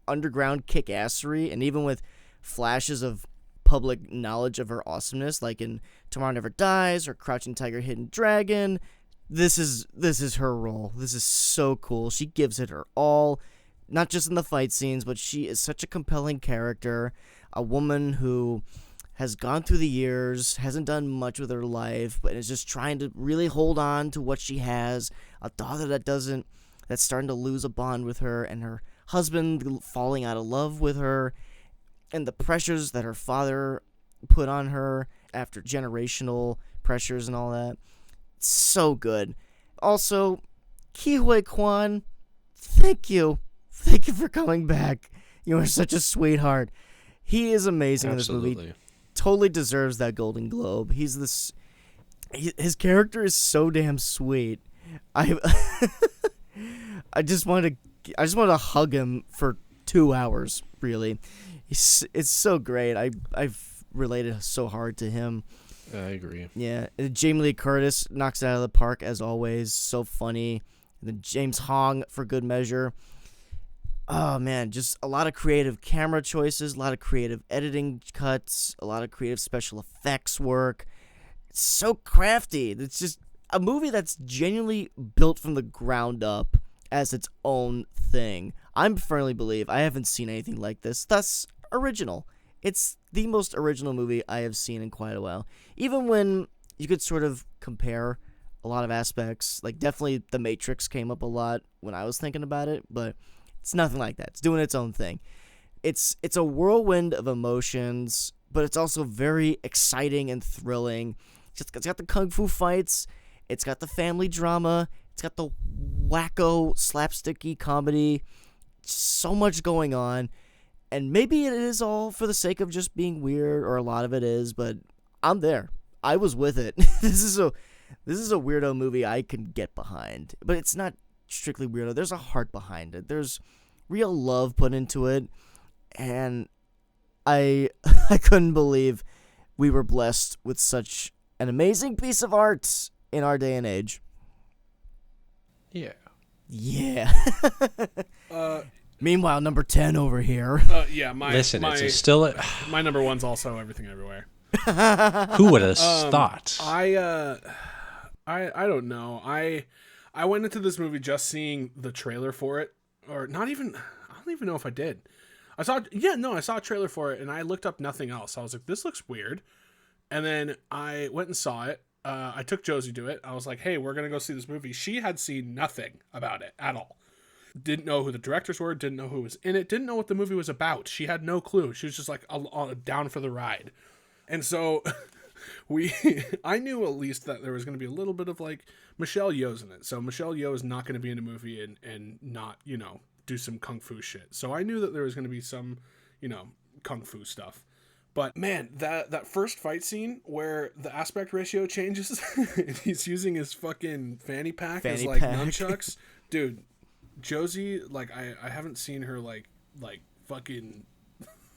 underground kick-assery, and even with flashes of public knowledge of her awesomeness, like in Tomorrow Never Dies or Crouching Tiger, Hidden Dragon. This is her role. This is so cool. She gives it her all, not just in the fight scenes, but she is such a compelling character, a woman who has gone through the years, hasn't done much with her life, but is just trying to really hold on to what she has, a daughter that doesn't that's starting to lose a bond with her, and her husband falling out of love with her, and the pressures that her father put on her after generational pressures and all that. So good. Also, Ke Huy Quan, thank you. Thank you for coming back. You are such a sweetheart. He is amazing in this movie. Totally deserves that Golden Globe. His character is so damn sweet. I just wanted to hug him for 2 hours, really. It's so great. I've related so hard to him. I agree. Yeah, Jamie Lee Curtis knocks it out of the park as always. So funny. And then James Hong for good measure. Oh man, just a lot of creative camera choices, a lot of creative editing cuts, a lot of creative special effects work. It's so crafty. It's just a movie that's genuinely built from the ground up as its own thing. I firmly believe I haven't seen anything like this. Thus, original. It's the most original movie I have seen in quite a while. Even when you could sort of compare a lot of aspects, like definitely The Matrix came up a lot when I was thinking about it, but it's nothing like that. It's doing its own thing. It's a whirlwind of emotions, but it's also very exciting and thrilling. It's got the kung fu fights. It's got the family drama. It's got the wacko, slapsticky comedy. So much going on. And maybe it is all for the sake of just being weird, or a lot of it is, but I'm there. I was with it. This is a weirdo movie I can get behind. But it's not strictly weirdo. There's a heart behind it. There's real love put into it. And I couldn't believe we were blessed with such an amazing piece of art in our day and age. Yeah. Yeah. Meanwhile, number 10 over here. Yeah, it's still my number one's also Everything Everywhere. Who would have thought? I don't know. I went into this movie just seeing the trailer for it, or not even. I don't even know if I did. I saw a trailer for it, and I looked up nothing else. I was like, this looks weird, and then I went and saw it. I took Josie to it. I was like, hey, we're gonna go see this movie. She had seen nothing about it at all. Didn't know who the directors were, didn't know who was in it, didn't know what the movie was about. She had no clue. She was just like down for the ride. And so I knew at least that there was going to be a little bit of like Michelle Yeoh's in it. So Michelle Yeoh is not going to be in a movie and not, do some kung fu shit. So I knew that there was going to be some, kung fu stuff. But man, that first fight scene where the aspect ratio changes and he's using his fucking fanny pack as nunchucks, dude. Josie, like I haven't seen her like fucking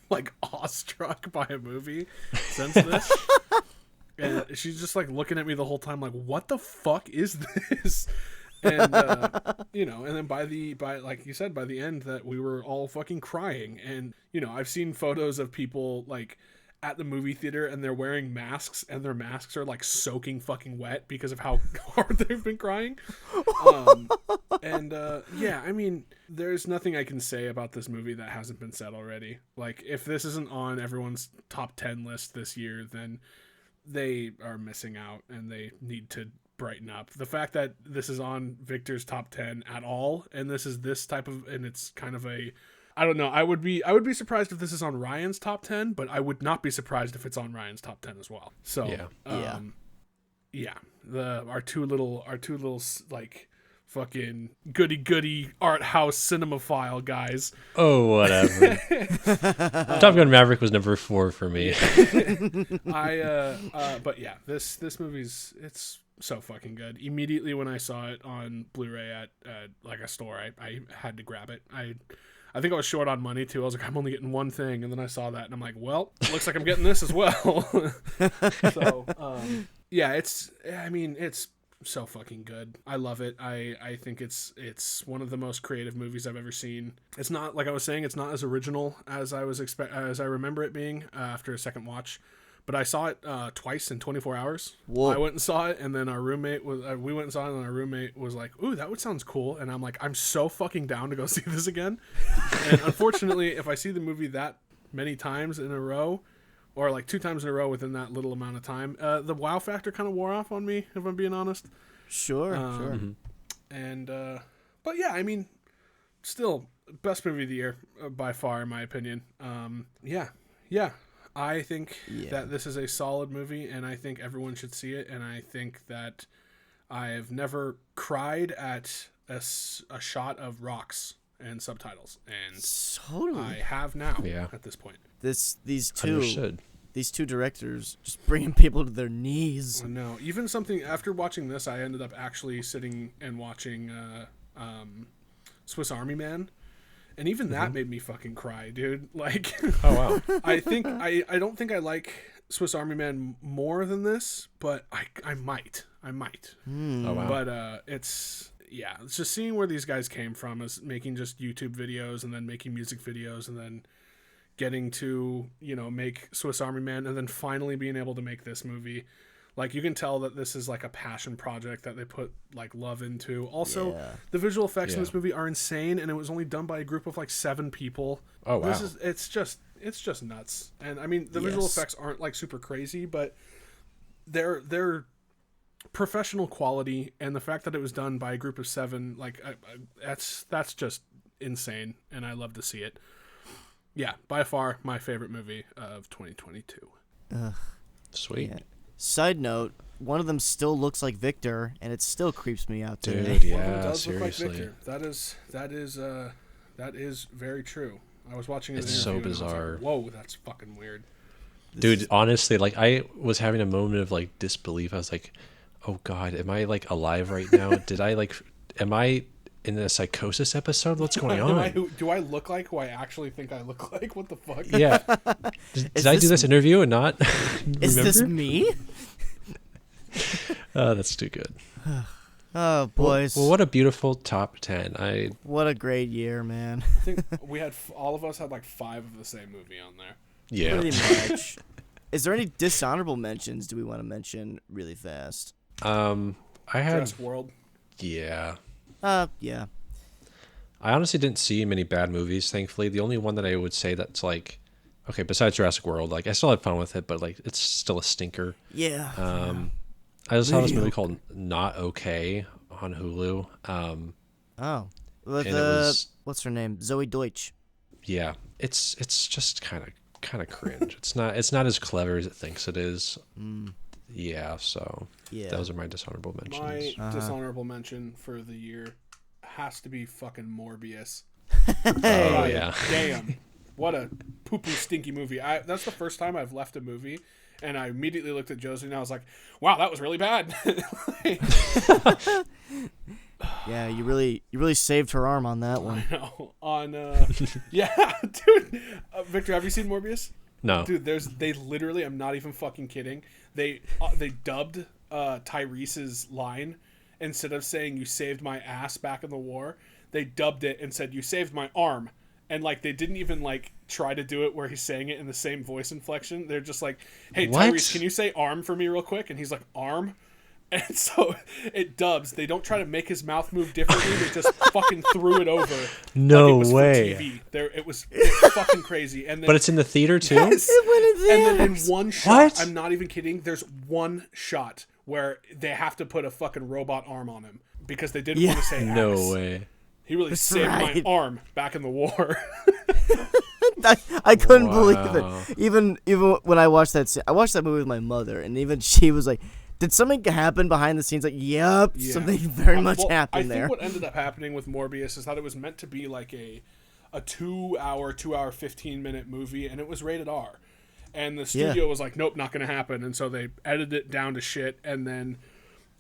like awestruck by a movie since this. And she's just like looking at me the whole time like, what the fuck is this? And and then by like you said, by the end that we were all fucking crying. And I've seen photos of people like at the movie theater and they're wearing masks and their masks are like soaking fucking wet because of how hard they've been crying. Yeah, I mean, there's nothing I can say about this movie that hasn't been said already. Like, if this isn't on everyone's top 10 list this year, then they are missing out and they need to brighten up. The fact that this is on Victor's top 10 at all, and this is this type of, and it's kind of a, I don't know. I would be surprised if this is on Ryan's top 10, but I would not be surprised if it's on Ryan's top 10 as well. So, our two little like fucking goody art house cinemaphile guys. Oh, whatever. Top Gun Maverick was number 4 for me. But yeah, this movie's, it's so fucking good. Immediately when I saw it on Blu-ray at like a store, I had to grab it. I think I was short on money too. I was like, I'm only getting one thing, and then I saw that, and I'm like, well, it looks like I'm getting this as well. So, yeah, it's so fucking good. I love it. I think it's one of the most creative movies I've ever seen. It's not, like I was saying, it's not as original as I remember it being after a second watch. But I saw it twice in 24 hours. Whoa. I went and saw it, and then our roommate was. We went and saw it, and our roommate was like, "Ooh, that sounds cool." And I'm like, "I'm so fucking down to go see this again." And unfortunately, if I see the movie that many times in a row, or like 2 times in a row within that little amount of time, the wow factor kind of wore off on me, if I'm being honest. Sure. And but But yeah, I mean, still best movie of the year by far, in my opinion. Yeah. I think that this is a solid movie, and I think everyone should see it. And I think that I've never cried at a shot of rocks and subtitles, and Totally. I have now at this point. These Understood. two directors just bringing people to their knees. No, even something after watching this, I ended up actually sitting and watching Swiss Army Man, and even that made me fucking cry, dude. Like, Oh wow. I don't think I like Swiss Army Man more than this, but I might. Oh wow. But it's just seeing where these guys came from, as making just YouTube videos and then making music videos and then getting to, make Swiss Army Man and then finally being able to make this movie. Like, you can tell that this is like a passion project that they put like love into. Also, the visual effects in this movie are insane, and it was only done by a group of like 7 people. Oh wow. It's just nuts. And I mean, the visual effects aren't like super crazy, but they're professional quality, and the fact that it was done by a group of 7, like that's just insane, and I love to see it. Yeah, by far my favorite movie of 2022. Sweet. Yeah. Side note, one of them still looks like Victor, and it still creeps me out today. Dude, One of them yeah, does look like seriously. Victor. That is very true. I was watching it. It's so and I was like, bizarre. whoa, that's fucking weird. Dude, honestly, like I was having a moment of like disbelief. I was like, "Oh God, am I like alive right now? Am I in a psychosis episode? What's going on?" Do I look like who I actually think I look like? What the fuck? Yeah. Did I do this interview and not? Is this remember? me? Oh, that's too good. Oh, boys. Well, what a beautiful top 10. What a great year, man. I think we had all of us had like 5 of the same movie on there. Yeah. Pretty much. Is there any dishonorable mentions do we want to mention really fast? I had. Jurassic World. Yeah. Yeah. I honestly didn't see many bad movies, thankfully. The only one that I would say that's like, okay, besides Jurassic World, like I still had fun with it, but like it's still a stinker. Yeah. I just saw this movie called Not Okay on Hulu. Oh. With, and it was, what's her name? Zoe Deutsch. yeah, it's just kind of cringe. It's not as clever as it thinks it is. Yeah, so Yeah. those are my dishonorable mentions. My dishonorable mention for the year has to be fucking Morbius. Oh God yeah. Damn. What a poo-poo stinky movie. That's the first time I've left a movie, and I immediately looked at Josie and I was like, wow, that was really bad. Yeah, you really saved her arm on that one. Yeah, dude. Victor, have you seen Morbius? No. Dude, they literally, I'm not even fucking kidding. They dubbed Tyrese's line, instead of saying "you saved my ass" back in the war, they dubbed it and said "you saved my arm." And like they didn't even like try to do it where he's saying it in the same voice inflection. They're just like, "Hey What? Tyrese, can you say arm for me real quick?" And he's like, "Arm." And so it dubs. They don't try to make his mouth move differently. They just fucking threw it over. No like it was way. For TV. It was fucking crazy. And then, But it's in the theater too? yes. It went in there. And then in one shot, What? I'm not even kidding, there's one shot where they have to put a fucking robot arm on him because they didn't want to say ass. No way. He really saved right. my arm back in the war. I couldn't Wow. believe it. Even when I watched that movie with my mother, and even she was like, "Did something happen behind the scenes?" Like, yep, Yeah. something very much Well, happened I think there. what ended up happening with Morbius is that it was meant to be like a 2 hour 15-minute movie, and it was rated R. And the studio was like, nope, not going to happen. And so they edited it down to shit. And then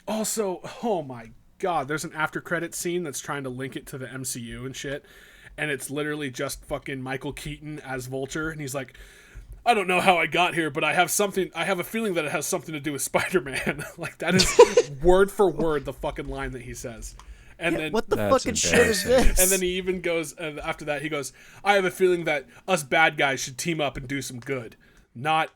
also, oh my God, there's an after credit scene that's trying to link it to the MCU and shit. And it's literally just fucking Michael Keaton as Vulture. And he's like, I don't know how I got here, but I have a feeling that it has something to do with Spider-Man. Like, that is word for word the fucking line that he says. And then What the That's fucking shit is embarrassing. this? and then he even goes, and after that, he goes, I have a feeling that us bad guys should team up and do some good. Not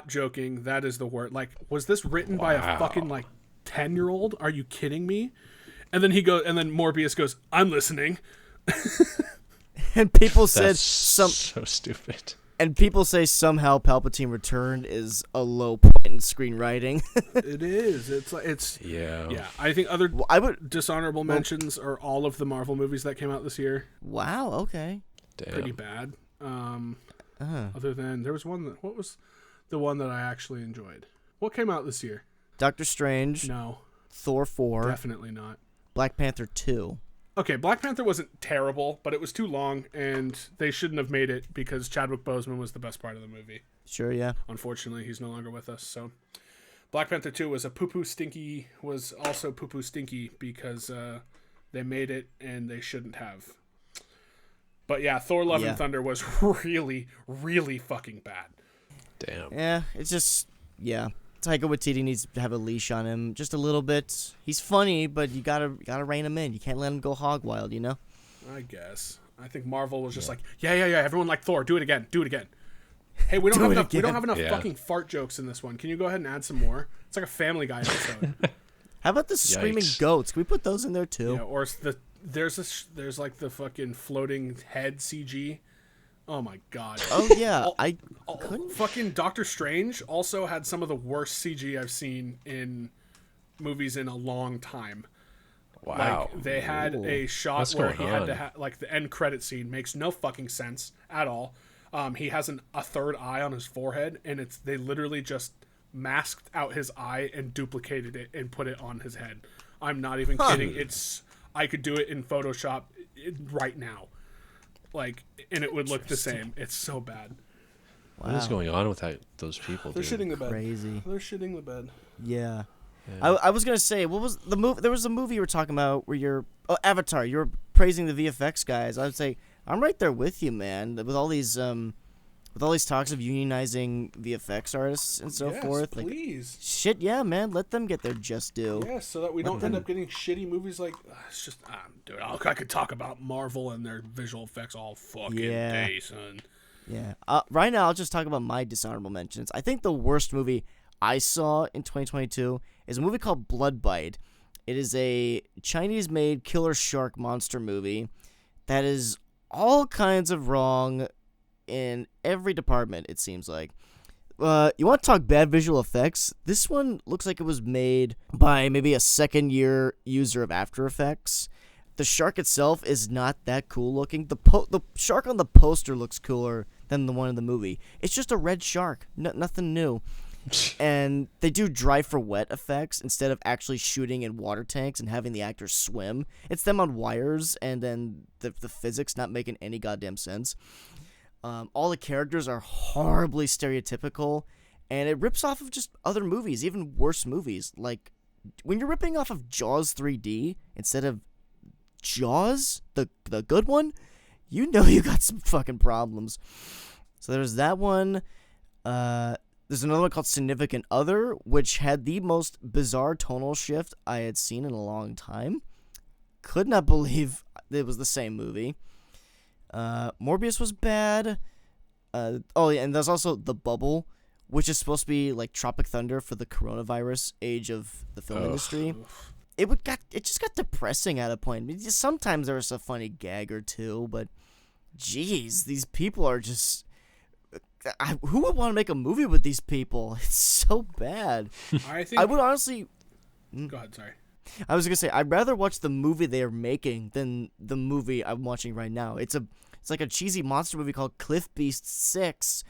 joking. That is the word. Like, was this written by a fucking, like, 10-year-old? Are you kidding me? And then and then Morbius goes, I'm listening. And people said That's some. so stupid. And people say somehow Palpatine returned is a low point in screenwriting. It is. It's Yeah. yeah. I think other Well, I would. dishonorable mentions are all of the Marvel movies that came out this year. Wow. Okay. Damn. Pretty bad. Uh-huh. Other than there was one that what was the one that I actually enjoyed? What came out this year? Doctor Strange, No, Thor 4, definitely not. Black Panther 2. Okay, Black Panther wasn't terrible, but it was too long, and they shouldn't have made it because Chadwick Boseman was the best part of the movie. Sure. Yeah. Unfortunately, he's no longer with us. So, Black Panther 2 was also poo-poo stinky because they made it and they shouldn't have. But yeah, Thor: Love Yeah. and Thunder was really, really fucking bad. Damn. Yeah. It's just. Yeah. Taika Waititi needs to have a leash on him just a little bit. He's funny, but you gotta rein him in. You can't let him go hog wild, you know. I guess. I think Marvel was just like, yeah. Everyone like Thor. Do it again. Hey, we don't have enough. We don't have enough Yeah. fucking fart jokes in this one. Can you go ahead and add some more? It's like a Family Guy episode. How about the screaming Yikes. goats? Can we put those in there too? Yeah, or there's like the fucking floating head CG. Oh my god. Oh yeah, I Fucking Doctor Strange also had some of the worst CG I've seen in movies in a long time. Wow. Like they had a shot What's where going he had on? to like the end credit scene makes no fucking sense at all. He has a third eye on his forehead, and they literally just masked out his eye and duplicated it and put it on his head. I'm not even kidding. I could do it in Photoshop right now, like, and it would look the same. It's so bad. What is going on with those people, They're dude? shitting the bed. Crazy. They're shitting the bed. Yeah. I was gonna say, what was the movie? There was a movie you were talking about where Avatar. You were praising the VFX guys. I would say I'm right there with you, man. With all these talks of unionizing VFX artists and so Yes, forth, like please. shit, yeah, man. Let them get their just due. Yeah, so that we don't end up getting shitty movies like it's just dude. I could talk about Marvel and their visual effects all fucking Yeah. day, son. Yeah. Right now, I'll just talk about my dishonorable mentions. I think the worst movie I saw in 2022 is a movie called Blood Bite. It is a Chinese-made killer shark monster movie that is all kinds of wrong in every department, it seems like. You want to talk bad visual effects? This one looks like it was made by maybe a second-year user of After Effects. The shark itself is not that cool looking. The shark on the poster looks cooler than the one in the movie. It's just a red shark, nothing new. And they do dry for wet effects instead of actually shooting in water tanks and having the actors swim. It's them on wires, and then the physics not making any goddamn sense. All the characters are horribly stereotypical, and it rips off of just other movies, even worse movies. Like, when you're ripping off of Jaws 3D instead of Jaws, the good one, you know you got some fucking problems. So there's that one. There's another one called Significant Other, which had the most bizarre tonal shift I had seen in a long time. Could not believe it was the same movie. Morbius was bad. Oh, yeah, and there's also The Bubble, which is supposed to be like Tropic Thunder for the coronavirus age of the film industry. It just got depressing at a point. I mean, sometimes there was a funny gag or two, but geez, these people are just. Who would want to make a movie with these people? It's so bad. I would honestly. Go ahead, sorry. I was gonna say I'd rather watch the movie they are making than the movie I'm watching right now. It's like a cheesy monster movie called Cliff Beast 6,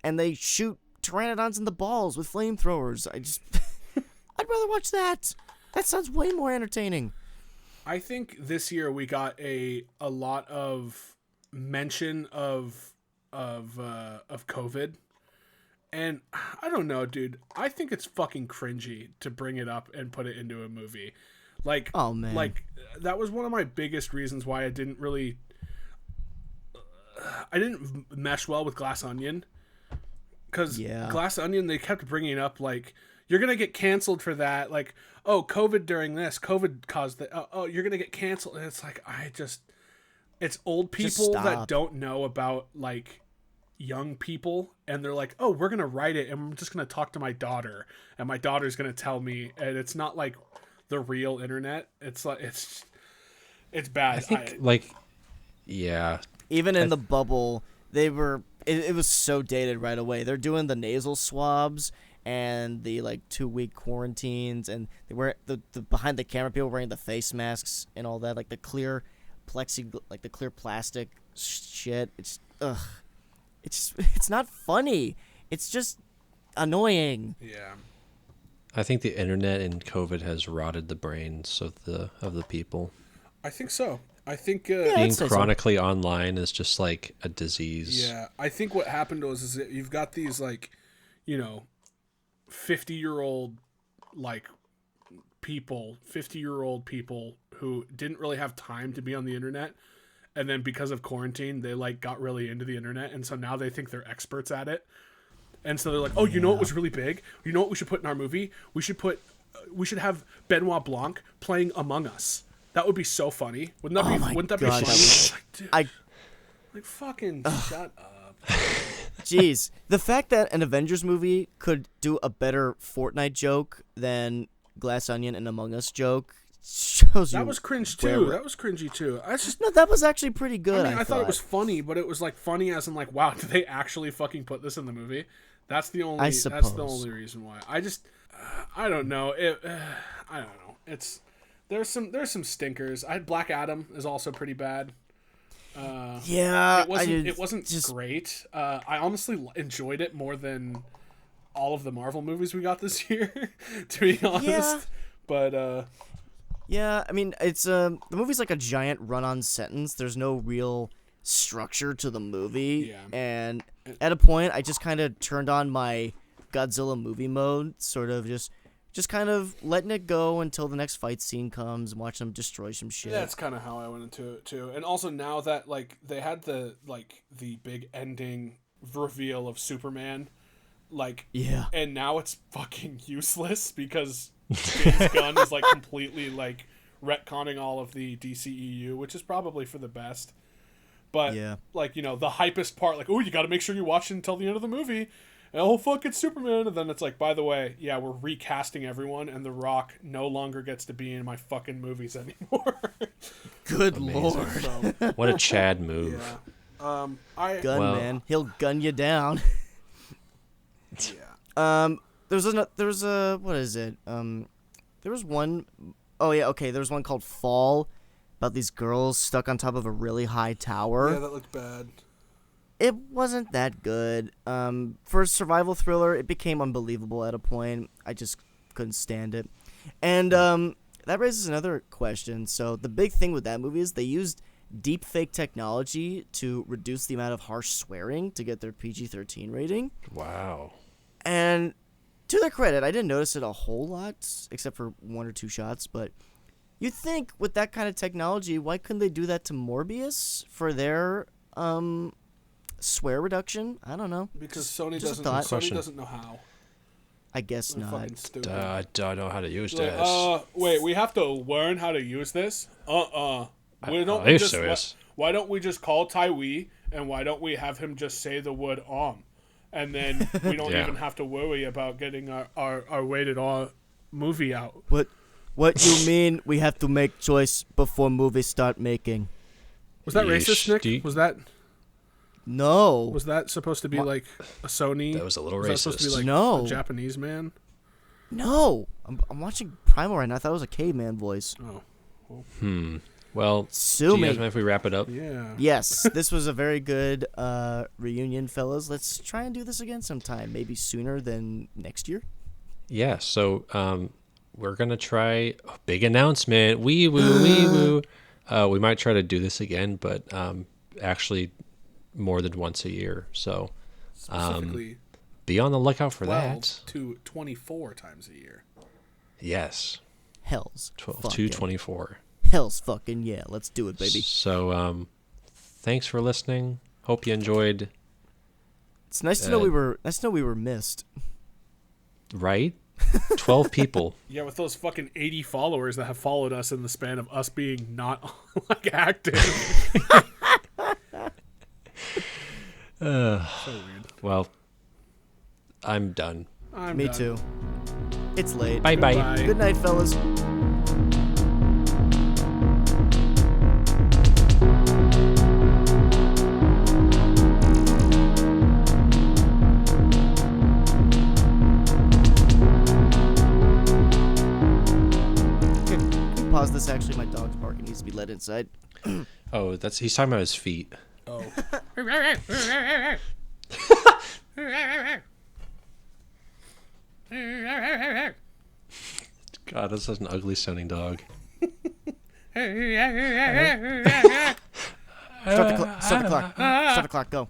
and they shoot pteranodons in the balls with flamethrowers. I'd rather watch that. That sounds way more entertaining. I think this year we got a lot of mention of COVID, and I don't know, dude. I think it's fucking cringy to bring it up and put it into a movie. Like, oh man, like that was one of my biggest reasons why I didn't mesh well with Glass Onion, because Glass Onion, they kept bringing up like, you're gonna get canceled for that, like, oh, COVID during this, COVID caused that, oh, you're gonna get canceled, and it's like, it's old people that don't know about like young people, and they're like, oh, we're gonna write it and I'm just gonna talk to my daughter and my daughter's gonna tell me, and it's not like the real internet. It's like it's bad. I think yeah, even in The Bubble, they were it was so dated right away. They're doing the nasal swabs and the like 2-week quarantines, and they wear the behind the camera people wearing the face masks and all that, like the clear the clear plastic shit. It's not funny. It's just annoying. Yeah. I think the internet and COVID has rotted the brains of the people. I think so. I think Being chronically online is just like a disease. Yeah, I think what happened was is that you've got these like, 50-year-old like people, 50-year-old people who didn't really have time to be on the internet, and then because of quarantine, they like got really into the internet, and so now they think they're experts at it. And so they're like, "Oh, you know what was really big? You know what we should put in our movie? We should have Benoit Blanc playing Among Us. That would be so funny. Wouldn't that be God, funny?" I Like, fucking shut up. Jeez, the fact that an Avengers movie could do a better Fortnite joke than Glass Onion and Among Us joke shows you. That was cringe too. That was cringy too. No, that was actually pretty good. I thought it was funny, but it was like funny as in like, wow, did they actually fucking put this in the movie? That's the only. That's the only reason why. I don't know. I don't know. There's some stinkers. Black Adam is also pretty bad. Yeah, it wasn't great. I honestly enjoyed it more than all of the Marvel movies we got this year, to be honest. Yeah. But yeah, I mean, it's the movie's like a giant run-on sentence. There's no real structure to the movie, and at a point, I just kind of turned on my Godzilla movie mode, sort of just kind of letting it go until the next fight scene comes and watch them destroy some shit. That's kind of how I went into it too. And also now that like they had the big ending reveal of Superman, and now it's fucking useless because James Gunn is like completely like retconning all of the DCEU, which is probably for the best. But the hypest part, like, oh, you got to make sure you watch it until the end of the movie. Oh, fuck, it's Superman. And then it's like, by the way, we're recasting everyone, and The Rock no longer gets to be in my fucking movies anymore. Good Lord. What a Chad move. Yeah. Man. He'll gun you down. There was one called Fall, about these girls stuck on top of a really high tower. Yeah, that looked bad. It wasn't that good. For a survival thriller, it became unbelievable at a point. I just couldn't stand it. And that raises another question. So the big thing with that movie is they used deepfake technology to reduce the amount of harsh swearing to get their PG-13 rating. Wow. And to their credit, I didn't notice it a whole lot, except for 1 or 2 shots. But you'd think with that kind of technology, why couldn't they do that to Morbius for their swear reduction? I don't know. Because Sony doesn't know how. I guess They're not. fucking stupid. I don't know how to use Like, this. wait, we have to learn how to use this? Why don't we just call Taiwi, and why don't we have him just say the word and then we don't even have to worry about getting our rated R movie out. What you mean we have to make choice before movies start making? Was that racist, Nick? Was that... No. Was that supposed to be like a Sony? That was a little racist. Was that supposed to be like No. a Japanese man? No. I'm watching Primal right now. I thought it was a caveman voice. Oh. Well, Sue do you me. guys mind if we wrap it up? Yeah. Yes, this was a very good reunion, fellas. Let's try and do this again sometime. Maybe sooner than next year. Yeah, so we're going to try a big announcement. Wee woo. We might try to do this again, but actually more than once a year. So Specifically, be on the lookout for 12 that. to 24 times a year. Yes. Hells. 12 to 24. Hells fucking yeah. Let's do it, baby. So thanks for listening. Hope you enjoyed. It's nice to know we were missed. Right? 12 people. Yeah, with those fucking 80 followers that have followed us in the span of us being not like active. So weird. Well, I'm done. Me too. It's late. Bye-bye. Goodbye. Good night, fellas. this actually my dog's barking. Needs to be let inside. Oh, he's talking about his feet. Oh. God, that's such an ugly sounding dog. Start the clock. Start the clock. Go.